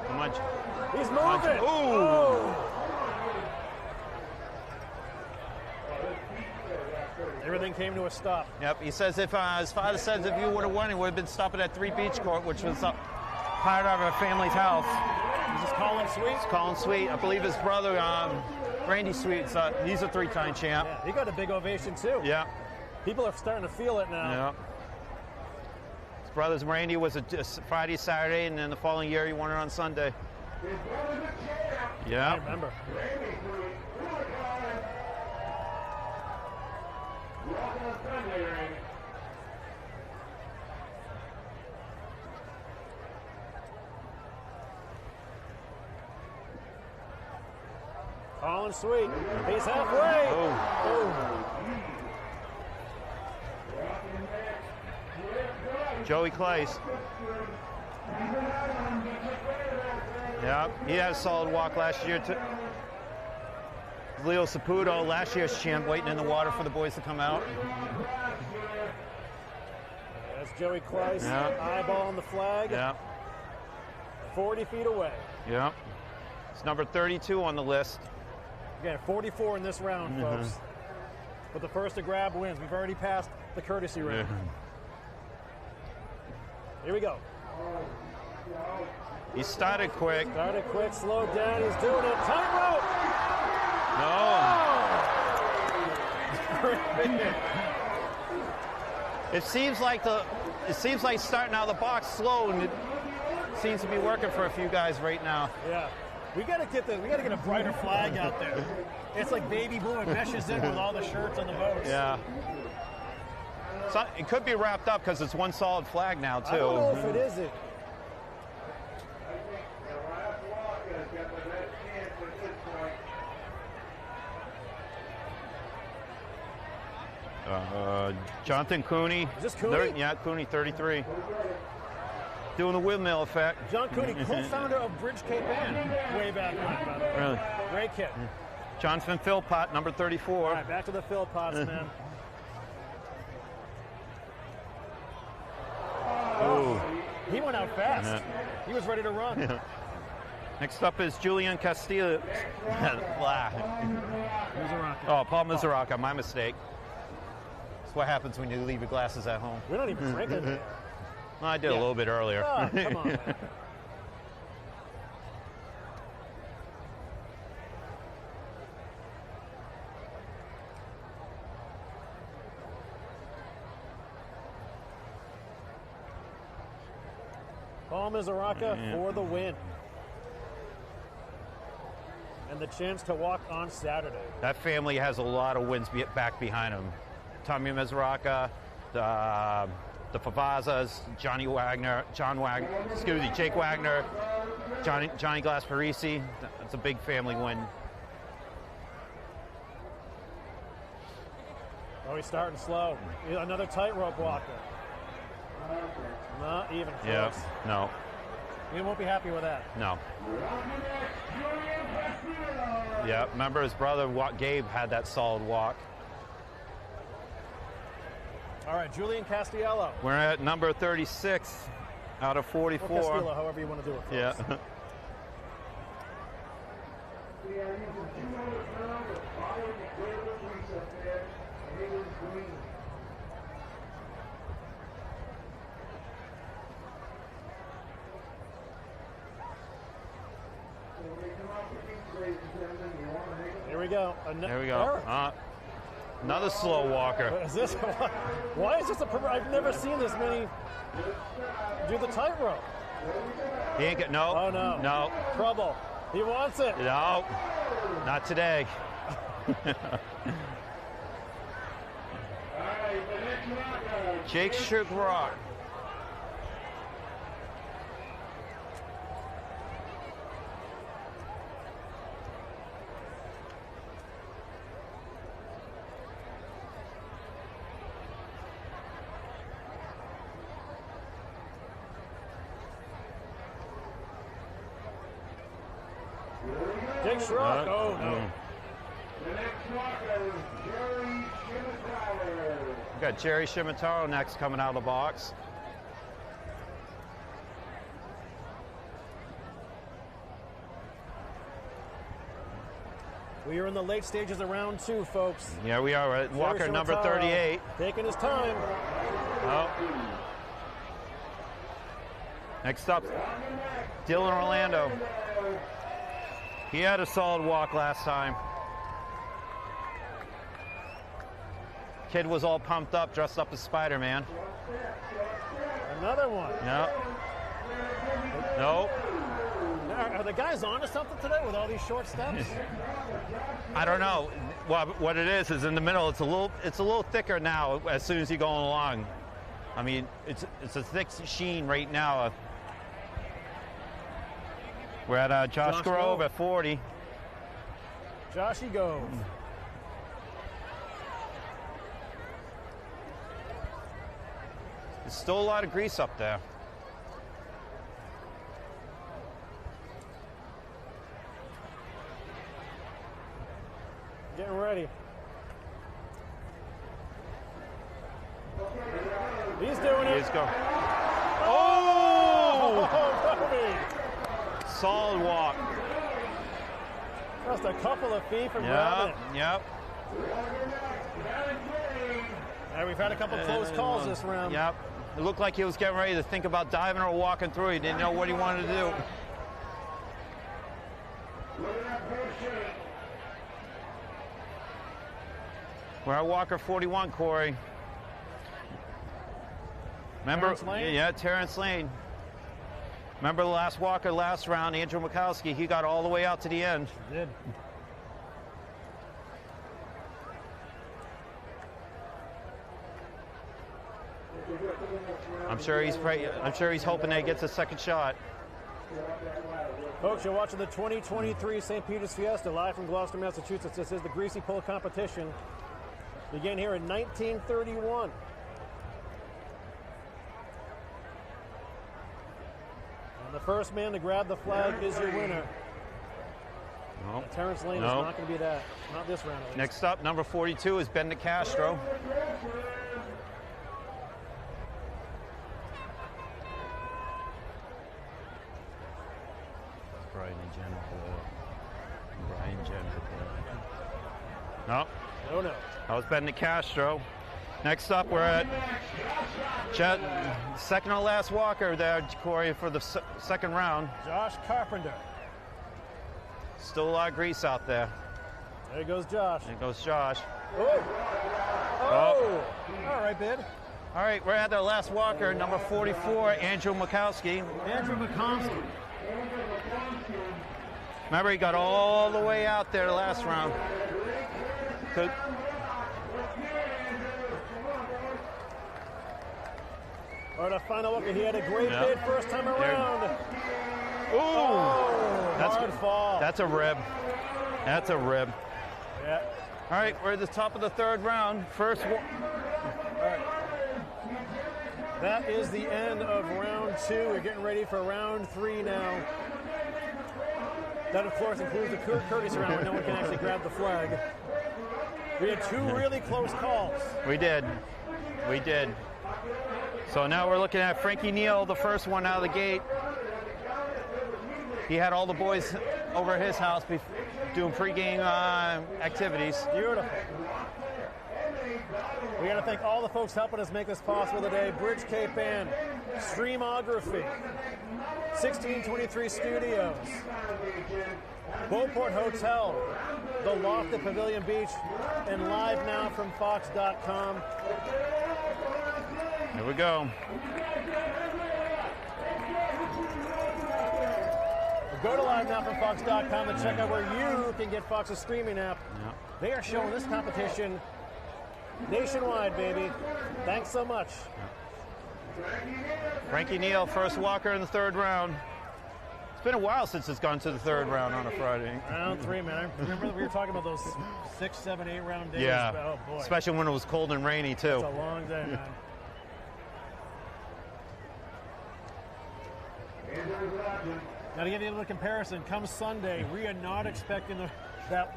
How much? He's moving. Ooh. Oh. Everything came to a stop. Yep. He says if his father says if you would have won, he would have been stopping at 3 Beach Court, which was part of our family's house. Is this Colin Sweet? It's Colin Sweet. I believe his brother, Randy Sweet. He's a 3-time champ. Yeah, he got a big ovation too. Yeah. People are starting to feel it now. Yeah. His brother's Randy was a Friday, Saturday, and then the following year he won it on Sunday. I Yeah. remember. Colin Sweet. He's halfway. Oh. Joey Clace. Yeah, he had a solid walk last year too. Leo Saputo, last year's champ, waiting in the water for the boys to come out. That's Joey Kleiss, Yeah. eyeball on the flag. Yeah, 40 feet away. yeah. It's number 32 on the list. Again, 44 in this round, folks. But the first to grab wins. We've already passed the courtesy round. Here we go. He started quick. Started quick, slowed down. He's doing it. Tightrope. No. It seems like starting out of the box slow, and it seems to be working for a few guys right now. Yeah. We gotta get a brighter flag out there. It's like baby blue. It meshes in with all the shirts on the boats. Yeah. So it could be wrapped up because it's one solid flag now too. I don't know if it isn't. Jonathan Cooney. Is this Cooney? Yeah, Cooney, 33. Doing the windmill effect. John Cooney, co-founder of Bridge Cape Ann, way back when, by the way. Really? Great kid. Jonathan Philpott, number 34. All right, back to the Philpotts, man. Ooh. He went out fast. Yeah. He was ready to run. Yeah. Next up is Julian Castillo. Oh, Paul Mizuraka, my mistake. That's what happens when you leave your glasses at home. We're not even drinking. Well, I did a little bit earlier. Oh, come on. Paul Mizuraka for the win. And the chance to walk on Saturday. That family has a lot of wins back behind them. Tommy Mizuraka, the Favazas, Jake Wagner, Johnny Glasparisi. That's a big family win. Oh, he's starting slow. Another tightrope walker. Not even close. Yeah, no. He won't be happy with that. No. Yeah, remember his brother Gabe had that solid walk. All right, Julian Castiello. We're at number 36 out of 44. Or Castillo, however you want to do it, folks. Yeah. Here we go. There we go. Another slow walker. Is this? Why is this I've never seen this many do the tightrope. He ain't get no. Oh no. No. Trouble. He wants it. No. Not today. Jake Sugarrock. Jake Schrock. Oh no. The next walker is Jerry Shimataro. We got Jerry Shimataro next coming out of the box. We are in the late stages of round 2, folks. Yeah, we are at walker number 38. Taking his time. Oh. Next up, Dylan Orlando. He had a solid walk last time. Kid was all pumped up, dressed up as Spider-Man. Another one. Yep. Nope. Are the guys on to something today with all these short steps? I don't know. What it is in the middle. It's a little thicker now. As soon as you're going along, I mean, it's a thick sheen right now. We're at Josh Grove at 40. Joshy Gove. There's still a lot of grease up there. getting ready. He's doing it. He's going. Oh! Toby! Solid walk. Just a couple of feet from grabbing it. Yep. And we've had a couple close calls this round. Yep. It looked like he was getting ready to think about diving or walking through. He didn't know what he wanted to do. We're at Walker 41, Corey. Remember? Terrence Lane? Yeah, Terrence Lane. Remember the last walker last round, Andrew Mikowski? He got all the way out to the end. He did. I'm sure he's hoping that he gets a second shot. Folks, you're watching the 2023 St. Peter's Fiesta live from Gloucester, Massachusetts. This is the Greasy Pole competition. Began here in 1931. And the first man to grab the flag is your winner. No. Terrence Lane is not going to be that. Not this round, at least. Next up, number 42 is Ben DeCastro. No. Oh, no. That was Ben DeCastro. Next up, we're at second to last walker there, Corey, for the second round. Josh Carpenter. Still a lot of grease out there. There goes Josh. There goes Josh. Oh! All right, bid. All right, we're at our last walker, number 44, Andrew Mikowski. Andrew Mikowski. Remember, he got all the way out there last round. Could. All right, a final look. He had a great bid first time around. Ooh! That's hard fall. That's a rib. That's a rib. Yeah. All right, we're at the top of the third round. First one. All right. That is the end of round 2. We're getting ready for round 3 now. That, of course, includes the courtesy round where no one can actually grab the flag. We had 2 really close calls. We did. So now we're looking at Frankie Neal, the first one out of the gate. He had all the boys over at his house doing pregame activities. Beautiful. We got to thank all the folks helping us make this possible today. Bridge Cape Band, Streamography, 1623 Studios, Beauport Hotel, The Loft at Pavilion Beach, and live now from Fox.com. Here we go. Go to livenowfromfox.com and check out where you can get Fox's streaming app. Yep. They are showing this competition nationwide, baby. Thanks so much. Frankie Neal, first walker in the third round. It's been a while since it's gone to the third round on a Friday. Round 3, man. I remember we were talking about those 6, 7, 8 round days. Yeah, Oh, boy. especially when it was cold and rainy, too. It's a long day, man. Now, to give you a little comparison, come Sunday, we are not expecting that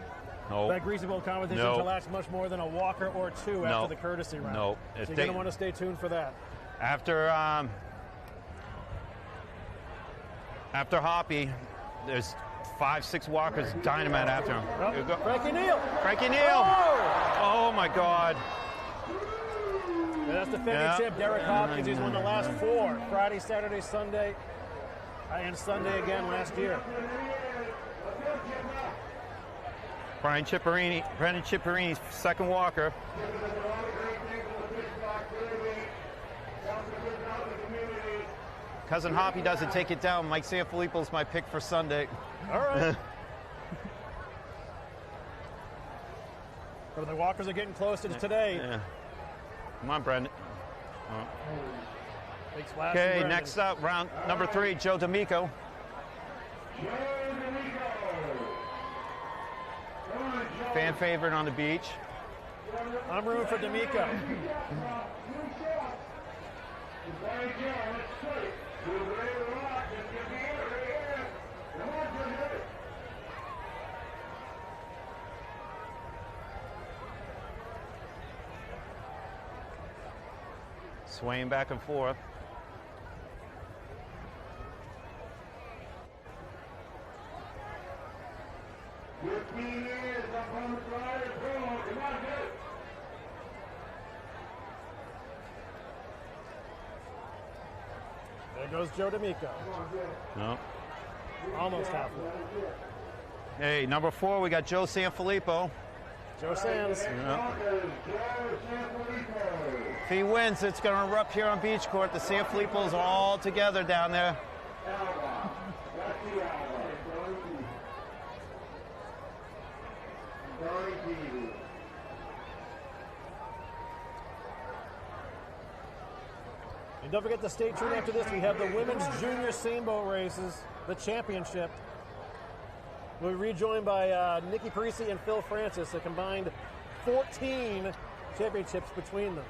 Greasy Bowl competition to last much more than a walker or 2 after the courtesy round. No. So you're going to want to stay tuned for that. After Hoppy, there's 5, 6 walkers dynamite after him. Oh, Frankie Neal! Frankie Neal! Oh my God. And that's defending champ Derek Hopkins. He's won the last 4, Friday, Saturday, Sunday, and Sunday again last year. Brendan Chipperini's second walker. Cousin Hoppy doesn't take it down. Mike Sanfilippo's my pick for Sunday. All right. So the walkers are getting close to today. Yeah. Come on, Brendan. Okay, next up, round number 3, Joe D'Amico. Fan favorite on the beach. I'm rooting for D'Amico. Swaying back and forth. There goes Joe D'Amico. No. Almost halfway. Hey, number 4, we got Joe Sanfilippo. Joe Sands. Yeah. If he wins, it's going to erupt here on Beach Court. The Sanfilippos are all together down there. And don't forget to stay tuned after this. We have the women's junior sailboat races, the championship. We'll be rejoined by Nikki Parisi and Phil Francis, a combined 14 championships between them.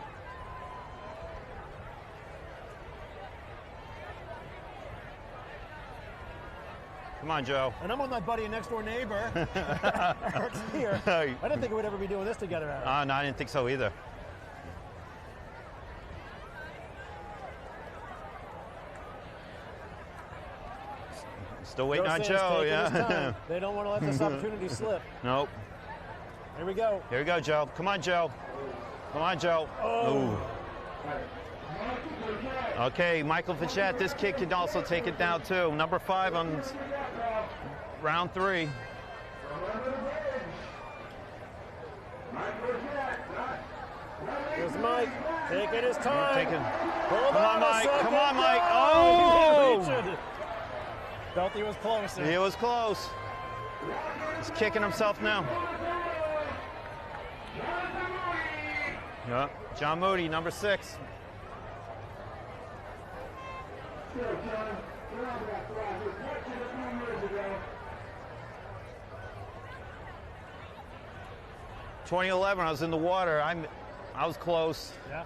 Come on, Joe. And I'm with my buddy and next door neighbor, Eric here. I didn't think we would ever be doing this together, Eric. No, I didn't think so either. Still waiting on Joe, yeah. They don't want to let this opportunity slip. Nope. Here we go. Here we go, Joe. Come on, Joe. Come on, Joe. Oh. Ooh. Okay, Michael Fichette. This kid can also take it down, too. Number 5 on round 3. Here's Mike. Taking his time. Come on, Mike. Come on, Mike. Oh! Felt he was closer. He was close. He's kicking himself now. Yeah. John Moody, number 6. Sure, John. 2011, I was in the water. I was close. Yeah.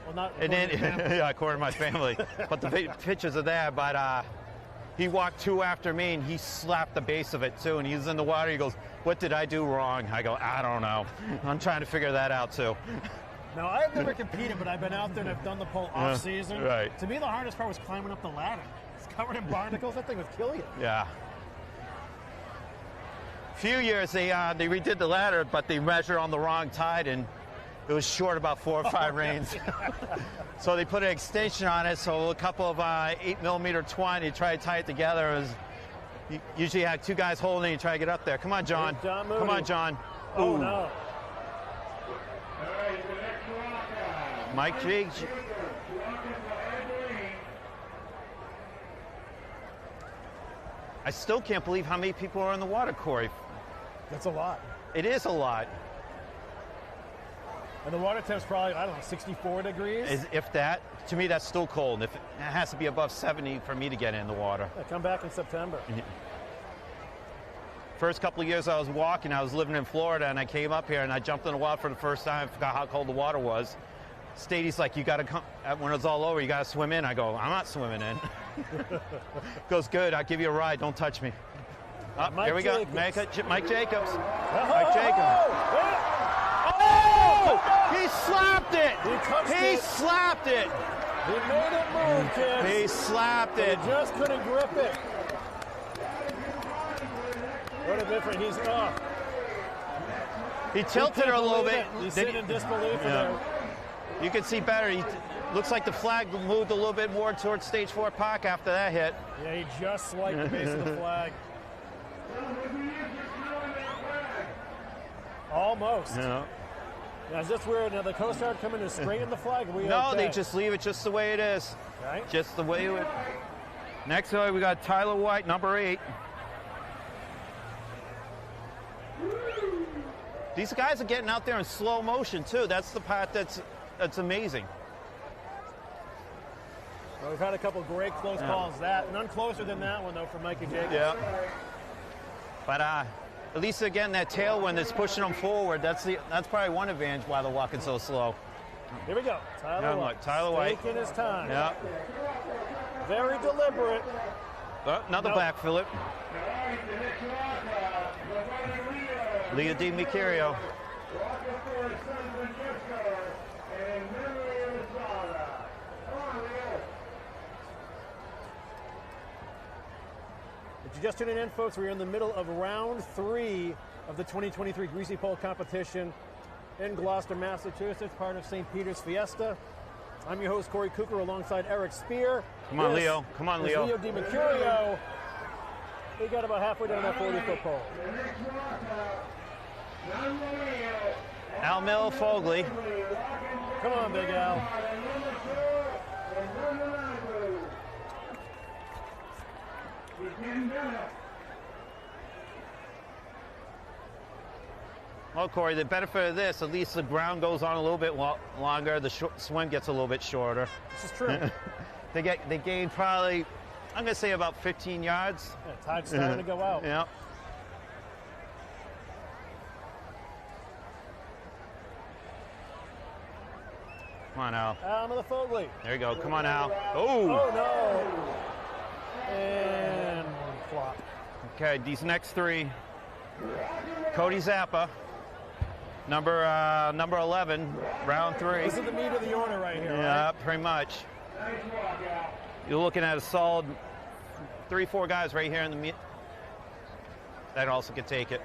Well, not. And then, yeah, according to my family. But the pictures are there. But he walked 2 after me, and he slapped the base of it too. And he was in the water. He goes, "What did I do wrong?" I go, "I don't know." I'm trying to figure that out too. Now, I've never competed, but I've been out there and I've done the pole off season. Right. To me, the hardest part was climbing up the ladder. It's covered in barnacles. That thing would kill you. Yeah. Few years they redid the ladder, but they measured on the wrong tide, and it was short about 4 or 5 reins. So they put an extension on it, so a couple of 8mm twine, you try to tie it together. It was, you usually had 2 guys holding it, you try to get up there. Come on, John. Come on, John. Oh, Ooh. no. Mike Jiggs. I still can't believe how many people are in the water, Corey. That's a lot. It is a lot. And the water temp's probably, I don't know, 64 degrees? If that. To me, that's still cold. If it has to be above 70 for me to get in the water. Yeah, come back in September. First couple of years I was walking, I was living in Florida, and I came up here and I jumped in the water for the first time. I forgot how cold the water was. Stadie's like, you got to come, when it's all over, you got to swim in. I go, I'm not swimming in. Goes, good, I'll give you a ride, don't touch me. Here we go, Mike Jacobs. Mike Jacobs. Oh! He slapped it! He slapped it! He made it move, kids. He slapped it. He just couldn't grip it. What a difference. He's off. He tilted her a little bit. He's sitting in disbelief there. You can see better. He looks like the flag moved a little bit more towards Stage 4 Park after that hit. Yeah, he just swiped the base of the flag. Almost. Yeah. Now, is this weird? Now, the Coast Guard coming to straighten the flag? No, they just leave it just the way it is. Right. Just the way it. Next way, we got Tyler White, number 8. These guys are getting out there in slow motion, too. That's the part that's amazing. Well, we've had a couple great close calls. None closer than that one, though, for Mikey Jacobs. Yeah. But at least, again, that tailwind that's pushing them forward, that's probably one advantage why they're walking so slow. Here we go. Tyler White. Tyler White. Taking his time. Yeah. Very deliberate. Another back flip. Leo Di Mercurio. If you're just tuning in, folks, we're in the middle of round 3 of the 2023 Greasy Pole competition in Gloucester, Massachusetts, part of St. Peter's Fiesta. I'm your host, Corey Cooker, alongside Eric Spear. Come on, Leo. Come on, Leo. Leo DiMercurio. He got about halfway down that 40-foot pole. Al Milifogli. Come on, Big Al. Well, Corey, the benefit of this, at least the ground goes on a little bit longer. The swim gets a little bit shorter. This is true. They gain probably, I'm going to say about 15 yards. Yeah, tide's starting to go out. Yeah. Come on, Al. Al Milifogli. There you go. Come on, Al. Oh, Oh! no. And flop. Okay, these next 3. Cody Zappa, number 11, round 3. This is the meat of the order right here, Yeah, right? pretty much. You're looking at a solid 3-4 guys right here in the meat. That also could take it.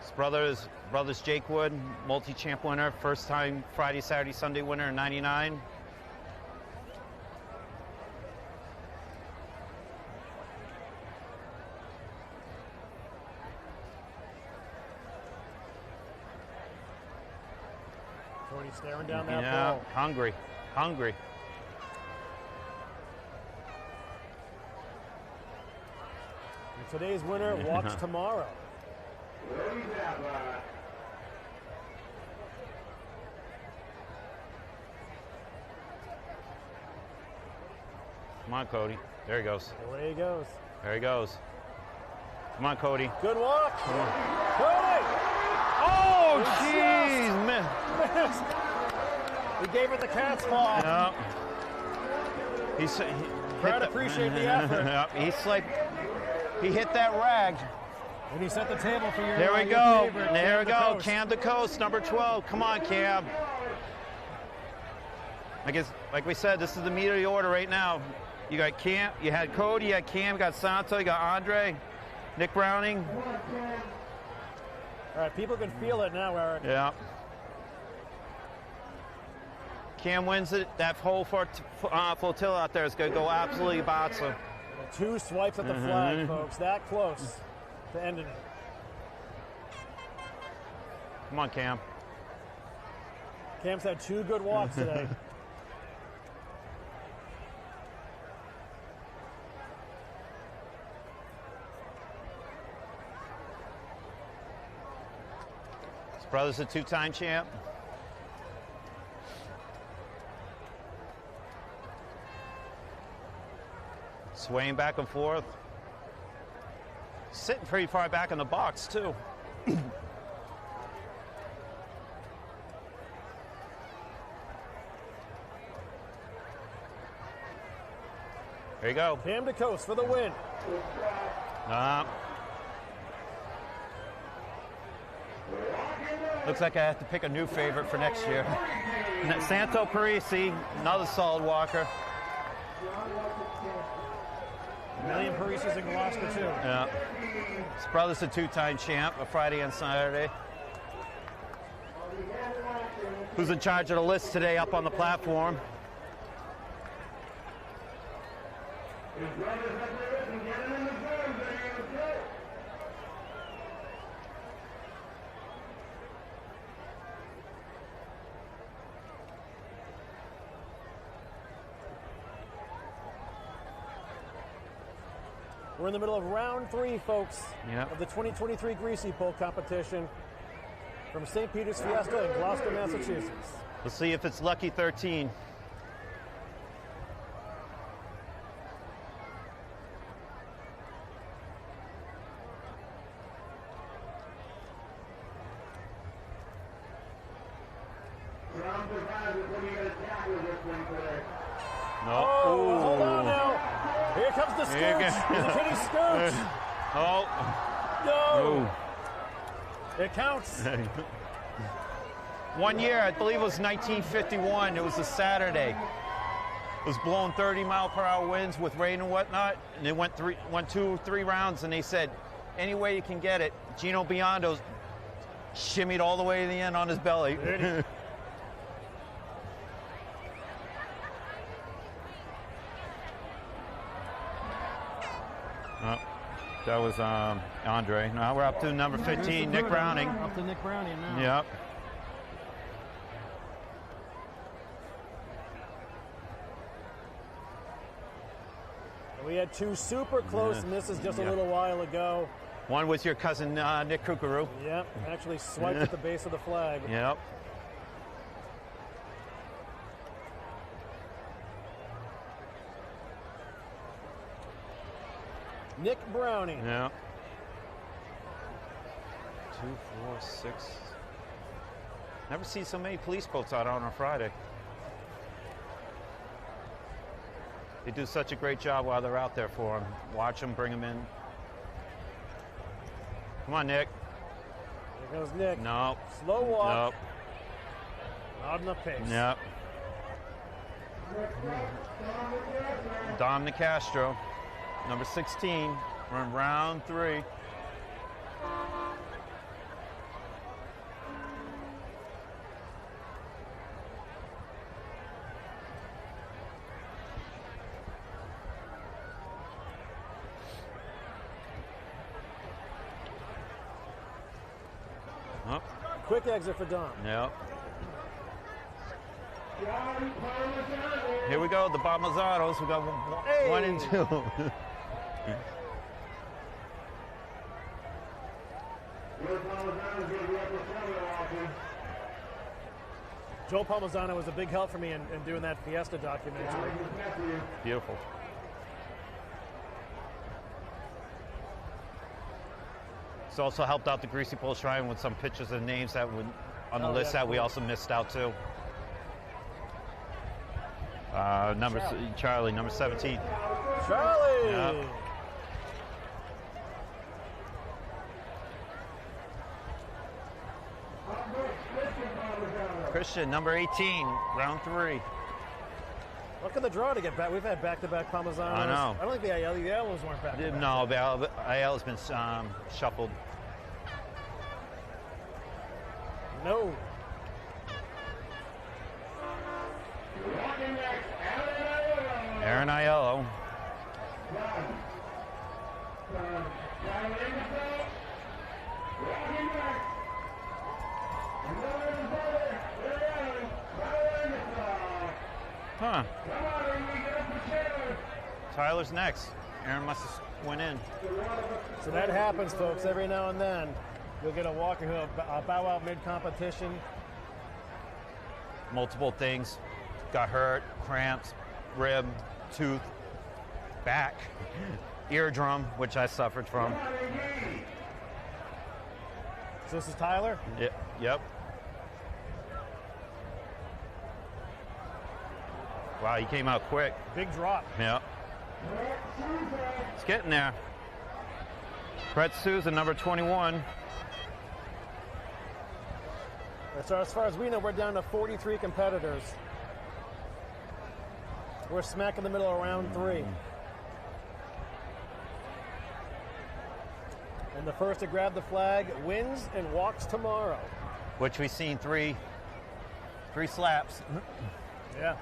His brothers Jake Wood, multi-champ winner, first time Friday, Saturday, Sunday winner in '99. Cody staring down that Yeah, pole. hungry. And today's winner walks tomorrow. Come on, Cody. There he goes. Away he goes. There he goes. Come on, Cody. Good walk. Cody! Oh, He jeez, man. Missed. He gave it the cat's paw. Yeah. Crowd appreciate the effort. Yep. He hit that rag. And he set the table for your There we your go. favorite, There we Cam go. DeCoste. Cam DeCoste, number 12. Come on, Cam. Like we said, this is the meat of the order right now. You got Cam, you had Cody, you had Cam, you got Santo, you got Andre, Nick Browning. All right, people can feel it now, Eric. Yeah. Cam wins it. That whole flotilla out there is going to go absolutely batsa. 2 swipes at the flag, folks. That close to ending it. Come on, Cam. Cam's had 2 good walks today. His brother's a 2-time champ. Swaying back and forth. Sitting pretty far back in the box, too. There you go. Cam DeCoste for the win. Looks like I have to pick a new favorite for next year. Santo Parisi, another solid walker. Million Parisis in Gloucester, too. Yeah. His brother's a 2-time champ, a Friday and Saturday. Who's in charge of the list today up on the platform? We're in the middle of round 3, folks, Yep. of the 2023 Greasy Pole competition from St. Peter's Fiesta in Gloucester, Massachusetts. Let's see if it's lucky 13. No. Oh, hold on now. Here comes the Here scooch. it He's a kitty scooch. Oh. No. Oh. It counts. One year, I believe it was 1951. It was a Saturday. It was blowing 30-mile-per-hour winds with rain and whatnot, and it went 2, 3 rounds, and they said, any way you can get it. Gino Biondo shimmied all the way to the end on his belly. Oh, that was Andre. Now we're up to number 15, Nick Browning. Up to Nick Browning now. Yep. We had 2 super close misses just a little while ago. One was your cousin Nick Kukuru. Yep, actually swiped at the base of the flag. Yep. Nick Browning. Yeah. 2, 4, 6. Never seen so many police boats out on a Friday. They do such a great job while they're out there for them. Watch them, bring them in. Come on, Nick. There goes Nick. No. Slow walk. Nope. Not enough pace. Yep. Dom Nicastro, number 16. We're in round 3. Oh. Quick exit for Dom. Yep. Here we go, the Balmazados. We got 1 and 2. Joe Palmisano was a big help for me in doing that Fiesta documentary. Beautiful. It's also helped out the Greasy Pole Shrine with some pictures and names that would on the list that we also missed out too. Charlie, number 17. Charlie! Yep. Christian, number 18, round 3. Look at the draw to get back. We've had back-to-back Palmizanos. I know. I don't think the Ayala's weren't back-to-back. No, Ayala's been shuffled. No. Aaron Aiello. Huh. Tyler's next. Aaron must have went in. So that happens, folks, every now and then. You'll get a walker who'll bow out mid-competition. Multiple things. Got hurt, cramps, rib, tooth, back, eardrum, which I suffered from. So this is Tyler? Yep. Wow, he came out quick. Big drop. Yeah. It's getting there. Brett Souza, number 21. So as far as we know, we're down to 43 competitors. We're smack in the middle of round 3. And the first to grab the flag wins and walks tomorrow. Which we've seen three slaps. Yeah.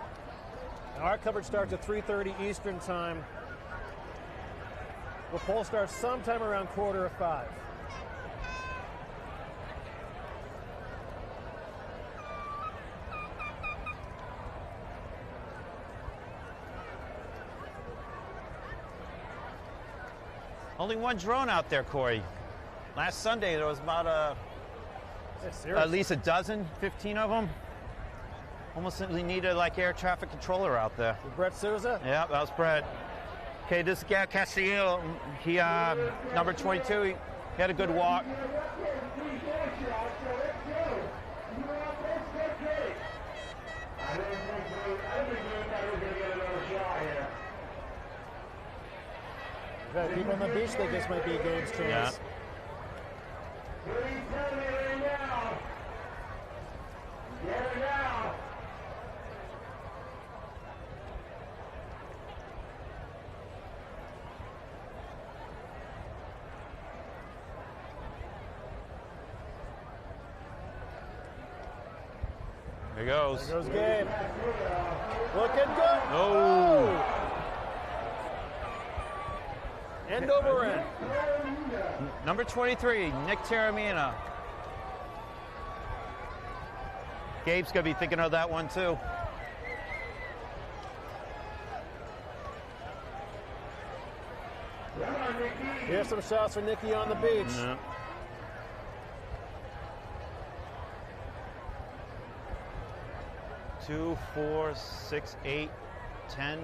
Now our coverage starts at 3:30 Eastern time. The poll starts sometime around 4:45. Only one drone out there, Corey. Last Sunday there was about at least a dozen, 15 of them. Almost simply needed like air traffic controller out there. Brett Souza? Yeah, that was Brett. Okay, this is Gav Castillo. He number 22. He had a good walk. People on the beach think this might be a game's chance. Yeah. There goes. There goes Gabe. Looking good. Oh. End over end. Number 23, Nick Taormina. Gabe's going to be thinking of that one, too. Here's some shots for Nicky on the beach. Yeah. Two, 4, 6, 8, 10,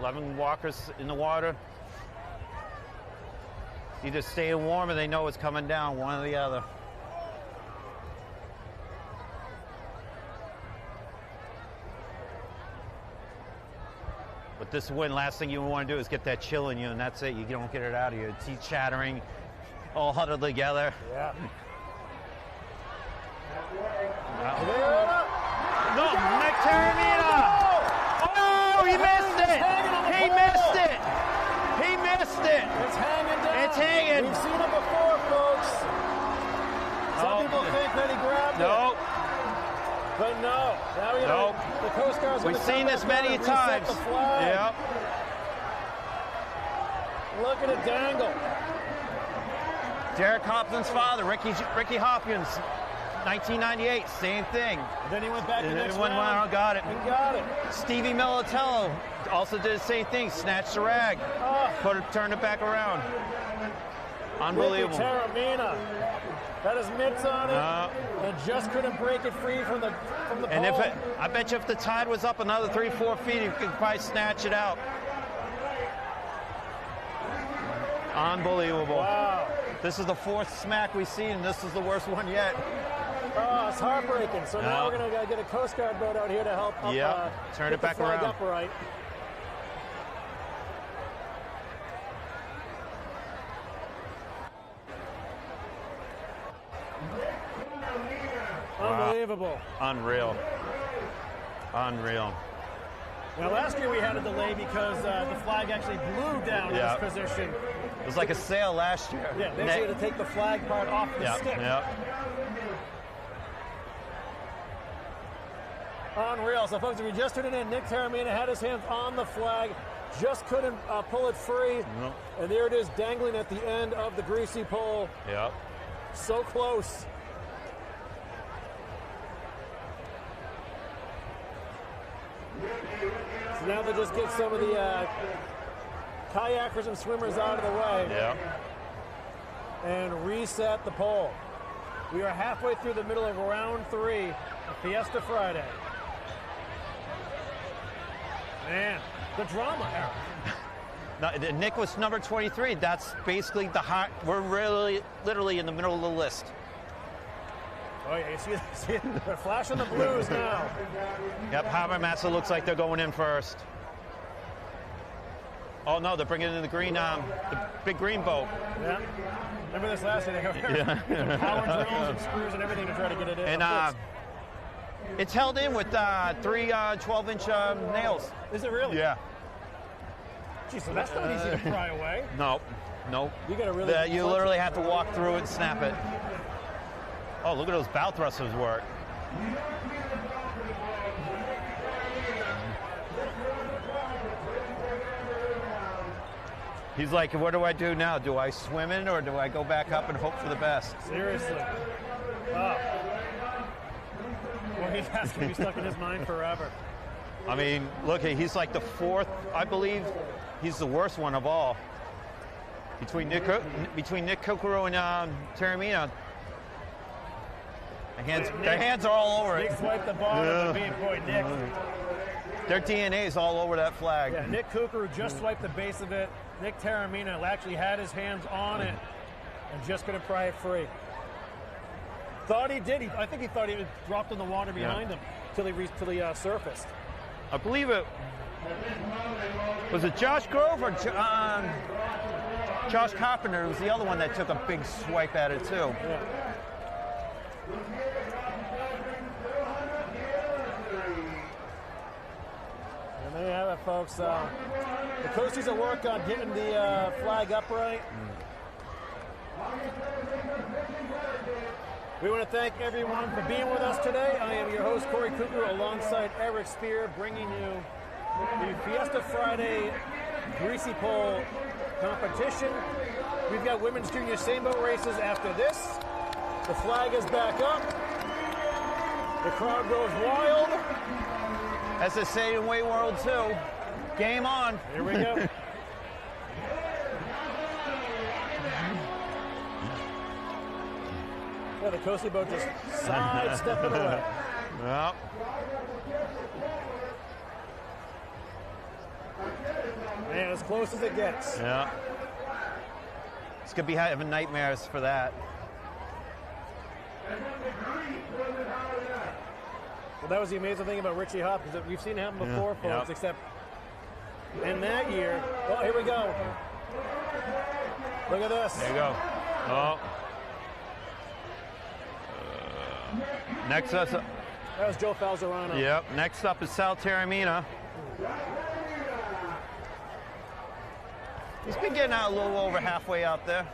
11 walkers in the water. Either staying warm or they know it's coming down, one or the other. But this wind, last thing you want to do is get that chill in you, and that's it. You don't get it out of you. Teeth chattering, all huddled together. Yeah. No, Nick Taormina! Oh, he missed it! He missed it! He missed it! It's hanging down. It's hanging. We've seen it before, folks. Some people think that he grabbed it. But no. Now we Nope. The Coast Guard's We've seen this many times. The flag. Yep. Look at it dangle. Derek Hopkins' father, Ricky Hopkins, 1998, same thing. And then he went back the next One round. got it. And got it. Stevie Militello also did the same thing, snatched the rag, turned it back around. Unbelievable. Nicky Taormina. Got his mitts on it and just couldn't break it free from the And pole. I bet you if the tide was up another 3-4 feet, he could probably snatch it out. Unbelievable. Wow. This is the fourth smack we've seen, and this is the worst one yet. Oh, it's heartbreaking. So now we're going to get a Coast Guard boat out here to help turn get it back the flag around. upright. Unbelievable. Unreal. Unreal. Now, last year we had a delay because the flag actually blew down in this position. It was like a sail last year. Yeah, they actually had to take the flag part off the stick. Unreal. So, folks, if you just tuned in, Nick Taormina had his hands on the flag, just couldn't pull it free. Nope. And there it is, dangling at the end of the greasy pole. Yep. So close. So now they just get some of the kayakers and swimmers out of the way. Yep. And reset the pole. We are halfway through the middle of round 3 of Fiesta Friday. Man, the drama, Eric. Now, Nick was number 23. That's basically the high. We're really, literally in the middle of the list. Oh, yeah, you see they're flashing the blues now. Yep, Habermasser looks like they're going in first. Oh, no, they're bringing in the green, the big green boat. Yeah. Remember this last year? They go power drills and screws and everything to try to get it in. And it's held in with 3 12-inch nails. Is it really? Yeah. Geez, so that's not easy to pry away. No. You got to really. You literally have to walk through it and snap it. Oh, look at those bow thrusters work. He's like, what do I do now? Do I swim in or do I go back up and hope for the best? Seriously. Well, that's going to be stuck in his mind forever. I mean, look, he's like the 4th, I believe. He's the worst one of all. Between Nick Kokoro and Taormina, their hands are all over it. Nick swiped the bottom, boy, Nick. Their DNA is all over that flag. Yeah, Nick Kukuru just swiped the base of it. Nick Taormina actually had his hands on it and just couldn't pry it free. Thought he did. I think he thought he was dropped in the water behind him till he surfaced. I believe it was Josh Grove or Josh Carpenter. It was the other one that took a big swipe at it too. Yeah. And there you have it, folks. The coasties at work on getting the flag upright. We want to thank everyone for being with us today. I am your host, Corey Cougar, alongside Eric Spear, bringing you the Fiesta Friday Greasy Pole competition. We've got women's junior sailboat races after this. The flag is back up. The crowd goes wild. As they say in Way World 2, game on. Here we go. Yeah, the coastal boat just sidestepping away. Yep. Man, as close as it gets. Yeah. It's going to be having nightmares for that. Well, that was the amazing thing about Richie Hop, because we've seen it happen before, folks, except in that year. Oh, here we go. Look at this. There you go. Oh. Next up. That was Joe Falzarano. Yep. Next up is Sal Taormina. He's been getting out a little over halfway out there.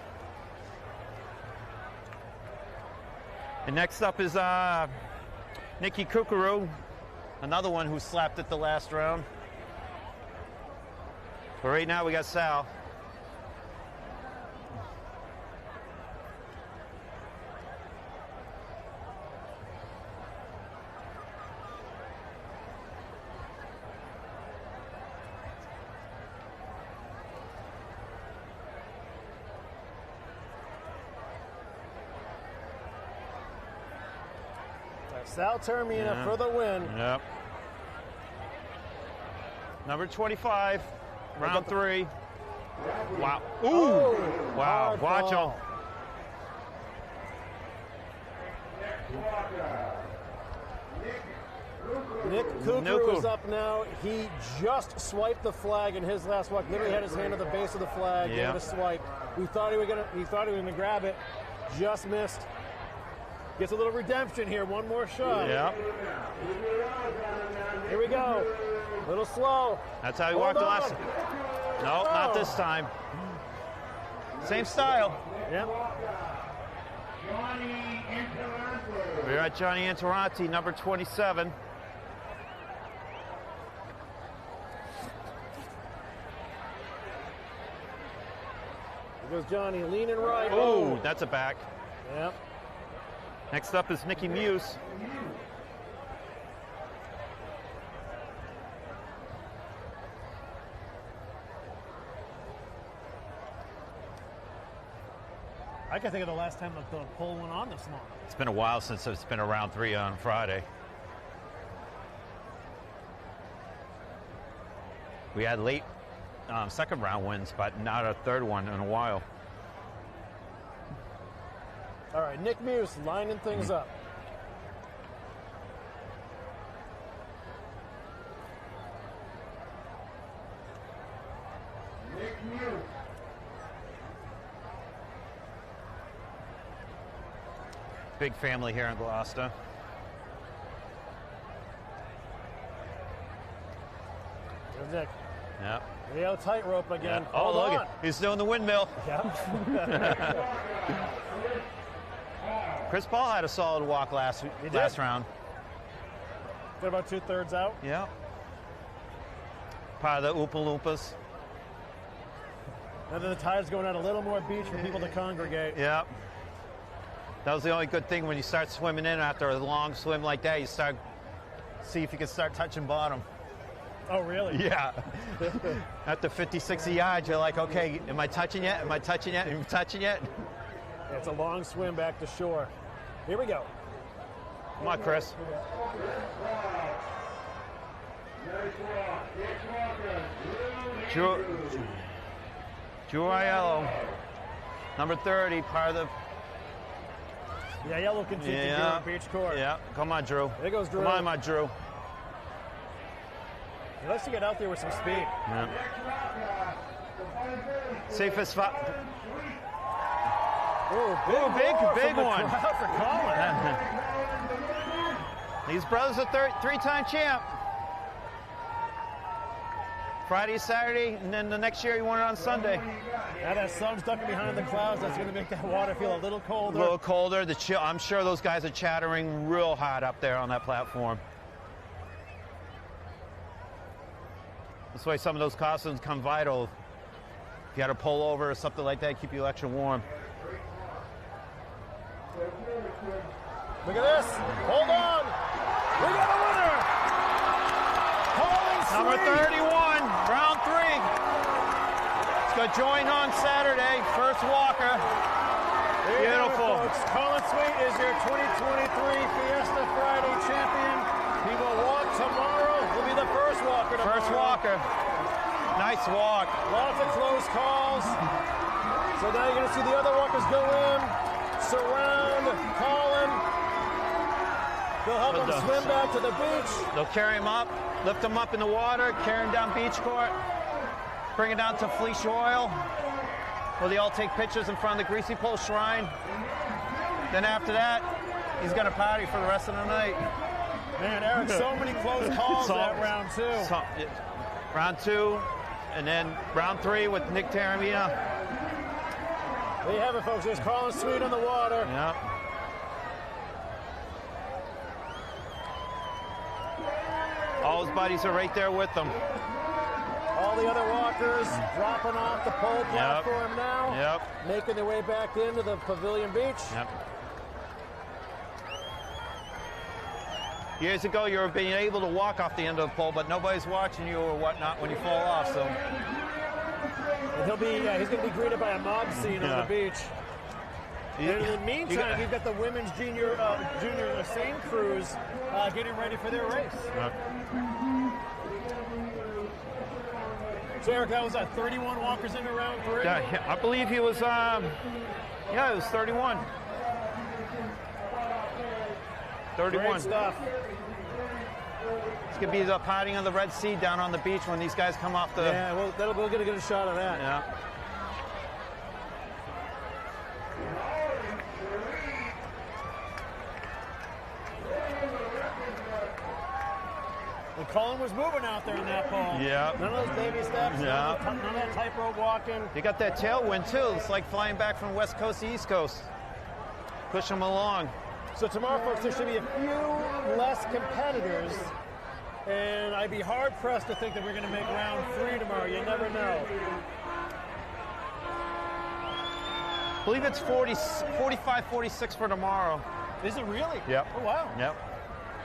And next up is Nikki Kukuru, another one who slapped it the last round. But right now we got Sal. Sal Taormina for the win. Yep. Number 25, round 3. Wow. Ooh. Oh, wow. Watch him. Nick Kukuru is up now. He just swiped the flag in his last walk. Literally had his hand at the base of the flag, gave it a swipe. We thought he was gonna grab it. Just missed. Gets a little redemption here. One more shot. Yeah. Here we go. A little slow. That's how he walked the last. No, not this time. Same style. Yep. We're at Johnny Antaranti, number 27. Here goes Johnny, leaning right. Oh, that's a back. Yep. Next up is Nikki Muse. I can think of the last time the pole went on this long. It's been a while since it's been a round 3 on Friday. We had late second round wins, but not a third one in a while. All right, Nick Muse lining things up. Nick Muse. Big family here in Gloucester. There's Nick. Yep. Leo tightrope again. Yeah. Oh, look at he's doing the windmill. Yeah. Chris Paul had a solid walk last round. Got about 2/3 out. Yeah. Part of the Oompa Loompas. And then the tide's going out a little more beach for people to congregate. Yeah. That was the only good thing when you start swimming in after a long swim like that. You start see if you can start touching bottom. Oh, really? Yeah. After 50, 60 yards, you're like, okay, am I touching yet? Am I touching yet? Am I touching yet? It's a long swim back to shore. Here we go. Come on, Chris. Drew Aiello, number 30, part of the... Yeah, yellow can cheat the beach court. Yeah, come on, Drew. There goes Drew. Come on, my Drew. He likes to get out there with some speed. Yeah. Safest spot. Oh, big one. For Colin. These brothers are 3-time champ. Friday, Saturday, and then the next year you want it on Sunday. Now that sun's ducking behind the clouds, that's going to make that water feel a little colder. A little colder. I'm sure those guys are chattering real hot up there on that platform. That's why some of those costumes come vital. If you had a pullover or something like that, keep you extra warm. Look at this. Hold on. We got a winner. Number 31, round 3. It's got joined on Saturday. First walker. Beautiful. Folks. Colin Sweet is your 2023 Fiesta Friday champion. He will walk tomorrow. He'll be the first walker tomorrow. First walker. Nice walk. Lots of close calls. So now you're going to see the other walkers go in, surround Colin. They'll help him swim back to the beach. They'll carry him up, lift him up in the water, carry him down beach court, bring it down to Fleece Royal, where they all take pictures in front of the Greasy Pole Shrine. Then after that, he's going to party for the rest of the night. Man, Eric, so many close calls at round 2. Round 2, and then round 3 with Nick Taramina. There you have it, folks. There's Colin Sweet on the water. Yeah. All his buddies are right there with them. All the other walkers dropping off the pole platform now. Yep. Making their way back into the Pavilion Beach. Yep. Years ago, you were being able to walk off the end of the pole, but nobody's watching you or whatnot when you fall off. So. And he's going to be greeted by a mob scene on the beach. And in the meantime, we've got the women's junior Seine crews getting ready for their race. So Eric, that was 31 walkers into round 3? Yeah, I believe he was, it was 31. 31. Great stuff. It's going to be the partying of the Red Sea down on the beach when these guys come off the... Yeah, well, we're going to get a shot of that. Yeah. And Colin was moving out there in that pole. Yeah. None of those baby steps, Yeah. none of that tightrope walking. You got that tailwind, too. It's like flying back from West Coast to East Coast. Push them along. So tomorrow, folks, there should be a few less competitors. And I'd be hard-pressed to think that we're going to make round 3 tomorrow. You never know. I believe it's 45, 46 for tomorrow. Is it really? Yep. Oh, wow. Yep.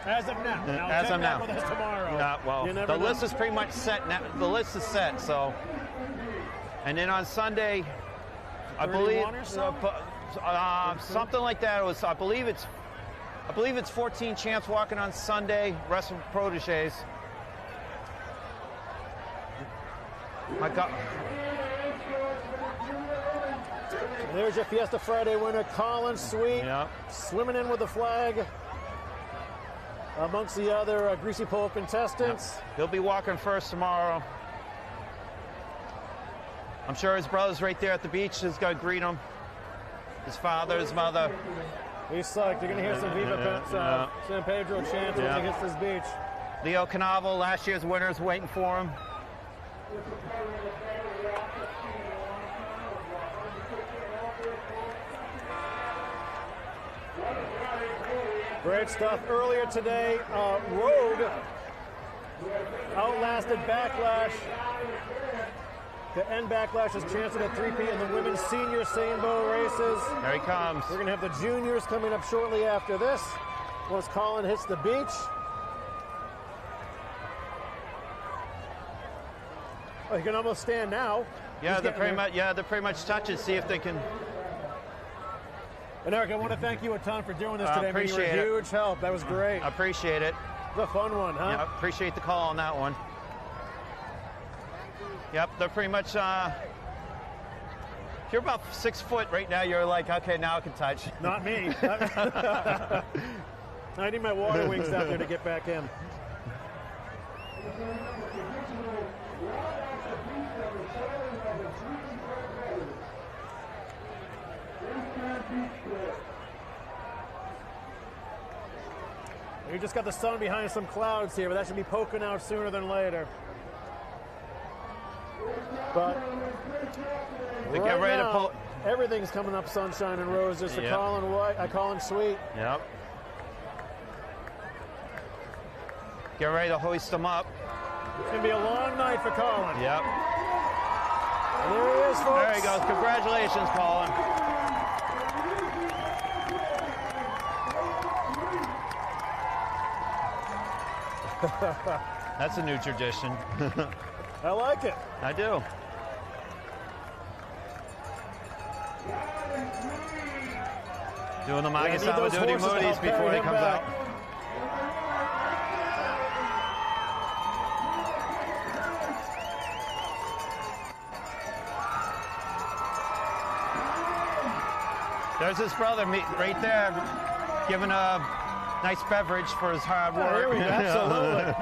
As of now. As of now. With us tomorrow. Yeah, well, the list is pretty much set now. The list is set, so. And then on Sunday, I believe or so? something like that. I believe it's 14 champs walking on Sunday. Rest of proteges. My God. There's your Fiesta Friday winner, Colin Sweet. Yeah. Swimming in with the flag amongst the other Greasy Pole contestants. Yep. He'll be walking first tomorrow. I'm sure his brother's right there at the beach is going to greet him. His father, his mother. He's psyched. You're going to hear some Viva San Pedro chants once he hits this beach. Leo Canaval, last year's winner, is waiting for him. Great stuff. Earlier today, Rogue outlasted Backlash to end Backlash's chance at a three-peat in the women's senior Seine races. There he comes. We're going to have the juniors coming up shortly after this, once Colin hits the beach. Oh, you can almost stand now. Yeah, they're pretty much touching. See if they can. And Eric, I want to thank you a ton for doing this today. Appreciate you were a huge help. That was great. I appreciate it. It was a fun one, huh? Yeah, I appreciate the call on that one. Yep, they're pretty much. If you're about 6 foot right now, you're like, okay, now I can touch. Not me. I need my water wings out there to get back in. You just got the sun behind some clouds here, but that should be poking out sooner than later. But They right get ready to now, pull. everything's coming up sunshine and roses to Yep. Colin Sweet. Yep. Get ready to hoist them up. It's going to be a long night for Colin. Yep. And there he is, folks. There he goes. Congratulations, Colin. That's a new tradition. I like it. I do. Doing the Yeah, I need Magisama those Duty horses to Moody's help before carry he him comes back. out. There's his brother right there, giving a nice beverage for his hard work. Here we go. Absolutely.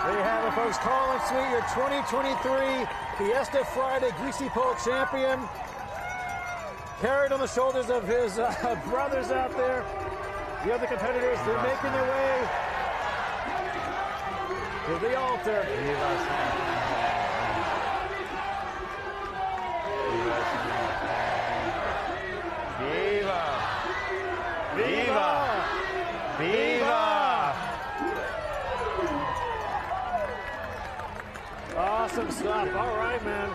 There you have it, folks. Colin Sweet, your 2023 Fiesta Friday Greasy Pole champion. Carried on the shoulders of his brothers out there. The other competitors, they're making their way to the altar. Viva! Viva! Viva! Awesome stuff. All right, man.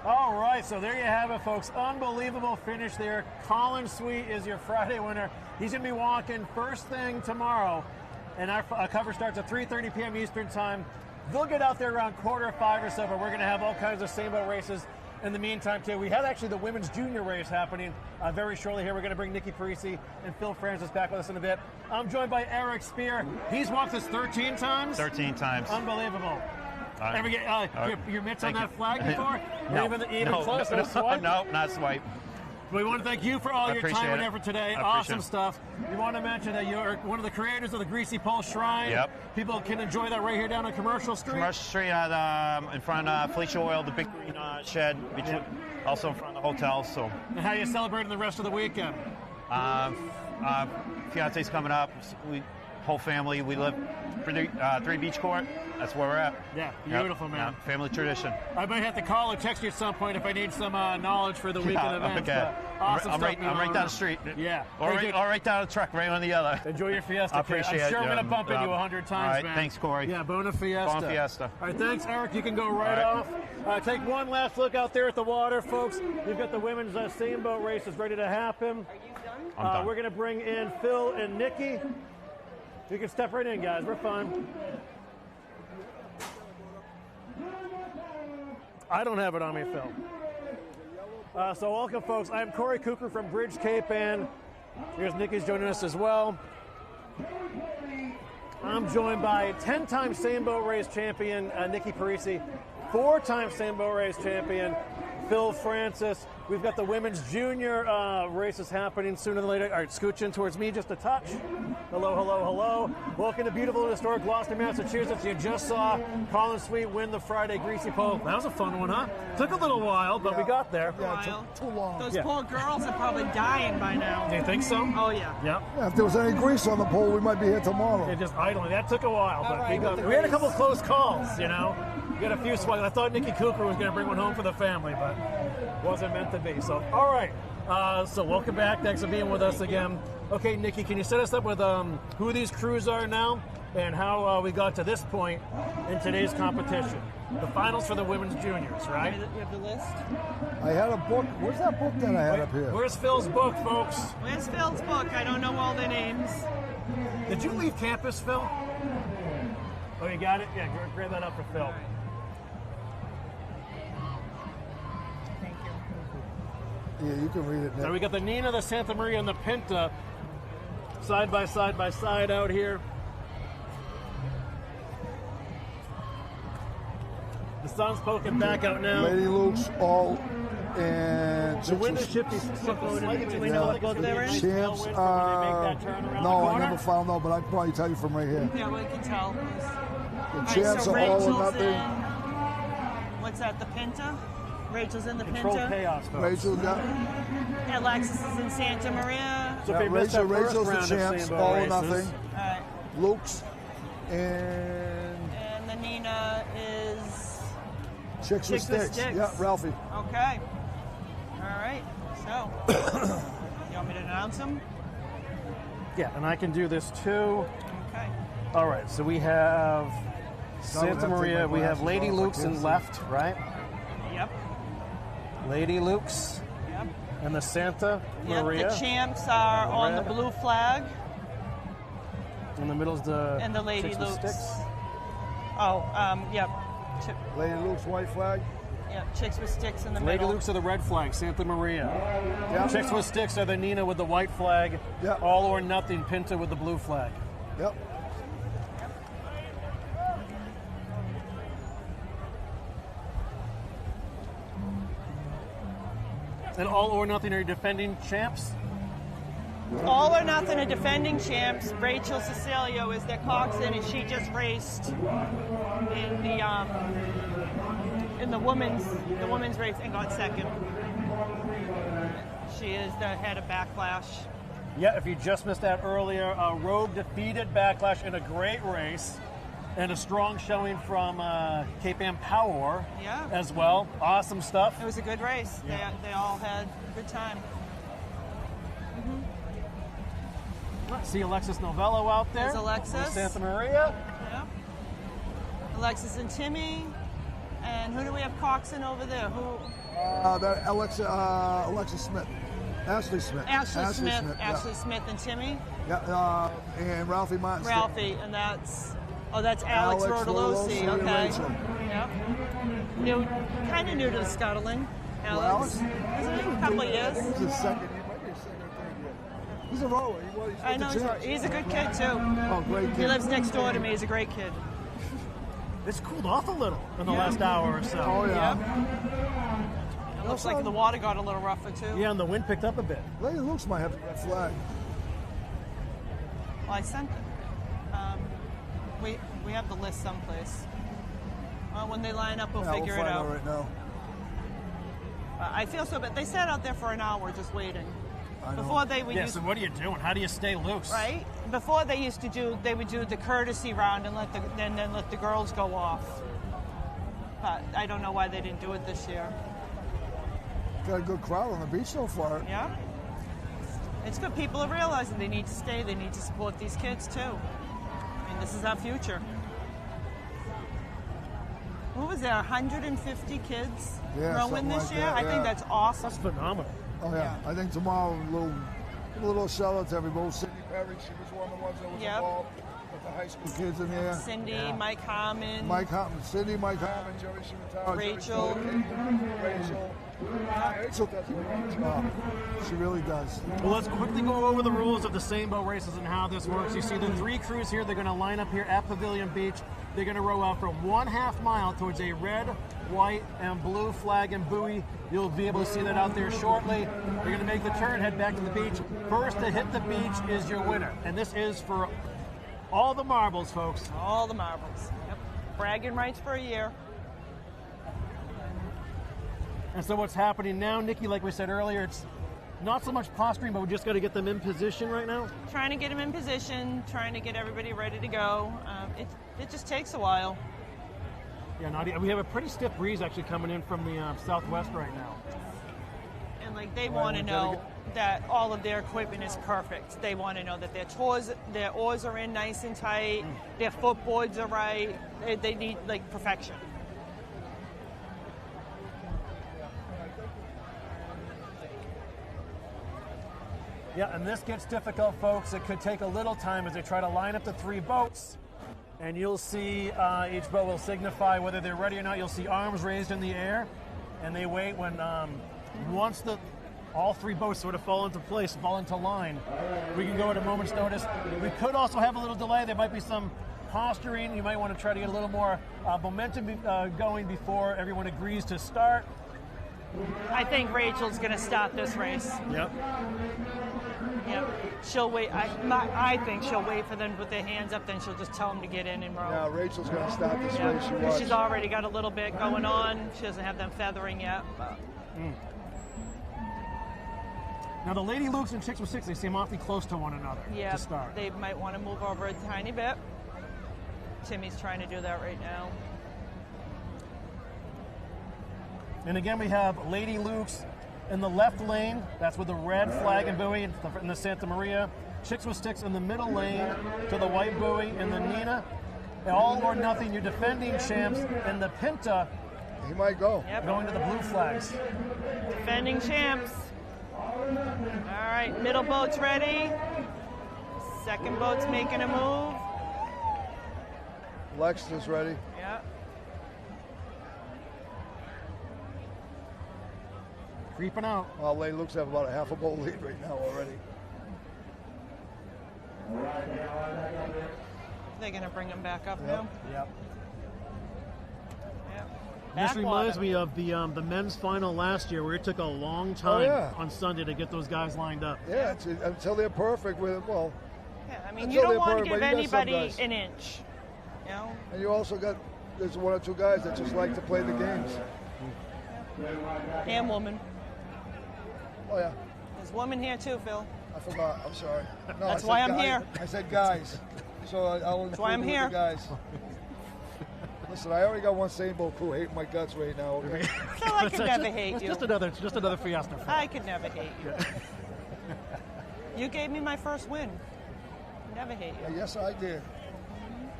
All right, so there you have it, folks. Unbelievable finish there. Colin Sweet is your Friday winner. He's going to be walking first thing tomorrow, and our cover starts at 3:30 p.m. Eastern Time. They'll get out there around 4:45 or so, but we're going to have all kinds of same-boat races in the meantime, too. We have actually the women's junior race happening very shortly here. We're going to bring Nikki Parisi and Phil Francis back with us in a bit. I'm joined by Eric Spear. He's walked this 13 times? 13 times. Unbelievable. Ever get your mitts on Thank that you. flag before? No, Even close? No swipe? No, not swipe. We want to thank you for all I your appreciate time and it. effort today. I Awesome appreciate it. stuff. We want to mention that you're one of the creators of the Greasy Pole Shrine. Yep. People can enjoy that right here down on Commercial Street. Commercial Street in front of Felicia Oil, the big green shed, between, also in front of the hotel. So, And how you celebrating the rest of the weekend? fiance's coming up. Whole family. We live three beach court. That's where we're at. Yeah, Yep. beautiful, man. Yep. Family tradition. I might have to call or text you at some point if I need some knowledge for the weekend events. Okay. But awesome I'm stuff. right down the street. Yeah. Or Hey, right, dude, or right down the truck, right on the other. enjoy your Fiesta. I kid. appreciate I'm sure it. I'm going to bump into you Yeah. 100 times, All right, man. thanks, Corey. Yeah, Bona Fiesta. Bona Fiesta. All right, thanks, Eric. You can go right All right. off. Take one last look out there at the water, folks. You've got the women's steamboat races ready to happen. Are you done? I'm done. We're going to bring in Phil and Nikki. You can step right in, guys. We're fine. I don't have it on me, Phil. So welcome, folks. I'm Corey Cooker from Bridge Cape, and here's Nikki's joining us as well. I'm joined by 10-time Sailboat Race champion Nikki Parisi, 4-time Sailboat Race champion Phil Francis. We've got the women's junior races happening sooner than later. All right, scooch in towards me just a touch. Hello, hello, hello. Welcome to beautiful and historic Gloucester, Massachusetts. You just saw Colin Sweet win the Friday Greasy Pole. That was a fun one, huh? Took a little while, but we got there. While. Too long. Those Yeah. poor girls are probably dying by now. Do you think so? Oh, yeah. Yeah. Yeah, if there was any grease on the pole, we might be here tomorrow. Yeah, just idling. That took a while, but All right, with the we had a grease. couple of close calls, you know. We got a few swings. I thought Nikki Cooper was going to bring one home for the family, but wasn't meant to be. So, all right. So welcome back. Thanks for being with us again. Okay, Nikki, can you set us up with who these crews are now and how we got to this point in today's competition? The finals for the women's juniors, right? You have the list? I had a book. Where's that book that I had up here? Where's Phil's book, folks? Where's Phil's book? I don't know all their names. Did you leave campus, Phil? Oh, you got it? Yeah, grab that up for Phil. Thank you. Yeah, you can read it, So Nick. we got the Nina, the Santa Maria, and the Pinta side by side out here. The sun's poking back out now. Lady Luke's all and The wind is shifting slightly. Do we know what boat they're in? champs. No, I never found out, but I'd probably tell you from right here. Yeah, we can tell. The All right, champs so are all or Rachel's nothing. in. What's that? The Pinta. Rachel's in the Control Pinta. chaos, folks. Rachel got Alexis is in Santa Maria. So if they missed that first Rachel's the round of champs, Sambo all or races, nothing. All right. Luke's and And the Nina is Chicks with Sticks. Yeah, Ralphie. okay. All right. So, you want me to announce them? yeah, and I can do this too. Okay. All right, so we have I would Santa have to take Maria. my We have glasses Lady off, I Luke's can't in see. left, right? Yep. Lady Luke's Yep. and the Santa Yep. Maria. The champs are on the Red. blue flag, In the middle is the and the Lady Chicks with Luke's. Sticks. Oh, yep. Lady Luke's white flag. Yep. Chicks with sticks in the Lady middle. Luke's are the red flag, Santa Maria. Yep. Chicks with Sticks are the Nina with the white flag. Yep. All or Nothing Pinta with the blue flag. Yep. And All or Nothing are your defending champs. All or Nothing are defending champs. Rachel Cecilio is their coxswain, and she just raced in the women's race and got second. She is the head of Backlash. Yeah, if you just missed that earlier, Rogue defeated Backlash in a great race and a strong showing from Cape Ann Power Yeah. as well. Awesome stuff. It was a good race. Yeah. They all had a good time. See Alexis Novello out there. There's Alexis. From Santa Maria. Yeah. Alexis and Timmy. And who do we have coxswain over there? Who? That Alexa Smith. Ashley Smith. Ashley Smith. yeah. Ashley Smith and Timmy. Yeah, and Ralphie Martin. Ralphie, and that's Alex Rodolosi. and Okay. Rachel. Yep. Kind of new to the scuttling. Alex? Isn't he? A couple of years. He's a second. He might be a second or third year. He's a roller. He's I know he's a good kid too. Oh, great kid. He lives next door to me. He's a great kid. It's cooled off a little in the last hour or so. Oh, yeah. It looks like the water got a little rougher too. Yeah, and the wind picked up a bit. Lady Luke's might have the red flag. Well, I sent it. We have the list someplace. Well, when they line up, we'll figure we'll it find out. right now. I feel so bad. They sat out there for an hour just waiting. I know. Before they would Yeah, use, so what are you doing? How do you stay loose? right? Before they would do the courtesy round and then let the girls go off. But I don't know why they didn't do it this year. Got a good crowd on the beach so far. Yeah. It's good. People are realizing they need to stay. They need to support these kids too. I mean, this is our future. What was there? 150 kids Yeah, rowing something this like year. that, I yeah. think that's awesome. That's phenomenal. Oh yeah. I think tomorrow a little shout out to everybody. Cindy Perry, she was one of the ones that was Yep. involved with the high school kids in there. Cindy, Mike Harmon. Mike Harmon, Cindy, Mike Harmon, Jerry Shimataro, Rachel. Rachel. Rachel does a great job. She really does. Well, let's quickly go over the rules of the same boat races and how this works. You see the three crews here. They're going to line up here at Pavilion Beach. They're going to row out from 1/2 mile towards a red, white, and blue flag and buoy. You'll be able to see that out there shortly. They're going to make the turn, head back to the beach. First to hit the beach is your winner. And this is for all the marbles, folks. All the marbles. Yep. Bragging rights for a year. And so what's happening now, Nikki, like we said earlier, it's not so much posturing, but we just got to get them in position right now. Trying to get them in position, trying to get everybody ready to go. It just takes a while. Yeah, Nadia, we have a pretty stiff breeze actually coming in from the southwest right now. And like they want to know that all of their equipment is perfect. They want to know that their oars are in nice and tight, their footboards are right. They need like perfection. Yeah, and this gets difficult, folks. It could take a little time as they try to line up the three boats. And you'll see each boat will signify whether they're ready or not. You'll see arms raised in the air, and they wait when once all three boats sort of fall into place, fall into line, we can go at a moment's notice. We could also have a little delay. There might be some posturing. You might want to try to get a little more momentum going before everyone agrees to start. I think Rachel's going to start this race. Yep. Yeah, she'll wait. I think she'll wait for them to put their hands up, then she'll just tell them to get in and row. Now Rachel's going to start this race. She's already got a little bit going on. She doesn't have them feathering yet. But. Now the Lady Lukes and Chicks with Six, they seem awfully close to one another to start. They might want to move over a tiny bit. Timmy's trying to do that right now. And again, we have Lady Luke's in the left lane. That's with the red flag and buoy in the Santa Maria. Chicks with Sticks in the middle lane to the white buoy in the Nina. All or nothing, your defending champs in the Pinta. He might go. Yep. Going to the blue flags. Defending champs. All right, middle boat's ready. Second boat's making a move. Lex is ready. Yeah. Creeping out. Well, Lady Luke's have about a half a boat lead right now already. They're going to bring him back up now. Yep. Yeah. This reminds me of the men's final last year, where it took a long time on Sunday to get those guys lined up. Yeah, until they're perfect with it. Well, yeah, I mean, you don't want to give anybody an inch. You know? And you also got, there's one or two guys that just like to play the games. And woman. Oh, yeah. There's woman here too, Phil. I forgot. I'm sorry. No, That's why I'm here. I said guys. So I'll That's why I'm here. The guys. Listen, I already got one St. Boat crew hating my guts right now. Okay? Phil, I could never hate you. Just another Fiesta. I could never hate you. You gave me my first win. Never hate you. Yes, I did.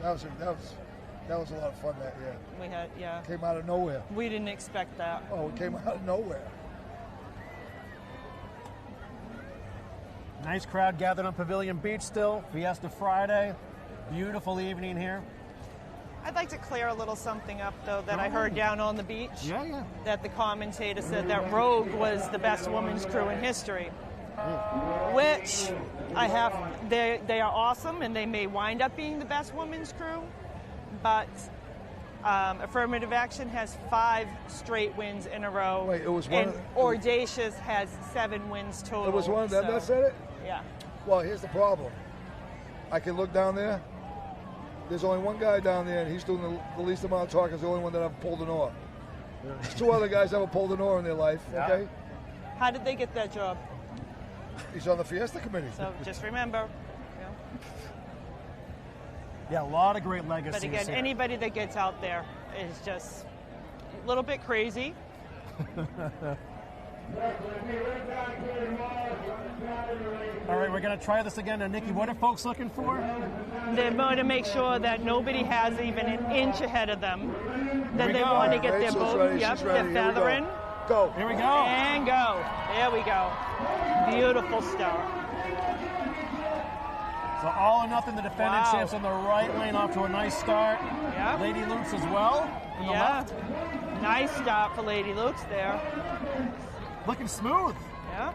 That was a lot of fun that year. We had, Came out of nowhere. We didn't expect that. Oh, it came out of nowhere. Nice crowd gathered on Pavilion Beach still. Fiesta Friday. Beautiful evening here. I'd like to clear a little something up, though, that I heard down on the beach. Yeah. That the commentator said that Rogue was the best women's crew in history. Which they are awesome, and they may wind up being the best women's crew, but Affirmative Action has 5 straight wins in a row. Wait, it was one. And Audacious has 7 wins total. It was one of them that said it? Yeah. Well, here's the problem. I can look down there. There's only one guy down there, and he's doing the least amount of talking. He's the only one that ever pulled an oar. There's 2 other guys ever pulled an oar in their life, okay? How did they get that job? He's on the Fiesta committee. So just remember. Yeah, a lot of great legacies. But again, here. anybody that gets out there is just a little bit crazy. All right, we're going to try this again. And Nikki, what are folks looking for? They want to make sure that nobody has even an inch ahead of them. That they want to get their boat. Ready, yep, she's ready. they're feathering. Go. Here we go. And go. There we go. Beautiful start. So all or nothing, the defending champs in the right lane off to a nice start. Yep. Lady Luke's as well in the left. Nice start for Lady Luke's there. Looking smooth. Yeah.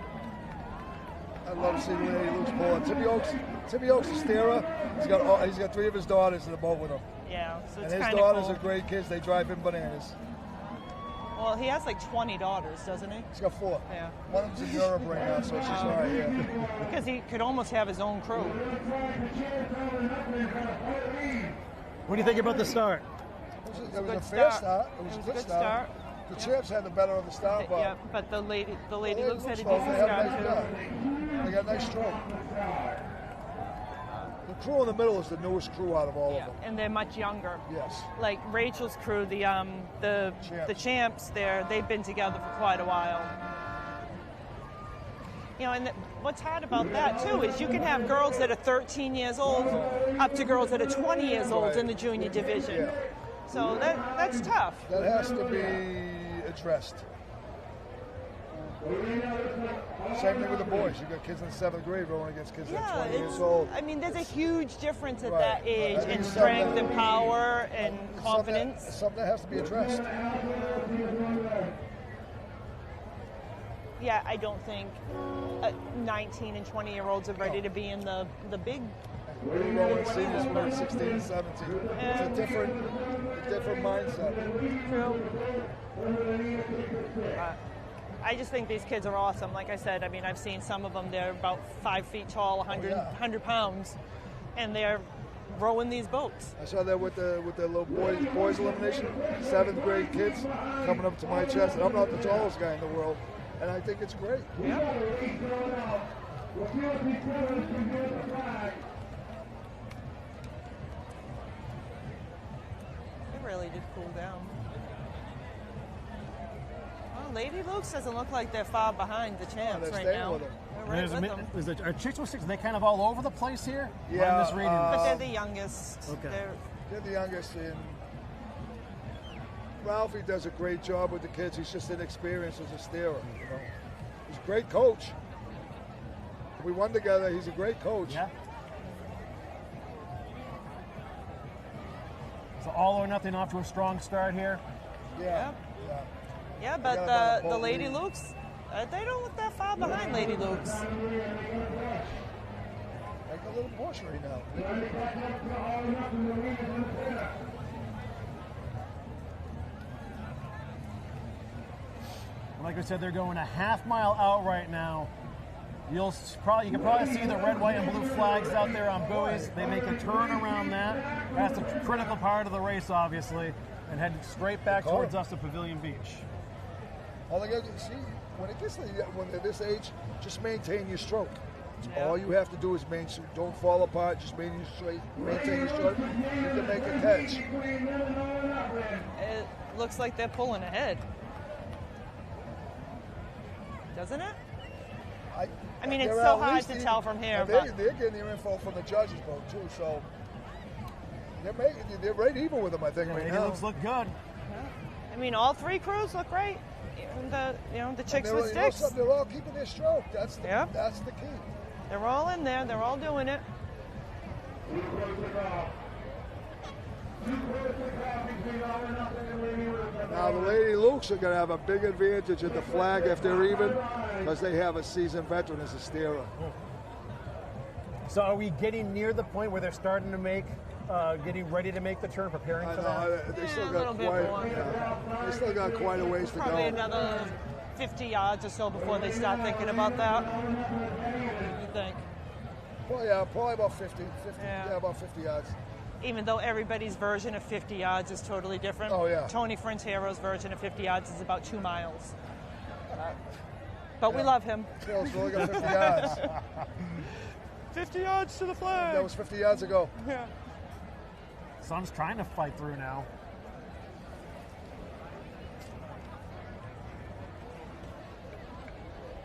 I love seeing Lady Luke's pull on. Timmy Oaks is steerer. He's got 3 of his daughters in the boat with him. Yeah. So And it's his kind daughters of are great kids. They drive him bananas. Well, he has like 20 daughters, doesn't he? He's got 4. Yeah. One of them's in Europe right now, so she's all right, yeah. Because he could almost have his own crew. What do you think about the start? It was a good fair start. start. It was a good start. The champs had the better of the start, but... Yeah, but the lady Luke's had a though, decent they have start, nice too. start. They got a nice stroke. The crew in the middle is the newest crew out of all of them. And they're much younger. Yes. Like Rachel's crew, the champs there, they've been together for quite a while. You know, and what's hard about that too is you can have girls that are 13 years old up to girls that are 20 years old in the junior division. Yeah. So that's tough. That has to be addressed. Same thing with the boys. You got kids in the 7th grade rowing against kids that are 20 years old. I mean, there's a huge difference at Right. that age I think in it's strength something- and power and confidence. Something that has to be addressed. Yeah, I don't think 19 and 20-year-olds are ready to be in the big. We're rowing seniors when we're 16 and 17. It's a different mindset. True. I just think these kids are awesome. Like I said, I mean, I've seen some of them. They're about 5 feet tall, 100 pounds, and they're rowing these boats. I saw that with the little boys elimination, 7th grade kids coming up to my chest, and I'm not the tallest guy in the world, and I think it's great. Yeah. It really did cool down. Well, Lady Luke's doesn't look like they're far behind the champs right now. With them. They're right with them. Are chicks with six? Are they kind of all over the place here? Yeah, I'm misreading this. But they're the youngest. Okay. They're the youngest, and Ralphie does a great job with the kids. He's just inexperienced as a steerer. You know, he's a great coach. We won together. He's a great coach. Yeah. So all or nothing off to a strong start here. Yeah. Yeah, but the Lady Lukes, they don't look that far behind Lady Lukes. Like a little push right now. Like I said, they're going a half mile out right now. You can probably see the red, white, and blue flags out there on buoys. They make a turn around that. That's a critical part of the race, obviously, and head straight back towards us to Pavilion Beach. All they got to see when it gets when they're this age, just maintain your stroke. Yeah. All you have to do is don't fall apart. Just maintain your stroke. You can make a catch. It looks like they're pulling ahead, doesn't it? I mean, it's so hard to tell from here. They're getting their info from the judges' boat too, so they're right even with them. I think right now. Looks look good. I mean, all three crews look great. Even the chicks with sticks. They're all keeping their stroke. That's the key. They're all in there. They're all doing it. Now the Lady Lukes are going to have a big advantage at the flag if they're even, because they have a seasoned veteran as a steerer. So are we getting near the point where they're starting to getting ready to make the turn, preparing for that? They still got quite a ways to go. Probably another 50 yards or so before they start thinking about that. What do you think? Well, probably about 50. Yeah, about 50 yards. Even though everybody's version of 50 yards is totally different. Oh, yeah. Tony Frontero's version of 50 yards is about 2 miles. But we love him. Still got 50 yards. 50 yards to the flag. That was 50 yards ago. Yeah. Sun's trying to fight through now.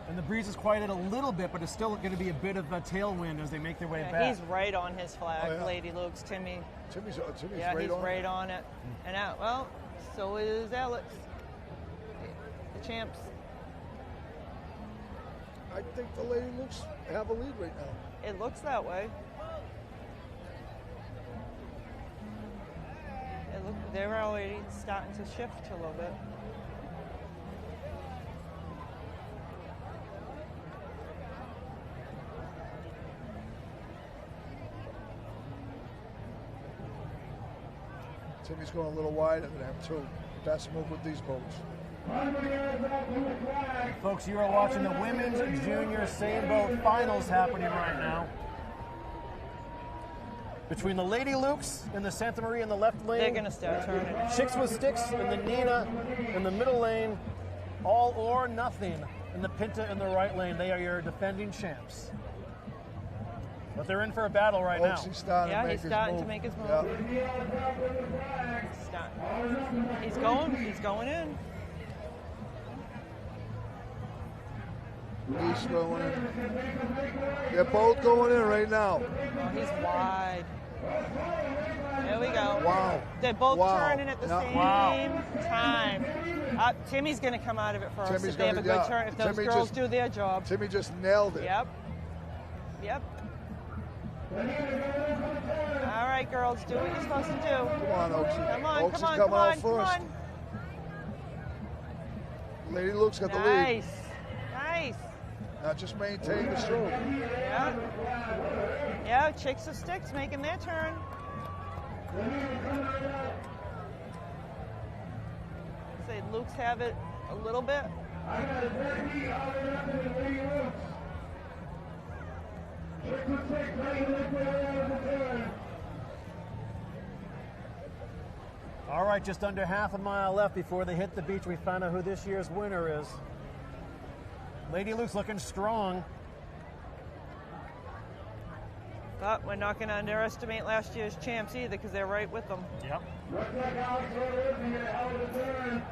And the breeze has quieted a little bit, but it's still going to be a bit of a tailwind as they make their way back. He's right on his flag, Lady Luke's. Timmy's right on it. And so is Alex, the champs. I think the Lady Lukes have a lead right now. It looks that way. They're already starting to shift a little bit. Timmy's going a little wider than him too. Best move with these boats. Folks, you are watching the Women's Junior Seine Boat Finals happening right now. Between the Lady Lukes and the Santa Maria in the left lane. They're going to start turning. Chicks with Sticks and the Nina in the middle lane. All or nothing in the Pinta in the right lane. They are your defending champs. But they're in for a battle right now. He's starting to make his move. He's going in. He's going in. They're both going in right now. Oh, he's wide. There we go. Wow. They're both turning at the same time. Timmy's going to come out of it first if they have a good turn. If those girls do their job. Timmy just nailed it. Yep. All right, girls, do what you're supposed to do. Come on, Oaksie. Oaks is coming out first. Lady Luke's got the lead. Nice. Now just maintain the stroke. Yeah, Chicks with Sticks making their turn. Say Luke's have it a little bit. I got a turkey, Oliver Nothing, and Lady Roots. 6 and 6, ready to lift it out of the turn. All right, just under half a mile left before they hit the beach. We found out who this year's winner is. Lady Luke's looking strong. But we're not going to underestimate last year's champs either, because they're right with them. Yep. Looks like Alex Rodriguez here out of the turn.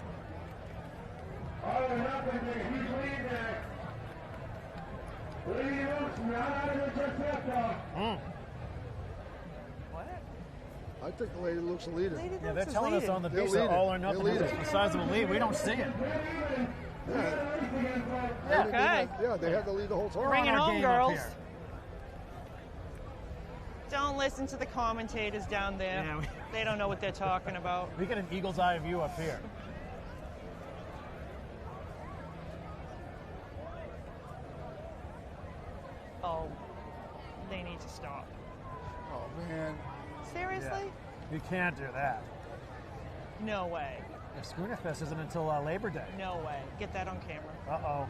Oliver Nothing take a huge lead there. Lady Roots not out of the Giuseppe. What? I think the Lady Luke's the leader. Lady Yeah, Luke's they're is telling us leading. on the They're beach that leading. all or nothing They're is leading. the size of a lead. We don't see it. Okay. Yeah, they had the lead the whole time. Bring it our home, game up girls. here. Don't listen to the commentators down there. Yeah, They don't know what they're talking about. We get an eagle's eye view up here. Oh, they need to stop. Oh, man. Seriously? You can't do that. No way. The Schooner Fest isn't until Labor Day. No way. Get that on camera. Uh-oh.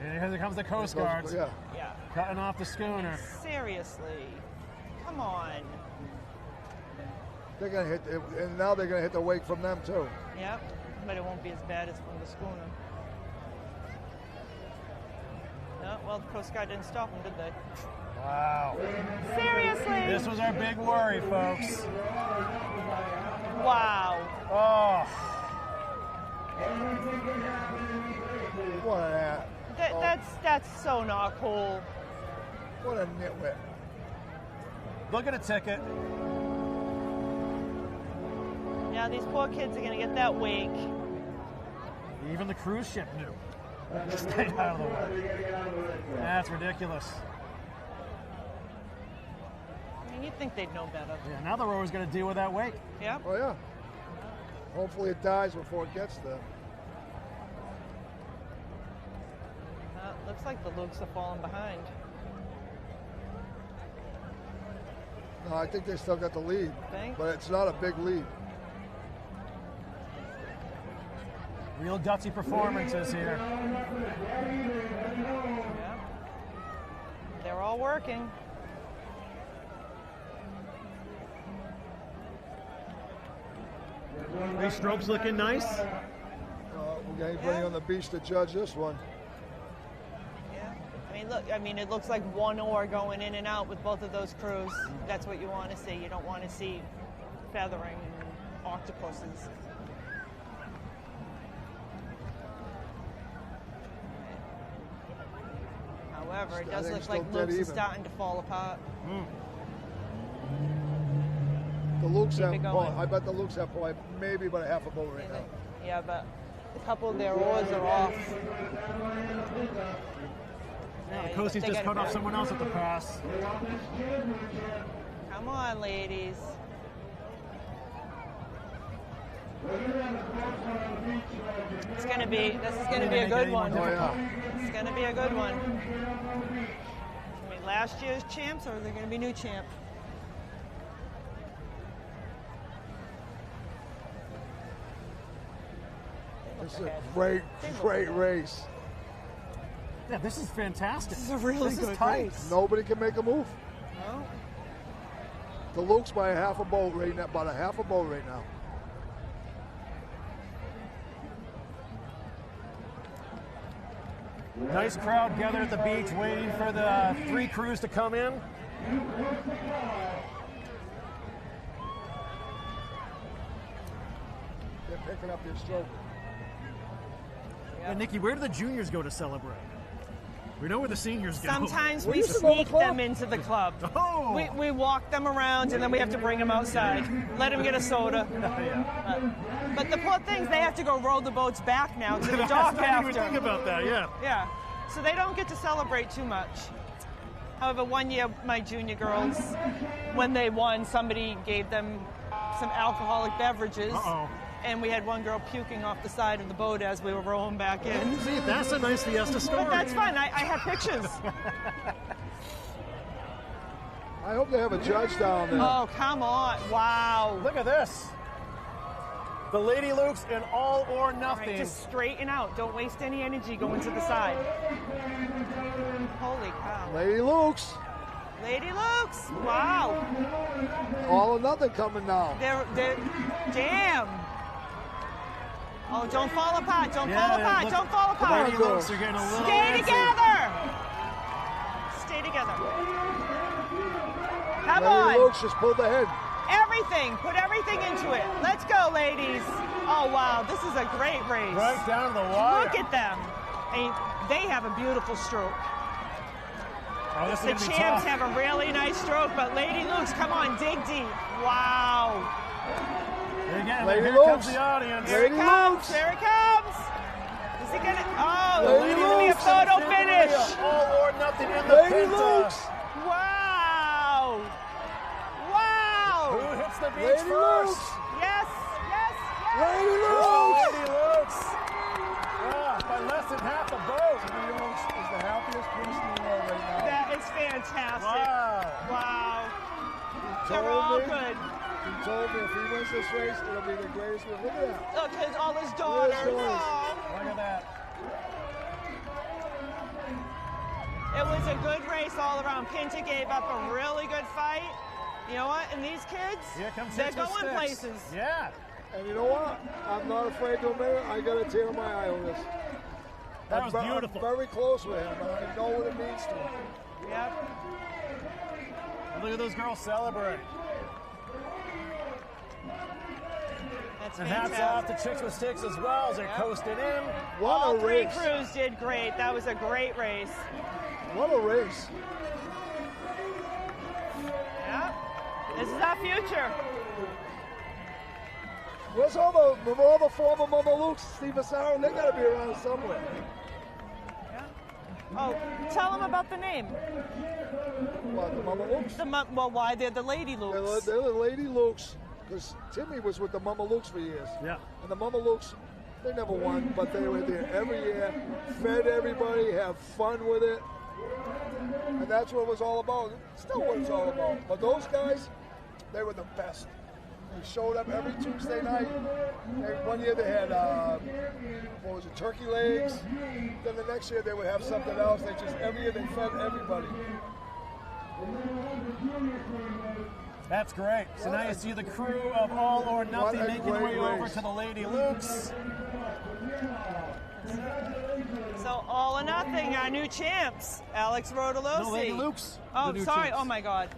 And here comes the Coast Guards. Yeah. Yeah. Cutting off the schooner. Seriously. Come on. They're going to hit, and now they're going to hit the wake from them, too. Yep. But it won't be as bad as from the schooner. No, well, the Coast Guard didn't stop them, did they? Wow. Seriously? This was our big worry, folks. Wow. Oh. What an That's so not cool. What a nitwit. Look at a ticket. Now these poor kids are going to get that wake. Even the cruise ship knew. Stay out of the way. That's ridiculous. I mean, you'd think they'd know better. Yeah, now the rower's going to deal with that wake. Yep. Oh, yeah. Hopefully it dies before it gets there. Looks like the Lukes are falling behind. No, I think they still got the lead. Think? But it's not a big lead. Real gutsy performances here. Yeah. They're all working. Three strokes looking nice. We got anybody on the beach to judge this one. Yeah. I mean, it looks like one oar going in and out with both of those crews. That's what you want to see. You don't want to see feathering and octopuses. However, it does look like Luke's is starting to fall apart. The Lukes Keep have, it going. I bet the Lukes have probably maybe about a half a boat right now. Yeah, but a couple of their oars are off. The Coasties just cut off someone else at the pass. Come on, ladies. This is gonna be a good one. Oh, yeah. It's gonna be a good one. I mean, last year's champs, or are they gonna be new champ? This is a great race. Yeah, this is fantastic. This is a really good tight. race. Nobody can make a move. No? The Luke's by a half a boat right now, about a half a boat right now. Nice crowd gathered at the beach waiting for the three crews to come in. They're picking up their stroke. And Nikki, where do the juniors go to celebrate? We know where the seniors go. Sometimes We we used to go to the sneak club. them into the club. Oh! We walk them around and then we have to bring them outside. Let them get a soda. But the poor things, they have to go row the boats back now to the dock I didn't even think after. about that, yeah. Yeah. So they don't get to celebrate too much. However, one year, my junior girls, when they won, somebody gave them some alcoholic beverages. Uh-oh. And we had one girl puking off the side of the boat as we were rowing back in. See, that's a nice Fiesta story. But that's fun. I have pictures. I hope they have a judge down there. Oh, come on. Wow. Look at this. The Lady Lukes in All or All right, Nothing. just straighten out. Don't waste any energy going to the side. Holy cow. Lady Luke's. Lady Luke's. Wow. All or nothing coming now. They're damn. Oh, don't fall apart. Don't Yeah, fall apart. look, Don't fall the apart. Lady Lukes are getting a little Stay antsy. together. Stay together. Come Lady on. Luke's just pulled ahead. Everything. Put everything into it. Let's go, ladies. Oh, wow. This is a great race. Right down to the wire. Look at them. I mean, they have a beautiful stroke. Oh, this is The gonna be champs tough. have a really nice stroke, but Lady Luke's, come on, dig deep. Wow. Again, Lady here comes Lukes. the audience. Here it Lady comes. Luke's. Here it comes. Is he gonna? Oh, Lady it's gonna be a Luke's. photo finish. All or Nothing in the Lady Pinta. Luke's. Wow. Wow. Who hits the beach Lady first? Luke's. Yes. Yes. Yes. Lady Oh, Luke's. Lady Lukes. By less than half a boat. Lady Luke's is the happiest person in the world right now. That is fantastic. Wow. Wow. They're Told all me. good. He told me if he wins this race, it'll be the greatest race. Look at that. Look, his all his daughters. daughters. Oh. Look at that. It was a good race all around. Pinta gave up a really good fight. You know what? And these kids, Here comes they're Six with going Sticks. places. Yeah. And you know what? I'm not afraid to admit it. I got a tear in my eye on this. That was beautiful. I'm very close with him. I know what it means to him. Yep. Look at those girls celebrate. That's And hats off fantastic. to Chicks with Sticks as well as they're coasting in. What All a three race. crews did great. That was a great race. What a race. Yeah. This is our future. Where's all the former Mama Luke's, Steve Asaro? They got to be around somewhere. Yeah. Oh, tell them about the name. What, the Mama Luke's? Well, why they're the Lady They're Lukes. the Lady Luke's. Because Timmy was with the Mama Luke's for years. Yeah. And the Mama Luke's, they never won, but they were there every year, fed everybody, have fun with it. And that's what it was all about. Still what it's all about. But those guys, they were the best. They showed up every Tuesday night. One year they had, what was it, turkey legs. Then the next year they would have something else. Every year they fed everybody. That's great. So now you see the crew of All or Nothing What a making their way great over race. to the Lady Lukes. So all or nothing, our new champs, Alex Rodolosi. No, Lady Lukes. Oh, the new sorry. champs. Oh my God.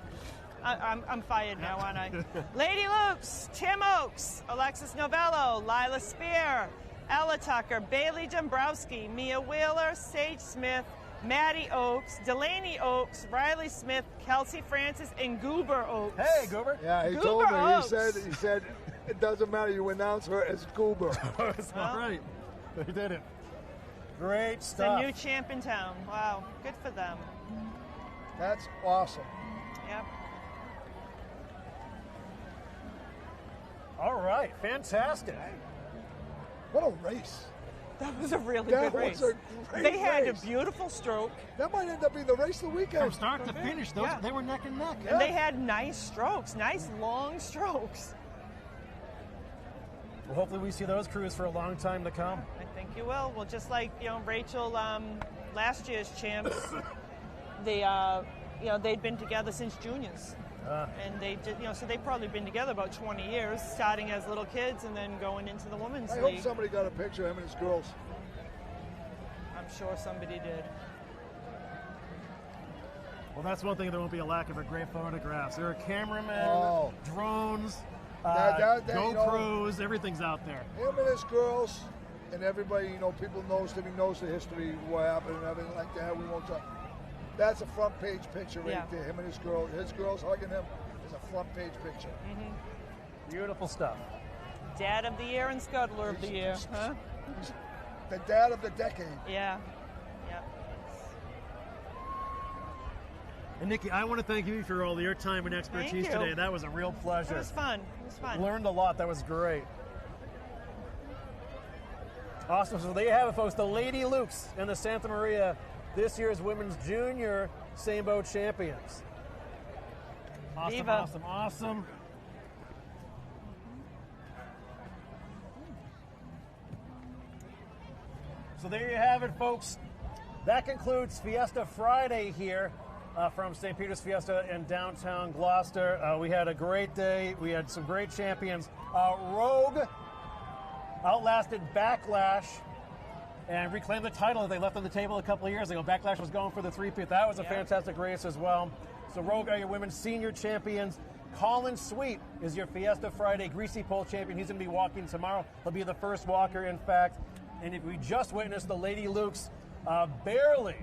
I'm fired now, aren't I? Lady Lukes, Tim Oakes, Alexis Novello, Lila Spear, Ella Tucker, Bailey Dombrowski, Mia Wheeler, Sage Smith, Maddie Oakes, Delaney Oakes, Riley Smith, Kelsey Francis, and Goober Oakes. Hey, Goober. Yeah, he Goober told me. Oaks. He said, it doesn't matter. You announce her as Goober. That's all right. They did it. Great It's a stuff. new champ in town. Wow, good for them. That's awesome. Yep. All right, fantastic. What a race. That was a really That good race. was a great They had race. a beautiful stroke, That might end up being the race of the weekend. From start to finish, those Yeah. they were neck and neck. and they had nice strokes, nice long strokes. Well, hopefully we see those crews for a long time to come. I think you will. Well, just like Rachel, last year's champs, they they'd been together since juniors, and they did so they've probably been together about 20 years, starting as little kids and then going into the women's I league. hope somebody got a picture of him and his girls. I'm sure somebody did. Well, that's one thing. There won't be a lack of great photographs. There are cameramen, Oh. drones, That, GoPros, everything's out there. Him and his girls, and everybody, people knows Timmy knows the history, what happened, and everything like that. We won't talk. That's a front page picture right Yeah. there. Him and his girls hugging him is a front page picture. Beautiful stuff. Dad of the year and Scuttler of the year, huh? He's the dad of the decade. Yeah. Yeah. And Nikki, I want to thank you for all your time and expertise you. today. That was a real pleasure. It was fun. It was fun. Learned a lot. That was great. Awesome. So there you have it, folks. The Lady Lukes and the Santa Maria, this year's women's junior Sambo champions. Awesome, Viva. awesome, awesome. So there you have it, folks. That concludes Fiesta Friday here from St. Peter's Fiesta in downtown Gloucester. We had a great day. We had some great champions. Rogue outlasted Backlash and reclaimed the title that they left on the table a couple of years ago. Backlash was going for the three-peat. That was a fantastic race as well. So Rogue are your women's senior champions. Colin Sweet is your Fiesta Friday Greasy pole champion. He's going to be walking tomorrow. He'll be the first walker, in fact. And if we just witnessed the Lady Lukes barely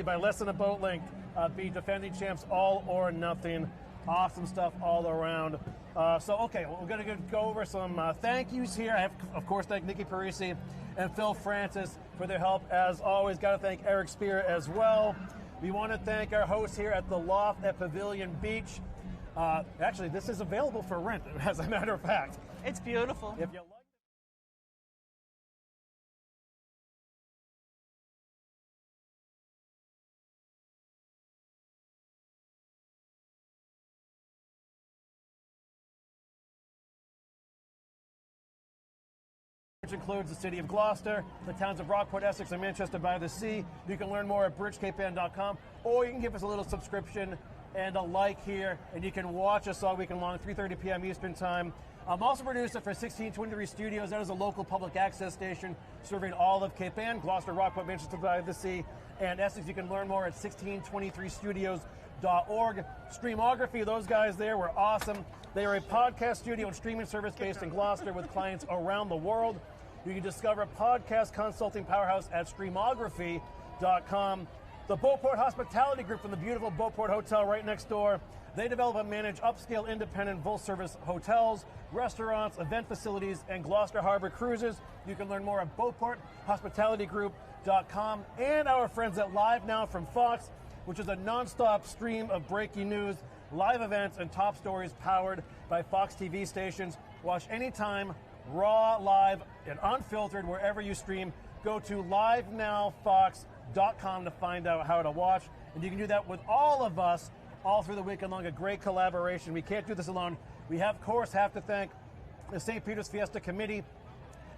by less than a boat length beat defending champs All or Nothing. Awesome stuff all around. Okay, we're going to go over some thank yous here. I have, of course, thank Nikki Parisi and Phil Francis for their help. As always, got to thank Eric Spear as well. We want to thank our hosts here at the Loft at Pavilion Beach. Actually, this is available for rent, as a matter of fact. It's beautiful. If you like which includes the city of Gloucester, the towns of Rockport, Essex, and Manchester by the Sea. You can learn more at bridgecapeann.com, or you can give us a little subscription and a like here, and you can watch us all weekend long, 3:30 p.m. Eastern Time. I'm also producer for 1623 Studios. That is a local public access station serving all of Cape Ann, Gloucester, Rockport, Manchester by the Sea, and Essex. You can learn more at 1623studios.org. Streamography, those guys there were awesome. They are a podcast studio and streaming service based in Gloucester with clients around the world. You can discover podcast consulting powerhouse at streamography.com. The Beauport Hospitality Group from the beautiful Beauport Hotel right next door. They develop and manage upscale, independent, full-service hotels, restaurants, event facilities, and Gloucester Harbor cruises. You can learn more at BeauportHospitalityGroup.com. And our friends at Live Now from Fox, which is a nonstop stream of breaking news, live events, and top stories powered by Fox TV stations. Watch anytime, raw, live, and unfiltered wherever you stream. Go to livenowfox.com to find out how to watch. And you can do that with all of us all through the weekend long. A great collaboration. We can't do this alone. We, of course, have to thank the St. Peter's Fiesta Committee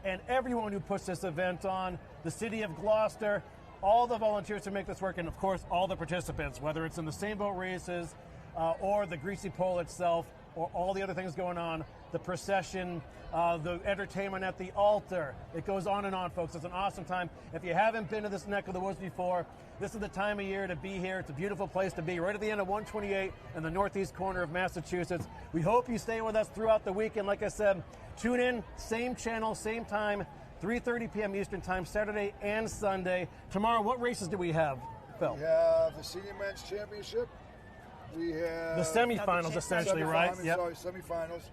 and everyone who puts this event on, the city of Gloucester, all the volunteers to make this work, and, of course, all the participants, whether it's in the same boat races or the Greasy pole itself or all the other things going on, the procession, the entertainment at the altar. It goes on and on, folks. It's an awesome time. If you haven't been to this neck of the woods before, this is the time of year to be here. It's a beautiful place to be, right at the end of 128 in the northeast corner of Massachusetts. We hope you stay with us throughout the weekend. Like I said, tune in, same channel, same time, 3:30 p.m. Eastern Time, Saturday and Sunday. Tomorrow, what races do we have, Phil? We have the Senior Men's Championship. We have the semifinals, essentially, right? Yep. Sorry, semifinals.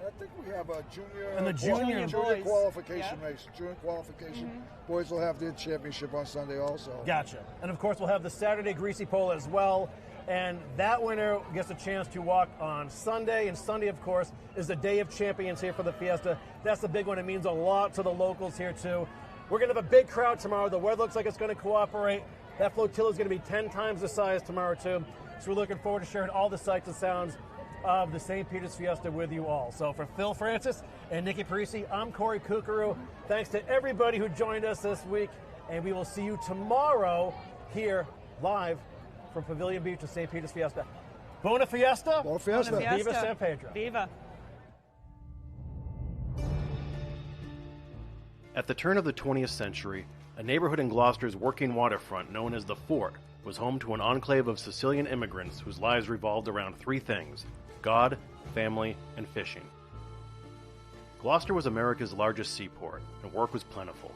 I think we have a junior and the junior qualification race. Junior qualification. Boys will have their championship on Sunday also. Gotcha. And of course, we'll have the Saturday Greasy pole as well. And that winner gets a chance to walk on Sunday. And Sunday, of course, is the Day of Champions here for the Fiesta. That's the big one. It means a lot to the locals here, too. We're going to have a big crowd tomorrow. The weather looks like it's going to cooperate. That flotilla is going to be 10 times the size tomorrow, too. So we're looking forward to sharing all the sights and sounds of the St. Peter's Fiesta with you all. So for Phil Francis and Nikki Parisi, I'm Corey Kukuru. Thanks to everybody who joined us this week, and we will see you tomorrow here live from Pavilion Beach to St. Peter's Fiesta. Bona Fiesta. Bona Fiesta. Bona Fiesta. Viva St. Pedro. Viva. At the turn of the 20th century, a neighborhood in Gloucester's working waterfront known as the Fort was home to an enclave of Sicilian immigrants whose lives revolved around three things: God, family, and fishing. Gloucester was America's largest seaport, and work was plentiful.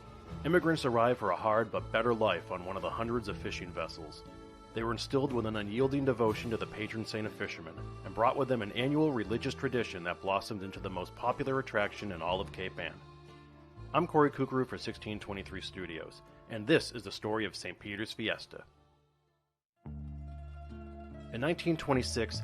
Immigrants arrived for a hard but better life on one of the hundreds of fishing vessels. They were instilled with an unyielding devotion to the patron saint of fishermen, and brought with them an annual religious tradition that blossomed into the most popular attraction in all of Cape Ann. I'm Corey Kukuru for 1623 Studios, and this is the story of St. Peter's Fiesta. In 1926,